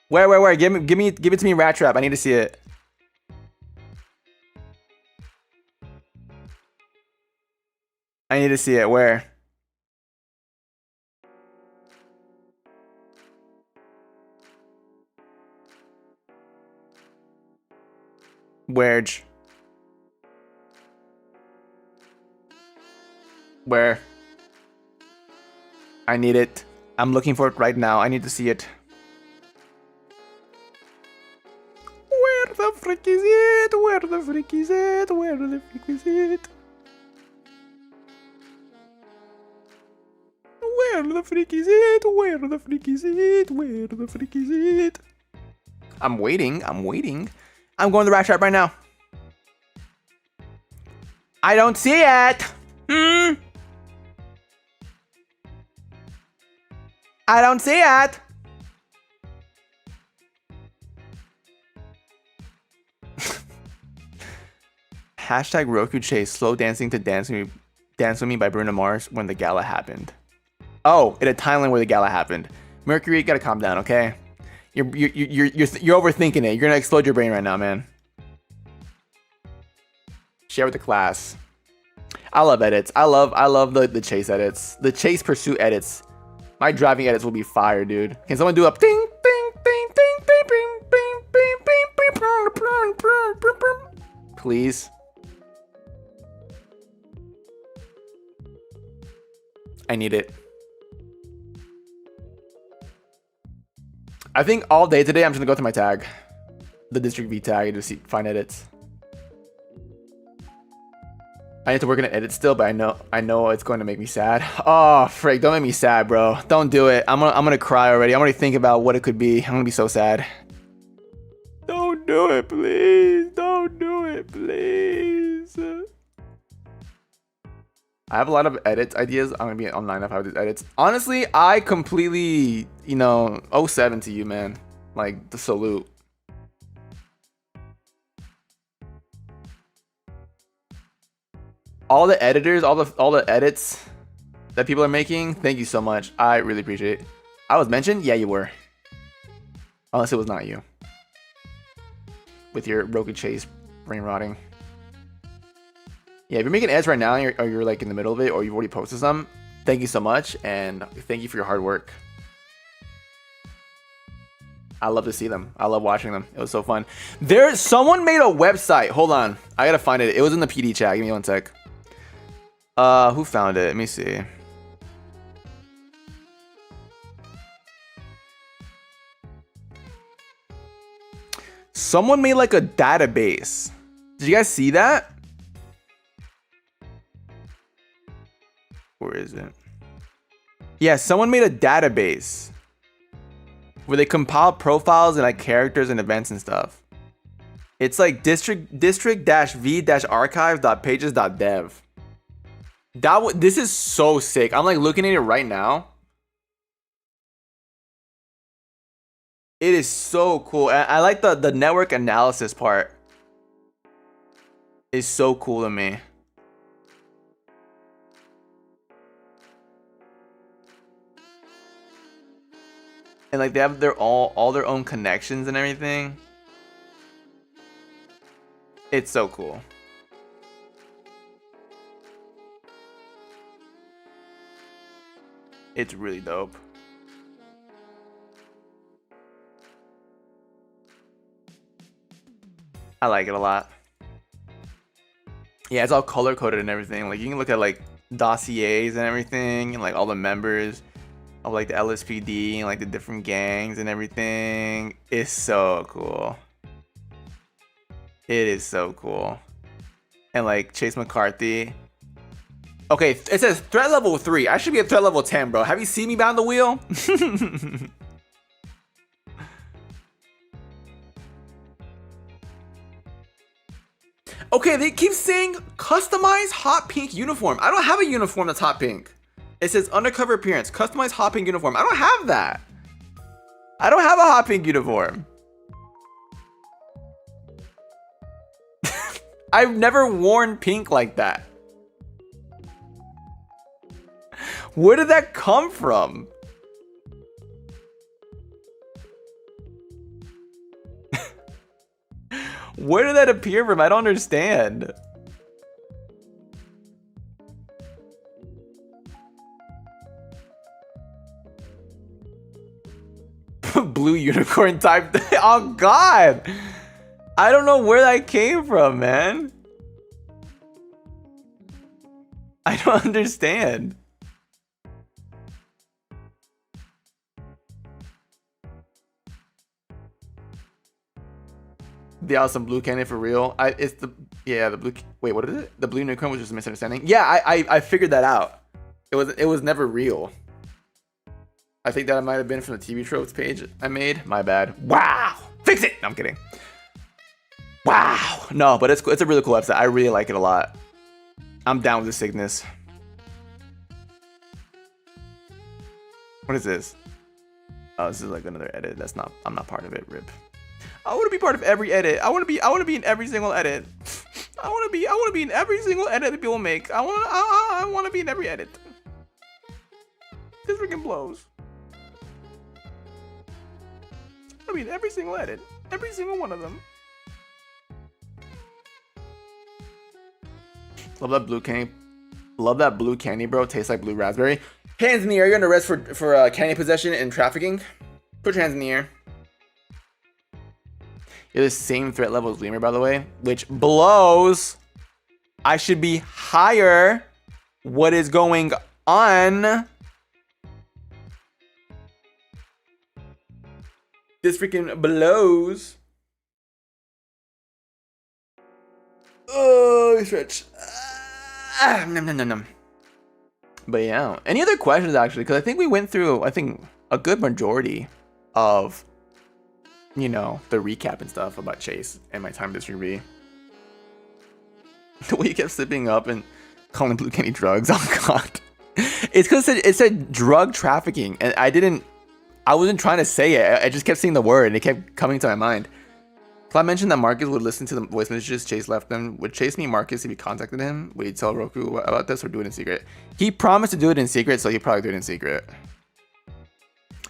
Where? Give it to me, Rat Trap. I need to see it. I need to see it. Where? Where? I need it. I'm looking for it right now. I need to see it. Where the frick is it? Where the frick is it? Where the frick is it? Where the frick is it? Where the frick is it? Where the frick is it? I'm waiting. I'm going to the Rat Trap right now. I don't see it. I don't see it. Hashtag Roku Chase slow dancing to Dance With Me by Bruno Mars when the gala happened. Oh, in a timeline where the gala happened. Mercury, you gotta calm down, okay? You're overthinking it. You're gonna explode your brain right now, man. Share with the class. I love edits. I love the chase edits. The chase pursuit edits. My driving edits will be fire, dude. Can someone do a ding ding ding ding ding ding ding ding ding ding? Please. I need it. I think all day today I'm just gonna go through my tag, the District V tag, and just find edits. I need to work on an edit still, but I know it's going to make me sad. Oh, frick, don't make me sad, bro. Don't do it. I'm gonna cry already. I'm already thinking about what it could be. I'm gonna be so sad. Don't do it, please. Don't do it, please. I have a lot of edit ideas. I'm gonna be online if I have these edits. Honestly, I completely, 07 to you, man. Like, the salute. All the editors, all the edits that people are making, thank you so much. I really appreciate it. I was mentioned? Yeah, you were. Unless it was not you. With your Roku Chase brain rotting. Yeah, if you're making edits right now or you're like in the middle of it or you've already posted some, thank you so much and thank you for your hard work. I love to see them. I love watching them. It was so fun. Someone made a website. Hold on. I gotta find it. It was in the PD chat. Give me one sec. Who found it? Let me see. Someone made like a database. Did you guys see that? Where is it? Yeah, someone made a database where they compile profiles and like characters and events and stuff. It's like district-v-archive.pages.dev. This is so sick. I'm like looking at it right now. It is so cool. I like the network analysis part. It's so cool to me. And like they have all their own connections and everything. It's so cool. It's really dope. I like it a lot. Yeah, it's all color coded and everything. Like you can look at like dossiers and everything and like all the members of like the LSPD and like the different gangs and everything. It's so cool. It is so cool. And like Chase McCarthy. Okay, it says threat level 3. I should be at threat level 10, bro. Have you seen me behind the wheel? Okay, they keep saying customize hot pink uniform. I don't have a uniform that's hot pink. It says undercover appearance, customize hot pink uniform. I don't have that. I don't have a hot pink uniform. I've never worn pink like that. Where did that come from? Where did that appear from? I don't understand. Blue unicorn type. Oh God. I don't know where that came from, man. I don't understand. The awesome blue cannon for real. It's the blue. Wait, what is it? The blue unicorn was just a misunderstanding. Yeah, I figured that out. It was never real. I think that might have been from the TV tropes page I made. My bad. Wow, fix it. No, I'm kidding. Wow, no, but it's a really cool episode. I really like it a lot. I'm down with the sickness. What is this? Oh, this is like another edit. I'm not part of it. Rip. I want to be part of every edit. I want to be in every single edit. I want to be in every single edit that people make. I want to be in every edit. This freaking blows. I mean, every single edit. Every single one of them. Love that blue candy. Love that blue candy, bro. Tastes like blue raspberry. Hands in the air. You're under arrest for candy possession and trafficking. Put your hands in the air. You're the same threat level as Lemur, by the way, which blows. I should be higher. What is going on? This freaking blows. Oh, stretch. Nom. But yeah, any other questions actually? Because I think we went through, a good majority of, the recap and stuff about Chase and my time District V. The way you kept slipping up and calling blue candy drugs. Oh God. It's because it said drug trafficking, and I wasn't trying to say it. I just kept seeing the word, and it kept coming to my mind. So I mentioned that Marcus would listen to the voice messages Chase left them. Would Chase meet Marcus if he contacted him? Would he tell Roku about this or do it in secret? He promised to do it in secret, so he'd probably do it in secret.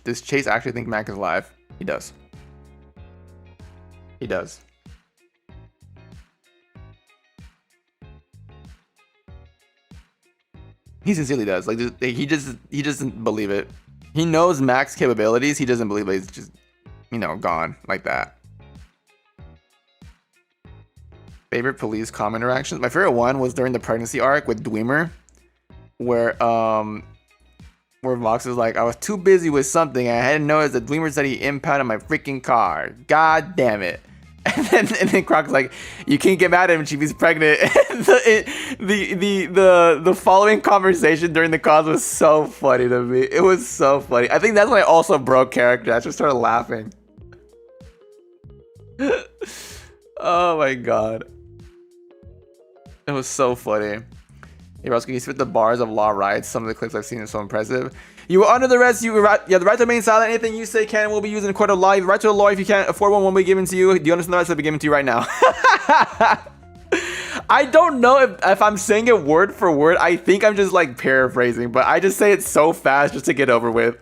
Does Chase actually think Mac is alive? He does. He does. He sincerely does. Like, he doesn't believe it. He knows Mac's capabilities. He doesn't believe that he's just, gone like that. Favorite police comm interactions? My favorite one was during the pregnancy arc with Dwemer, where Vox was like, I was too busy with something. I hadn't noticed that Dwemer said he impounded my freaking car. God damn it. And then Croc's like, you can't get mad at him. She's pregnant. the following conversation during the cause was so funny to me. It was so funny. I think that's when I also broke character. I just started laughing. Oh my God. It was so funny. Hey, Rosco, can you spit the bars of law rights? Some of the clips I've seen are so impressive. You were under the arrest. You have the right to remain silent. Anything you say can and will be used in a court of law. You have the right to a lawyer if you can't afford one. Won't be given to you. Do you understand the rights that will be given to you right now? I don't know if I'm saying it word for word. I think I'm just like paraphrasing, but I just say it so fast just to get over with.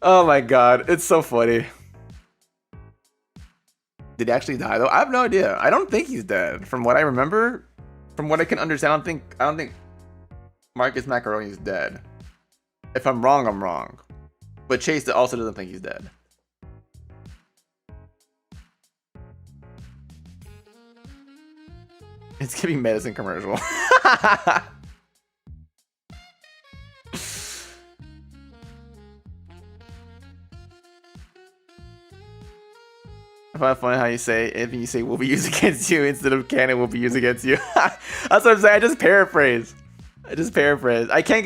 Oh my God, it's so funny. Did he actually die though? I have no idea. I don't think he's dead. From what I remember, from what I can understand, I don't think Marcus Macaroni is dead. If I'm wrong, I'm wrong. But Chase also doesn't think he's dead. It's giving medicine commercial. I find it funny how you say anything you say will be used against you instead of can and will be used against you. That's what I'm saying. I just paraphrase. I can't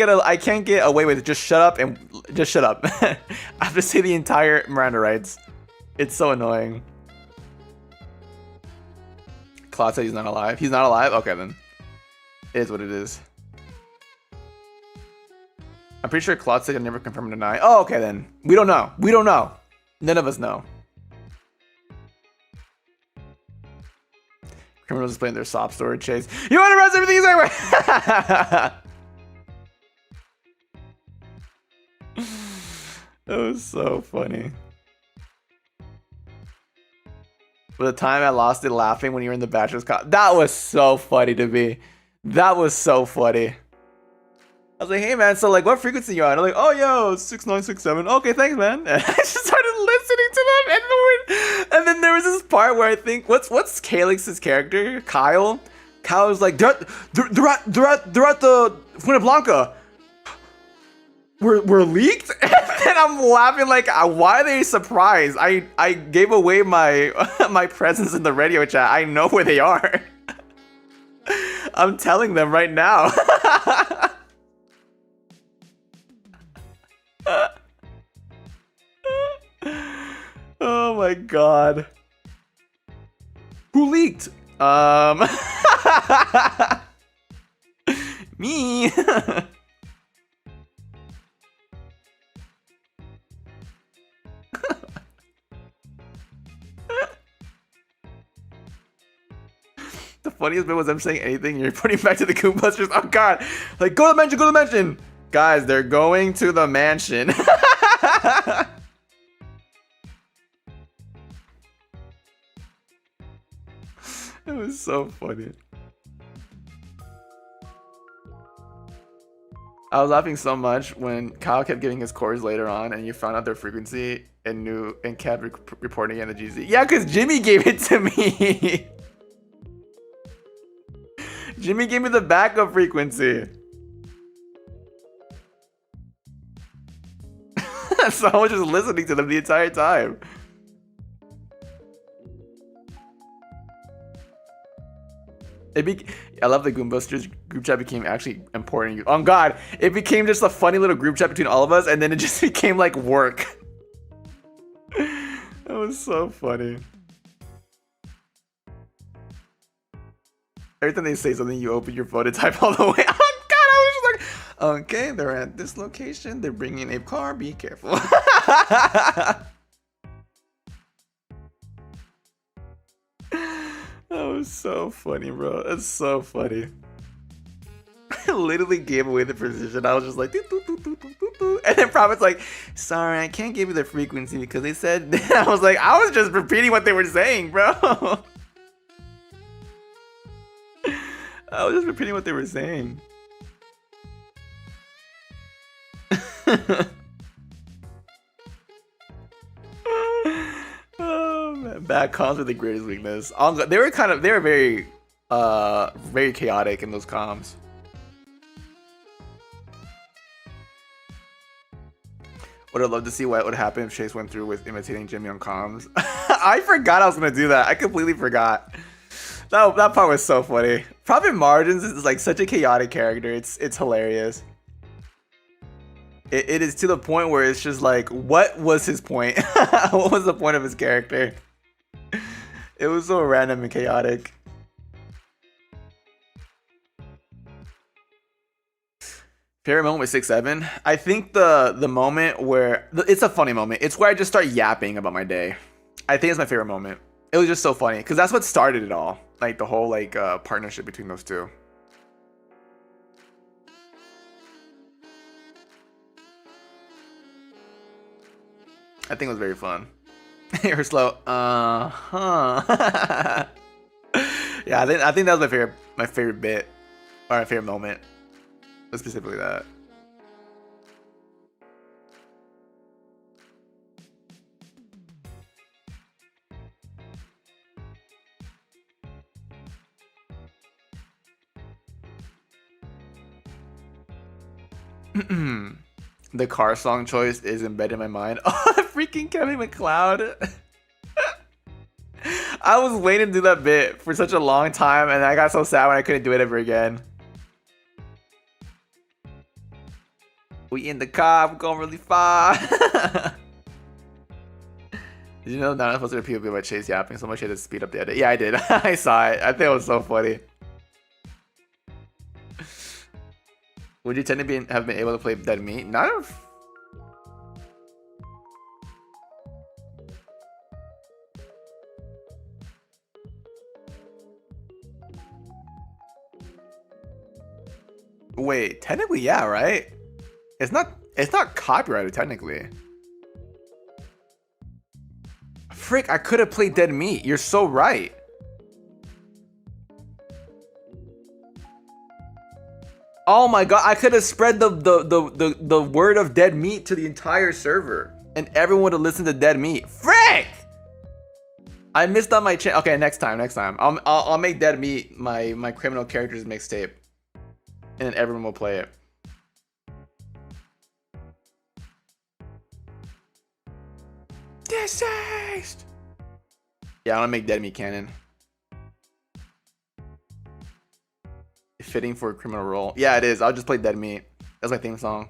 get away with it. Just shut up and just shut up. I have to say the entire Miranda rights. It's so annoying. Claude said he's not alive. He's not alive? Okay then. It is what it is. I'm pretty sure Claude said he'll never confirm or deny. Oh, okay then. We don't know. None of us know. Criminals is playing their sob story chase. You want to arrest everything he's everywhere. That was so funny. For the time I lost it laughing when you were in the bachelor's college. That was so funny to me. That was so funny. I was like, hey man, so like what frequency you on? I'm like, oh yo, 6967. Okay, thanks man. And I just started listening to them and then there was this part where I think what's Calix's character? Kyle? Kyle was like, they're at the Fuente Blanca. We're leaked? And I'm laughing like, why are they surprised? I gave away my my presence in the radio chat. I know where they are. I'm telling them right now. Oh my god. Who leaked? Me. The funniest bit was them saying anything, you're putting back to the Goombusters. Oh god. Like, go to the mansion, go to the mansion. Guys, they're going to the mansion. It was so funny. I was laughing so much when Kyle kept giving his cores later on and you found out their frequency and kept reporting it in the GZ. Yeah, because Jimmy gave it to me. Jimmy gave me the backup frequency. So I was just listening to them the entire time. I love the Goombusters group chat became actually important. Oh god, it became just a funny little group chat between all of us and then it just became like work. That was so funny. Every time they say something, you open your phone and type all the way. Oh god, I was just like, okay, they're at this location. They're bringing a car. Be careful. That was so funny, bro. That's so funny. I literally gave away the position. I was just like, doo, doo, doo, doo, doo, doo. And then Prophet's like, sorry, I can't give you the frequency because they said. I was like, I was just repeating what they were saying, bro. I was just repeating what they were saying. Oh man, bad comms were the greatest weakness. They were very very chaotic in those comms. Would have loved to see what would happen if Chase went through with imitating Jimmy on comms. I forgot I was gonna do that. I completely forgot. That part was so funny. Prophet Margins is like such a chaotic character. It's hilarious. It is to the point where it's just like, what was his point? What was the point of his character? It was so random and chaotic. Favorite moment with 6-7? I think the moment where it's a funny moment. It's where I just start yapping about my day. I think it's my favorite moment. It was just so funny because that's what started it all. Like the whole like partnership between those two. I think it was very fun. You're slow. Yeah, I think that was my favorite bit, or my favorite moment. Specifically that. The car song choice is embedded in my mind. Oh, freaking Kevin McLeod. I was waiting to do that bit for such a long time, and I got so sad when I couldn't do it ever again. We in the car, we're going really far. Did you know not supposed to repeat about Chase yapping so much he had to speed up the edit? Yeah, I did. I saw it. I think it was so funny. Would you tend to have been able to play Dead Meat? Not if... Wait, technically, yeah, right? It's not copyrighted, technically. Frick, I could have played dead meat. You're so right. Oh my god, I could have spread the word of dead meat to the entire server, and everyone would have listened to dead meat. Frick! I missed on my chance. Okay, next time. I'll make dead meat my criminal characters mixtape, and then everyone will play it. Deceased. Yeah, I want to make dead meat canon. Fitting for a criminal role. Yeah, it is. I'll just play dead meat. That's my theme song.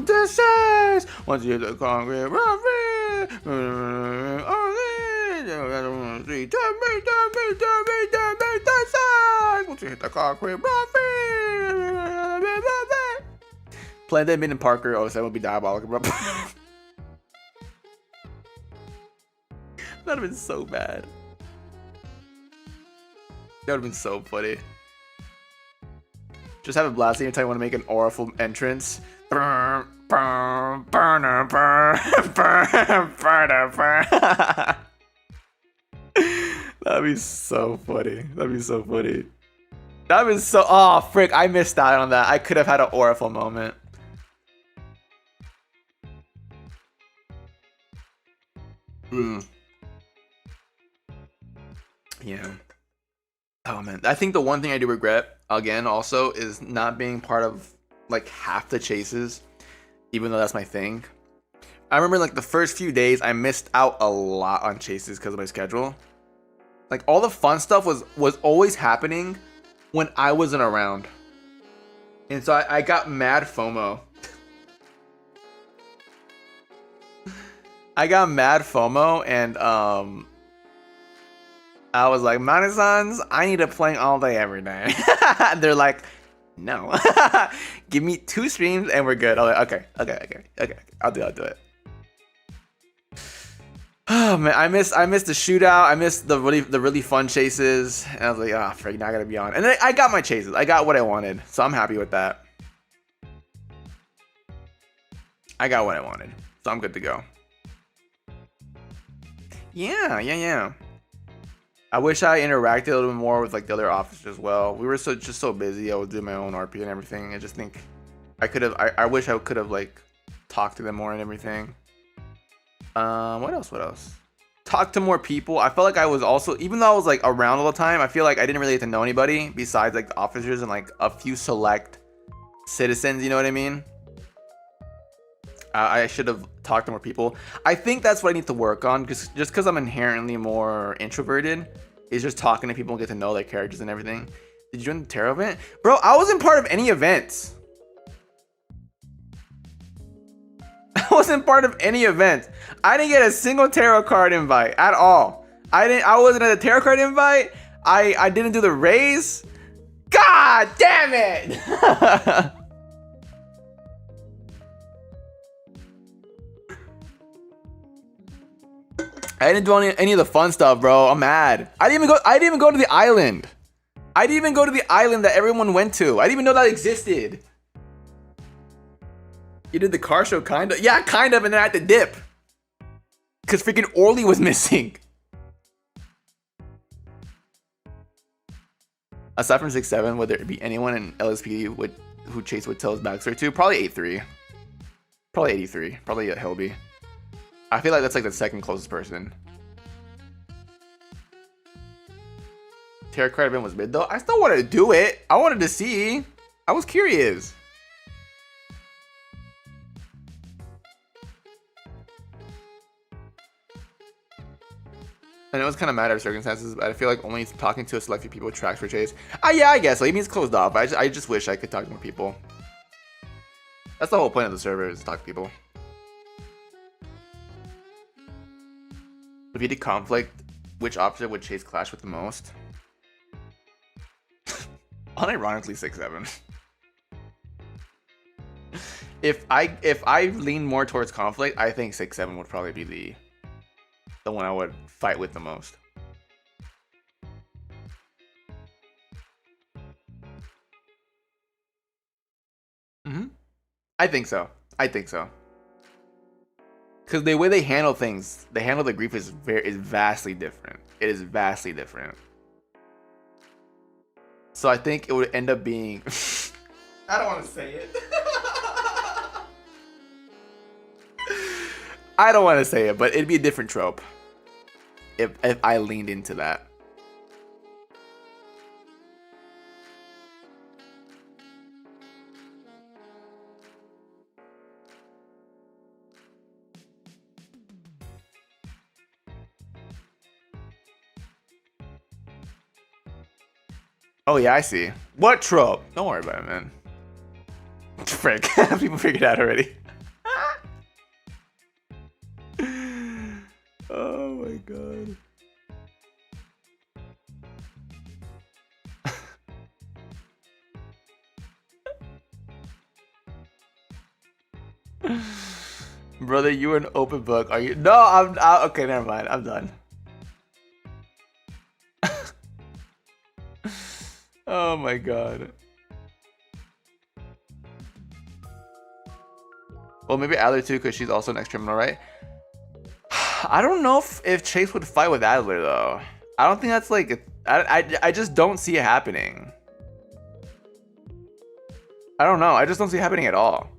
This is once you hit the concrete. Once you hit the concrete. Playing dead meat in Parker. Oh, so that would be diabolical. That would have been so bad. That would have been so funny. Just have a blast anytime you want to make an oriful entrance. That'd be so funny. That'd be so funny. That was so. Oh, frick. I missed out on that. I could have had an oriful moment. Yeah. Oh man, I think the one thing I do regret again also is not being part of like half the chases, even though that's my thing. I remember like the first few days I missed out a lot on chases because of my schedule. Like all the fun stuff was always happening when I wasn't around, and so I got mad FOMO. I got mad FOMO, and I was like, Madisons, I need to play all day, every day. They're like, no. Give me 2 streams and we're good. I'm like, okay. I'll do it. Oh man, I missed the shootout. I missed the really fun chases. And I was like, ah, frick, now I gotta be on. And then I got my chases. I got what I wanted. So I'm happy with that. I got what I wanted. So I'm good to go. Yeah. I wish I interacted a little bit more with like the other officers as well. We were just so busy. I was doing my own RP and everything. I just think I could have. I wish I could have like talked to them more and everything. What else? Talk to more people. I felt like I was also, even though I was like around all the time, I feel like I didn't really get to know anybody besides like the officers and like a few select citizens. You know what I mean? I should have talked to more people. I think that's what I need to work on, just because I'm inherently more introverted, is just talking to people and get to know their characters and everything. Did you join the tarot event? Bro, I wasn't part of any events. I wasn't part of any event. I didn't get a single tarot card invite at all. I wasn't at a tarot card invite. I didn't do the raise. God damn it. I didn't do any of the fun stuff, bro. I'm mad. I didn't even go to the island. I didn't even go to the island that everyone went to. I didn't even know that existed. You did the car show, kind of. Yeah, kind of, and then I had to dip. Because freaking Orly was missing. Aside from 6-7, would there be anyone in LSP who Chase would tell his backstory to? Probably 8-3. Probably 83. Probably a Hilby. I feel like that's like the second closest person. Tarot card event was mid though. I still wanted to do it. I wanted to see. I was curious. I know it's kind of a matter of circumstances, but I feel like only talking to a select few people tracks for Chase. Yeah, I guess. Like, it means closed off. I just wish I could talk to more people. That's the whole point of the server, is to talk to people. If you did conflict, which officer would Chase clash with the most? Unironically 6-7. If I lean more towards conflict, I think 6-7 would probably be the one I would fight with the most. I think so. I think so. Because the way they handle things, they handle the grief is vastly different. It is vastly different. So I think it would end up being. I don't want to say it. I don't want to say it, but it'd be a different trope if I leaned into that. Oh yeah, I see. What trope? Don't worry about it, man. Frick. People figured it out already. Oh my god. Brother, you are an open book. Are you? No, I'm okay, never mind. I'm done. Oh my god. Well, maybe Adler too, because she's also an ex-criminal, right? I don't know if Chase would fight with Adler though. I don't think that's like I just don't see it happening. I don't know. I just don't see it happening at all.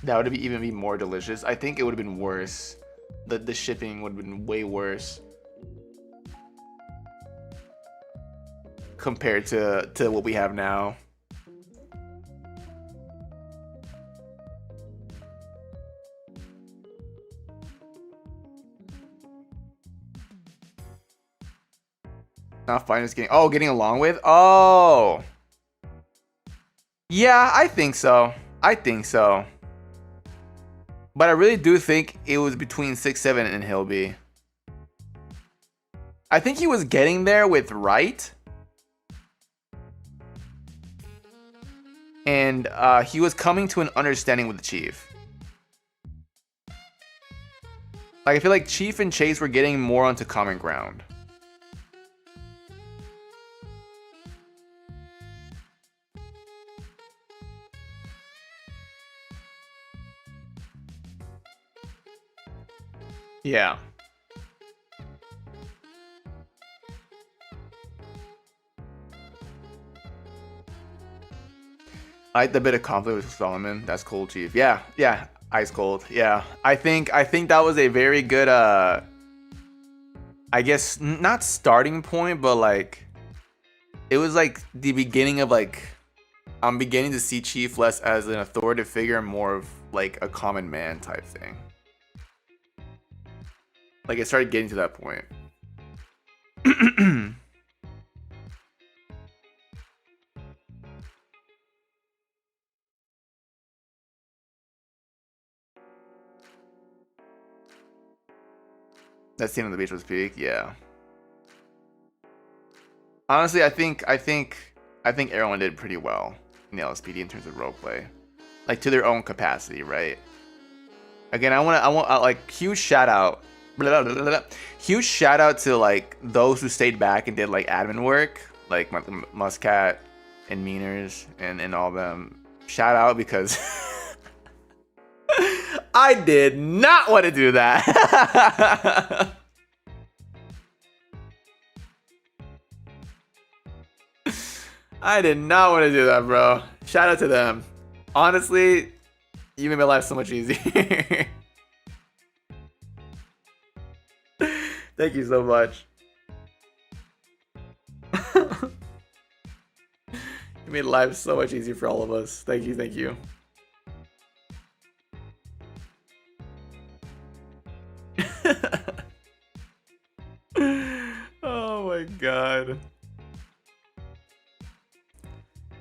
That would even be more delicious. I think it would have been worse. The shipping would have been way worse compared to what we have now. Not fine, just getting along with. Oh, yeah, I think so. I think so. But I really do think it was between 6-7 and Hilby. I think he was getting there with Wright. And he was coming to an understanding with the Chief. Like, I feel like Chief and Chase were getting more onto common ground. Yeah. I like the bit of conflict with Solomon. That's cool, Chief. Yeah, yeah, ice cold. Yeah, I think that was a very good. I guess not starting point, but like, it was like the beginning of like, I'm beginning to see Chief less as an authoritative figure and more of like a common man type thing. Like, it started getting to that point. That scene on the beach was peak, yeah. Honestly, I think everyone did pretty well in the LSPD in terms of roleplay, like to their own capacity, right? Again, I want like huge shout out. Huge shout out to like those who stayed back and did like admin work, like Muscat and Meaners and all them. Shout out, because I did not want to do that. I did not want to do that, bro. Shout out to them. Honestly, you made my life so much easier. Thank you so much. You made life so much easier for all of us. Thank you, thank you. Oh my god.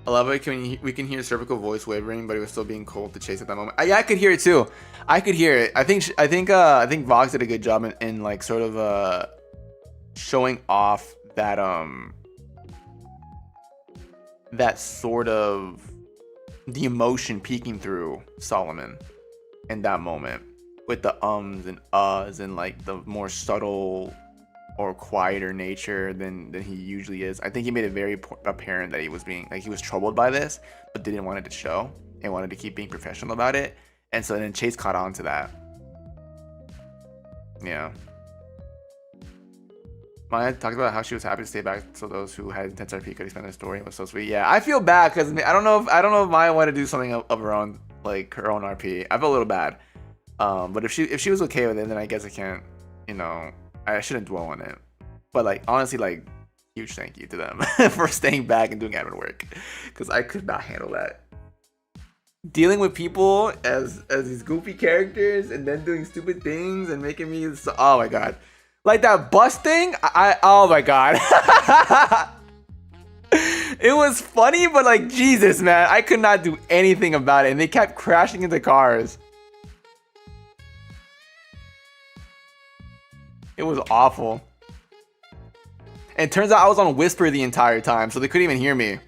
I love it. We can hear cervical voice wavering, but it was still being cold to Chase at that moment. Yeah, I could hear it too. I could hear it. I think Vox did a good job in like sort of showing off that that sort of the emotion peeking through Solomon in that moment with the ums and uhs and like the more subtle or quieter nature than he usually is. I think he made it very apparent that he was being like he was troubled by this, but didn't want it to show and wanted to keep being professional about it. And so then Chase caught on to that. Yeah. Maya talked about how she was happy to stay back so those who had intense RP could expand their story. It was so sweet. Yeah, I feel bad because I don't know if Maya wanted to do something of her own, like her own RP. I feel a little bad. But if she was okay with it, then I guess I can't, you know, I shouldn't dwell on it. But like honestly, like huge thank you to them for staying back and doing admin work, because I could not handle that. Dealing with people as these goofy characters and then doing stupid things and making me so, oh my god, like that bus thing. Oh my god. It was funny, but like Jesus, man, I could not do anything about it, and they kept crashing into cars. It was awful. And it turns out I was on whisper the entire time, so they couldn't even hear me.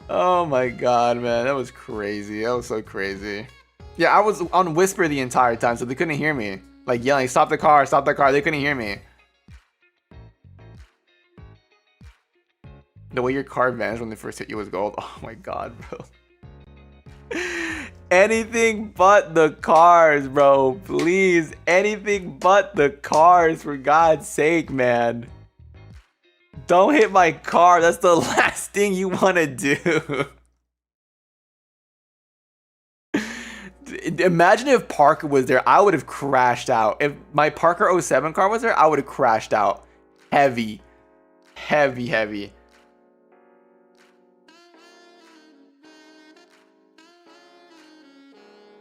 Oh my god, man, that was crazy. That was so crazy. Yeah, I was on whisper the entire time, so they couldn't hear me. Like yelling, stop the car, stop the car. They couldn't hear me. The way your car vanished when they first hit you was gold. Oh my god, bro. Anything but the cars, bro. Please, anything but the cars, for God's sake, man. Don't hit my car. That's the last thing you want to do. Imagine if Parker was there. I would have crashed out. If my Parker 07 car was there, I would have crashed out. Heavy. Heavy, heavy.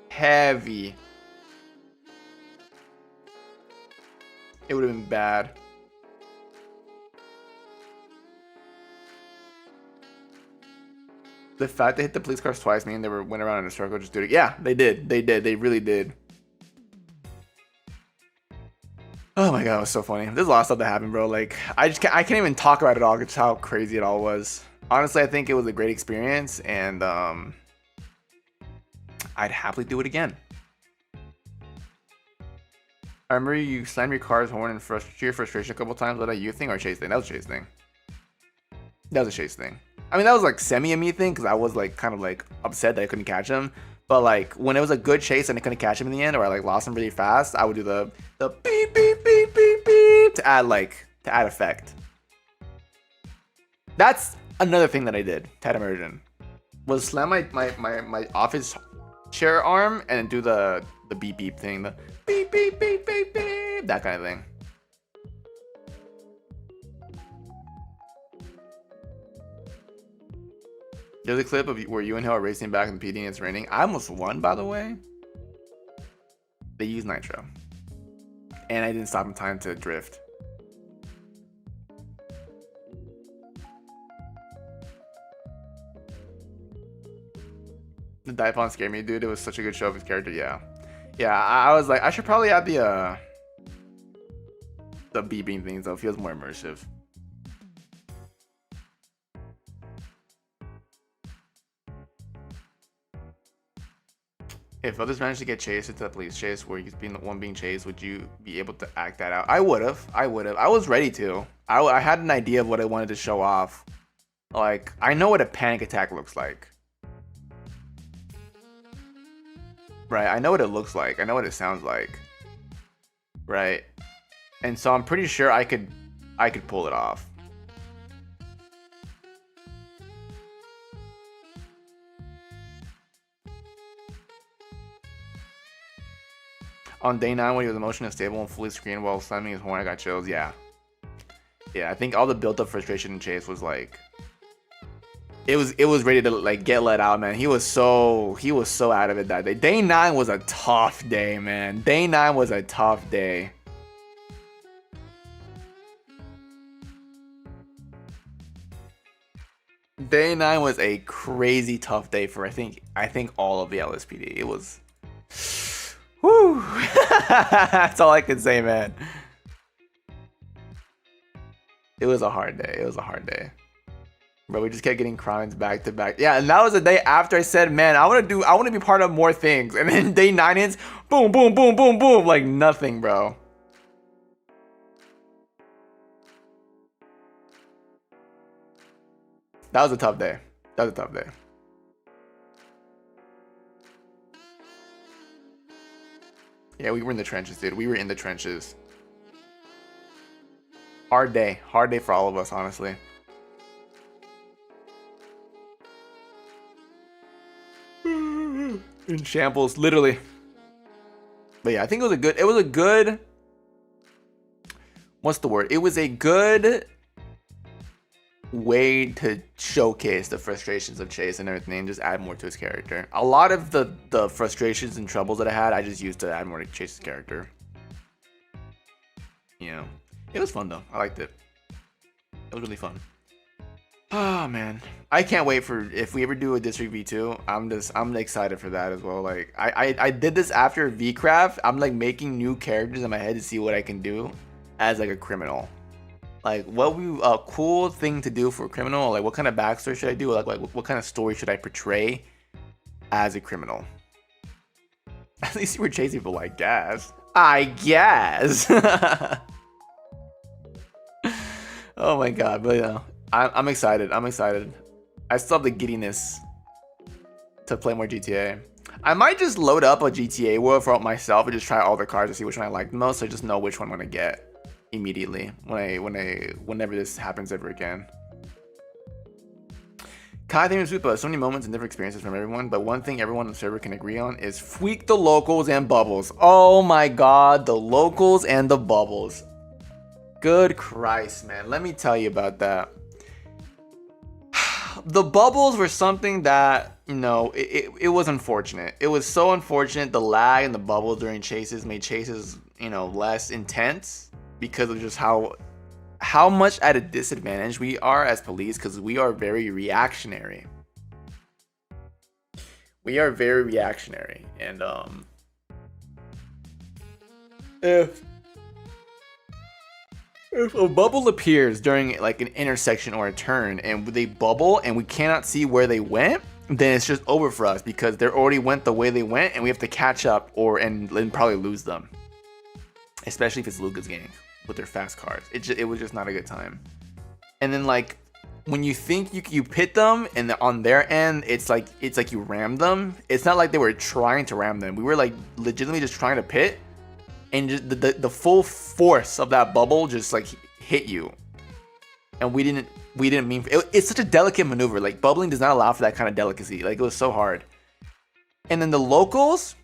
Heavy. It would have been bad. The fact they hit the police cars twice mean they went around in a circle just doing it. Yeah, they did. They did. They really did. Oh my god, it was so funny. There's a lot of stuff that happened, bro. Like, I can't even talk about it all. Just how crazy it all was. Honestly, I think it was a great experience, and I'd happily do it again. I remember you slammed your car's horn in sheer frustration a couple times. Was that a you thing or a Chase thing? That was a Chase thing. That was a Chase thing. I mean, that was like semi a me thing because I was like kind of like upset that I couldn't catch him. But like when it was a good chase and I couldn't catch him in the end, or I like lost him really fast, I would do the beep beep beep beep beep to add effect. That's another thing that I did to add immersion. Was slam my office chair arm and then do the beep beep thing, the beep beep beep beep beep, that kind of thing. There's a clip of where you and Hill are racing back in PD and it's raining. I almost won, by the way. They used nitro. And I didn't stop in time to drift. The Daipon scared me, dude. It was such a good show of his character. Yeah. Yeah, I was like, I should probably add the beeping things, though. It feels more immersive. If others managed to get chased into the police chase where you've been the one being chased, would you be able to act that out? I would have. I was ready to. I had an idea of what I wanted to show off. Like, I know what a panic attack looks like. Right? I know what it looks like. I know what it sounds like. Right? And so I'm pretty sure I could pull it off. On day 9, when he was emotionally unstable and fully screened while slamming his horn, I got chills. Yeah. Yeah, I think all the built-up frustration in Chase was like, it was ready to like get let out, man. He was so out of it that day. Day 9 was a tough day, man. Day 9 was a tough day. Day 9 was a crazy tough day for I think all of the LSPD. It was. Whew. That's all I can say, man. It was a hard day. It was a hard day. Bro, we just kept getting crimes back to back. Yeah, and that was the day after I said, man, I want to be part of more things. And then day 9 hits, boom, boom, boom, boom, boom, like nothing, bro. That was a tough day. That was a tough day. Yeah, we were in the trenches, dude. We were in the trenches. Hard day for all of us, honestly. In shambles, literally. But yeah, I think it was a good what's the word? It was a good way to showcase the frustrations of Chase and everything and just add more to his character. A lot of the frustrations and troubles that I had, I just used to add more to Chase's character. You know, it was fun though. I liked it. It was really fun. Oh man, I can't wait for if we ever do a District V2. I'm excited for that as well. Like I did this after VCraft. I'm like making new characters in my head to see what I can do as like a criminal. Like what would be a cool thing to do for a criminal? Like what kind of backstory should I do? Like what kind of story should I portray as a criminal? At least you were chasing people, like gas. I guess. Oh my god, but yeah. I'm excited. I'm excited. I still have the giddiness to play more GTA. I might just load up a GTA world for myself and just try all the cars to see which one I like the most. So I just know which one I'm gonna get immediately whenever this happens ever again. Kai, thank you, so many moments and different experiences from everyone, but one thing everyone on the server can agree on is freak the locals and bubbles. Oh my god, the locals and the bubbles. Good Christ, man. Let me tell you about that. The bubbles were something that, you know, it was unfortunate. It was so unfortunate. The lag and the bubbles during chases made chases, you know, less intense because of just how much at a disadvantage we are as police, because we are very reactionary. We are very reactionary, and if a bubble appears during like an intersection or a turn and they bubble and we cannot see where they went, then it's just over for us because they already went the way they went and we have to catch up and probably lose them. Especially if it's Lucas Gang with their fast cars. It was just not a good time. And then like when you think you pit them and on their end it's like you rammed them. It's not like they were trying to ram them. We were like legitimately just trying to pit. And just the full force of that bubble just like hit you, and we didn't mean it's such a delicate maneuver. Like bubbling does not allow for that kind of delicacy. Like it was so hard. And then the locals,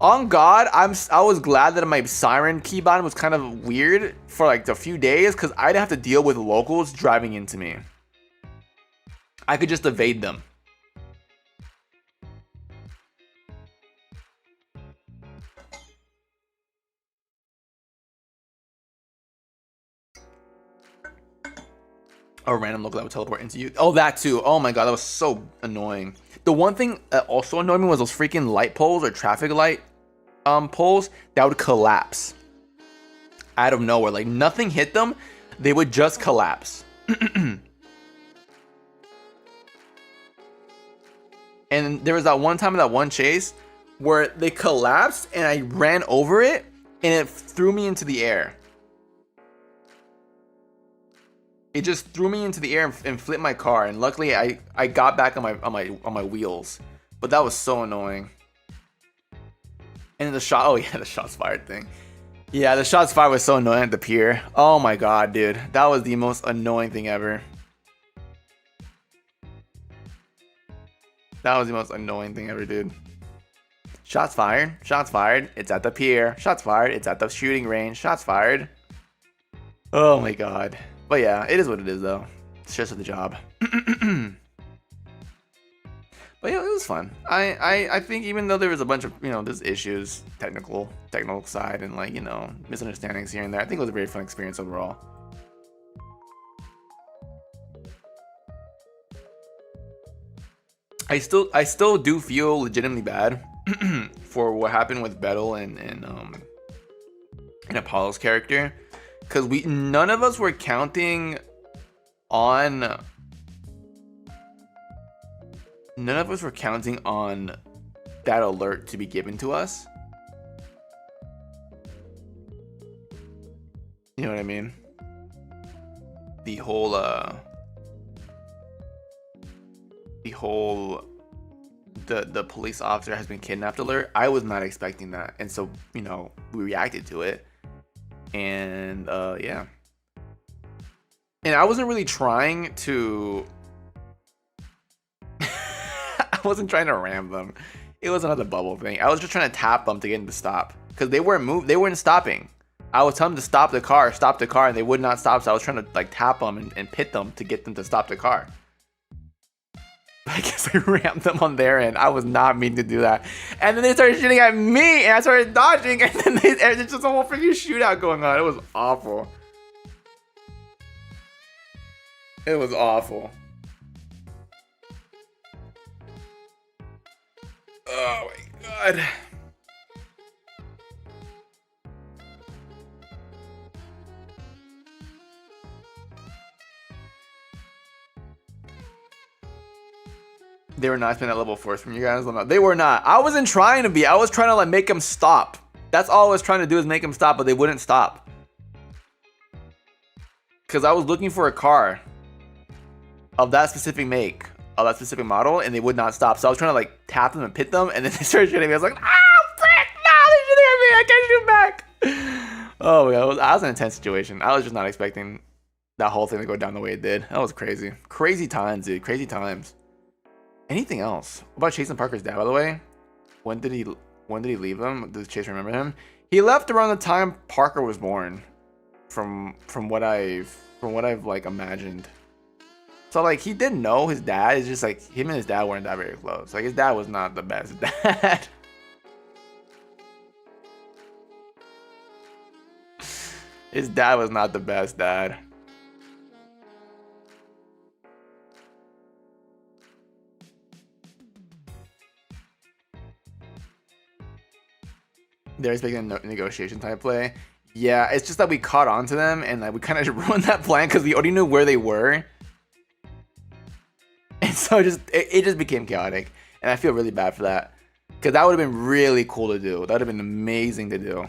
on God, I was glad that my siren keybind was kind of weird for like a few days because I'd have to deal with locals driving into me. I could just evade them. A random local that would teleport into you. Oh, that too. Oh my god, that was so annoying. The one thing that also annoyed me was those freaking light poles or traffic light poles that would collapse out of nowhere. Like nothing hit them, they would just collapse. And there was that one time in that one chase where they collapsed and I ran over it and it threw me into the air. It just threw me into the air and flipped my car, and luckily I got back on my wheels. But that was so annoying. And the shots fired thing. Yeah, the shots fired was so annoying at the pier. Oh my god, dude. That was the most annoying thing ever. That was the most annoying thing ever, dude. Shots fired. Shots fired. It's at the pier. Shots fired. It's at the shooting range. Shots fired. Oh my god. But yeah, it is what it is though. It's just the job. But yeah, it was fun. I think even though there was a bunch of, you know, there's issues, technical side and like, you know, misunderstandings here and there, I think it was a very fun experience overall. I still do feel legitimately bad for what happened with Bettel and Apollo's character, because none of us were counting on, none of us were counting on that alert to be given to us. You know what I mean? The whole the police officer has been kidnapped alert. I was not expecting that, and so, you know, we reacted to it, and yeah. And I wasn't really trying to I wasn't trying to ram them. It was another bubble thing. I was just trying to tap them to get them to stop, because they weren't stopping. I was telling them to stop the car, and they would not stop. So I was trying to like tap them and pit them to get them to stop the car. But I guess I rammed them on their end. I was not meaning to do that. And then they started shooting at me, and I started dodging, and then there's just a whole freaking shootout going on. It was awful. It was awful. Oh my god. They were not spending that level of force from you guys. They were not. I wasn't trying to be. I was trying to like make them stop. That's all I was trying to do, is make them stop, but they wouldn't stop. Because I was looking for a car of that specific make, of that specific model, and they would not stop. So I was trying to like tap them and pit them, and then they started shooting me. I was like, ah, frick, no, they're shooting at me. I can't shoot back. Oh my god, that was an intense situation. I was just not expecting that whole thing to go down the way it did. That was crazy. Crazy times, dude. Crazy times. Anything else? What about Chase and Parker's dad, by the way? When did he leave them? Does Chase remember him? He left around the time Parker was born, from what I've like imagined. So like he didn't know his dad. It's just like him and his dad weren't that very close. Like his dad was not the best dad. His dad was not the best dad. They're expecting a negotiation type play. Yeah, it's just that we caught on to them, and like we kind of ruined that plan because we already knew where they were. And so it just became chaotic. And I feel really bad for that, because that would have been really cool to do. That would have been amazing to do.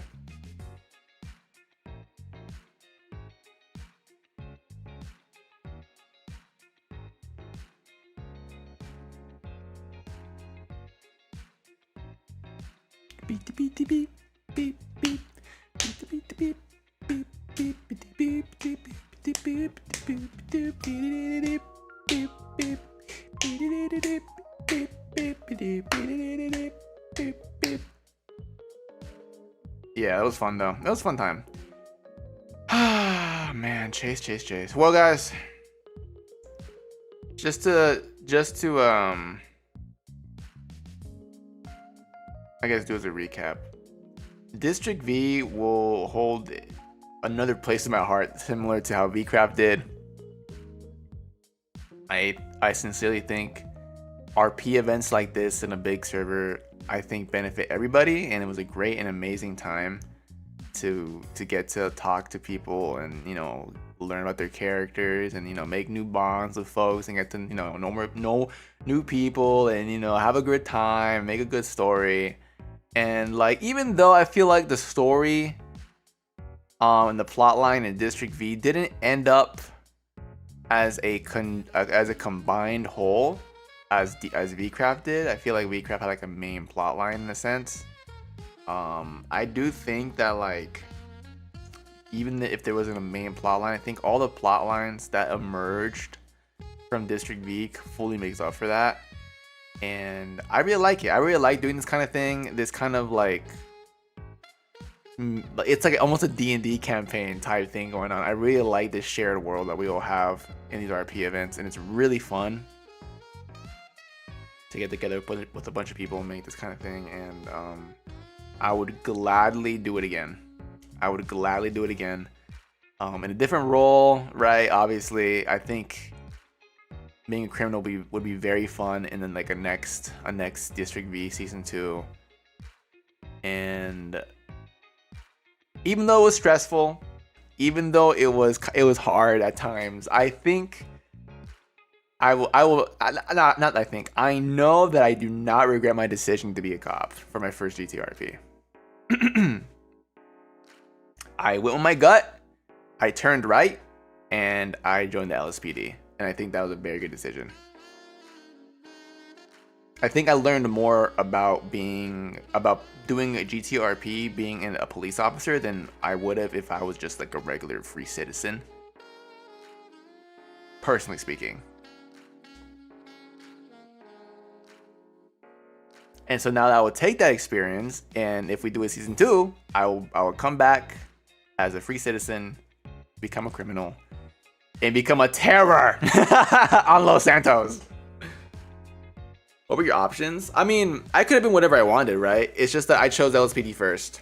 Beep beep beep beep beep beep beep beep beep beep beep beep beep beep beep. Yeah, that was fun though. That was a fun time. Ah man, Chase. Well guys, just to I guess do as a recap. District V will hold another place in my heart, similar to how VCraft did. I sincerely think RP events like this in a big server, I think, benefit everybody, and it was a great and amazing time to get to talk to people and, you know, learn about their characters and, you know, make new bonds with folks and get to, you know new people and, you know, have a good time, make a good story. And like, even though I feel like the story and the plot line in District V didn't end up as a combined whole as VCraft did, I feel like VCraft had like a main plot line in a sense. I do think that like, even if there wasn't a main plot line, I think all the plot lines that emerged from District V fully makes up for that. And I really like it. I really like doing this kind of thing. This kind of like, it's like almost a D&D campaign type thing going on. I really like this shared world that we all have in these RP events, and it's really fun to get together with a bunch of people and make this kind of thing. And I would gladly do it again. In a different role, right? Obviously, I think being a criminal would be very fun, and then like a next District V season 2. And even though it was stressful, even though it was hard at times, I think I know that I do not regret my decision to be a cop for my first GTRP. I went with my gut, I turned right, and I joined the LSPD. And I think that was a very good decision. I think I learned more about doing a GTRP, being a police officer, than I would have if I was just like a regular free citizen. Personally speaking. And so now that I will take that experience, and if we do a season 2, I will come back as a free citizen, become a criminal, and become a terror on Los Santos. What were your options? I mean, I could have been whatever I wanted, right? It's just that I chose LSPD first.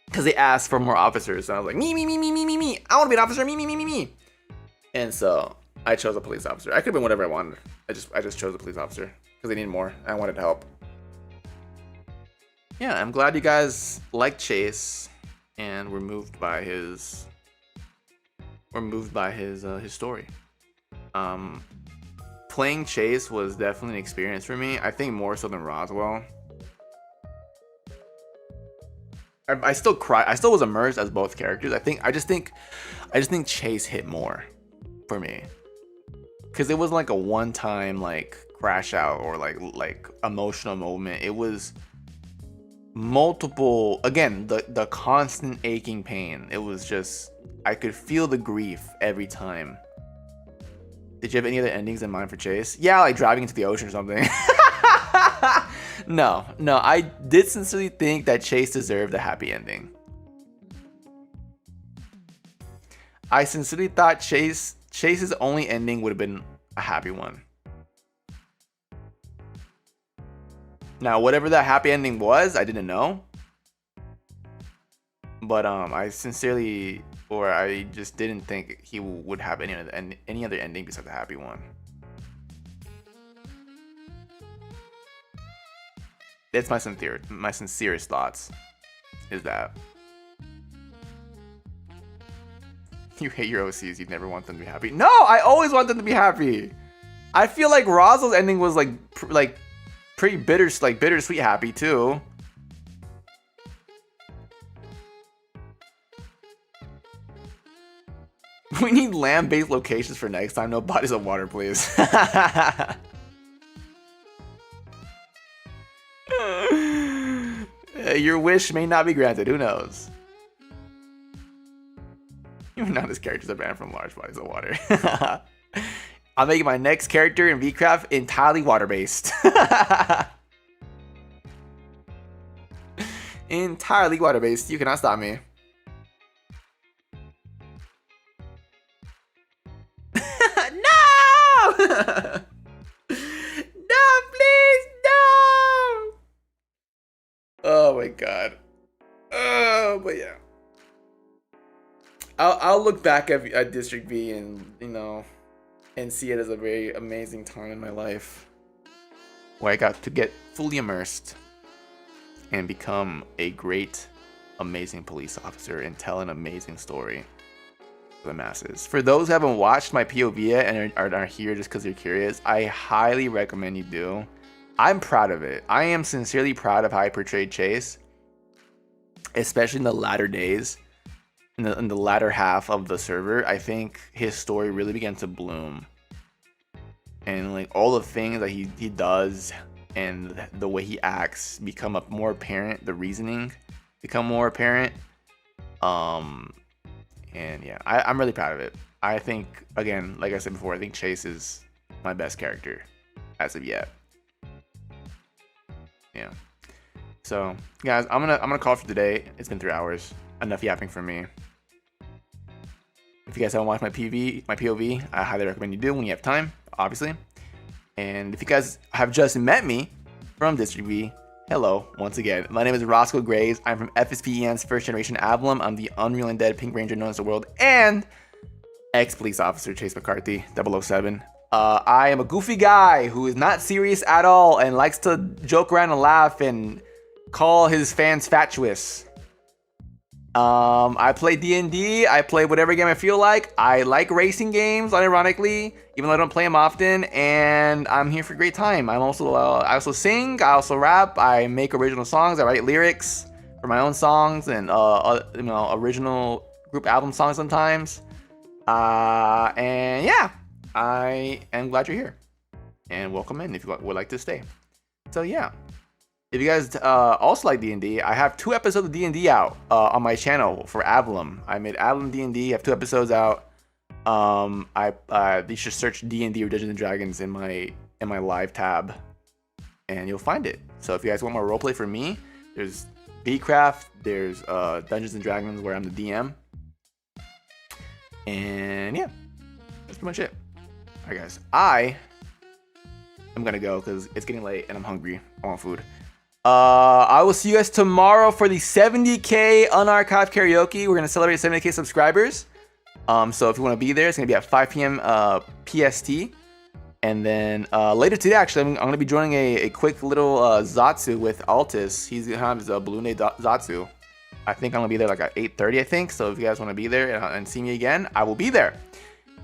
Because they asked for more officers, and I was like, me. I want to be an officer, me. And so I chose a police officer. I could have been whatever I wanted. I just chose a police officer because they needed more. I wanted help. Yeah, I'm glad you guys liked Chase and were moved by his story. Playing Chase was definitely an experience for me. I think more so than Roswell. I still cry. I still was immersed as both characters. I just think Chase hit more for me, because it wasn't like a one-time like crash out or like emotional moment. It was multiple. Again, the constant aching pain. It was just, I could feel the grief every time. Did you have any other endings in mind for Chase? Yeah, like driving into the ocean or something. No, I did sincerely think that Chase deserved a happy ending. I sincerely thought Chase's only ending would have been a happy one. Now, whatever that happy ending was, I didn't know. But I just didn't think he would have any other ending besides the happy one. That's my sincerest thoughts. Is that you hate your OCs? You never want them to be happy. No, I always want them to be happy. I feel like Roswell's ending was like pretty bittersweet happy too. We need land-based locations for next time. No bodies of water, please. Your wish may not be granted. Who knows? Even now, this character's are banned from large bodies of water. I'm making my next character in VCraft entirely water-based. Entirely water-based. You cannot stop me. No! No, please, no! Oh my god. Oh, but yeah. I'll look back at District V and, and see it as a very amazing time in my life where I got to get fully immersed and become a great, amazing police officer and tell an amazing story for the masses. For those who haven't watched my POV yet and are here just because you're curious, I highly recommend you do. I'm proud of it. I am sincerely proud of how I portrayed Chase, especially in the latter days. In the latter half of the server, I think his story really began to bloom, and like all the things that he does and the way he acts become more apparent. The reasoning become more apparent. And yeah, I'm really proud of it. I think, again, like I said before, I think Chase is my best character as of yet. Yeah. So guys, I'm gonna call for today. It's been 3 hours. Enough yapping from me. If you guys haven't watched my POV, I highly recommend you do when you have time, obviously. And if you guys have just met me from District V, hello, once again. My name is Rosco Graves. I'm from FSPEN's first generation Avallum. I'm the Unreal and Dead Pink Ranger known as the world, and ex-police officer Chase McCarthy, 007. I am a goofy guy who is not serious at all and likes to joke around and laugh and call his fans fatuous. I play D&D. I play whatever game I feel like. I like racing games, unironically, even though I don't play them often. And I'm here for a great time. I also sing. I also rap. I make original songs. I write lyrics for my own songs and original group album songs sometimes. And yeah, I am glad you're here. And welcome in if you would like to stay. So yeah. If you guys also like D&D, I have 2 episodes of D&D out on my channel for Avallum. I made Avallum D&D. I have 2 episodes out. You should search D&D or Dungeons and Dragons in my live tab, and you'll find it. So if you guys want more roleplay from me, there's Bcraft, there's Dungeons and Dragons where I'm the DM, and yeah, that's pretty much it. All right, guys, I am gonna go because it's getting late and I'm hungry. I want food. I will see you guys tomorrow for the 70K unarchived karaoke. We're gonna celebrate 70K subscribers. So if you want to be there, it's gonna be at 5 p.m. PST. And then later today, actually, I'm gonna be joining a quick little Zatsu with Altus. He's gonna have his Balloon Day Zatsu. I think I'm gonna be there like at 8:30, I think. So if you guys want to be there and see me again, I will be there.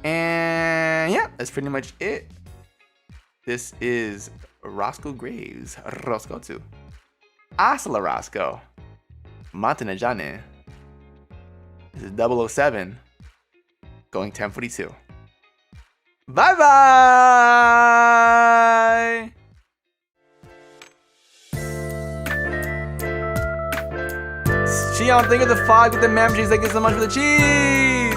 And yeah, that's pretty much it. This is Rosco Graves, Rosco 2. Hasta la Rosco. Matanajane. This is 007 going 1042. Bye bye. Xion, think of the fog with the memberships. Thank you so much for the cheese.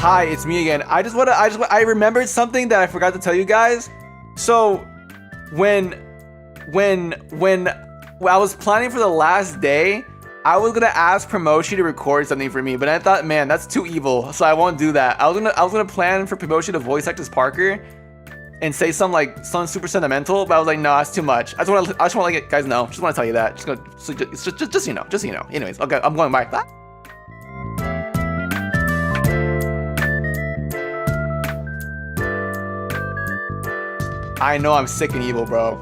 Hi, it's me again. I remembered something that I forgot to tell you guys. So when I was planning for the last day, I was gonna ask Promoshi to record something for me, but I thought, man, that's too evil, so I won't do that. I was gonna plan for Promoshi to voice act as Parker and say something super sentimental, but I was like, no, that's too much. I just want to let you guys know. Just want to tell you that. Just so you know. Anyways, okay, I'm going. Bye. Bye. I know I'm sick and evil, bro.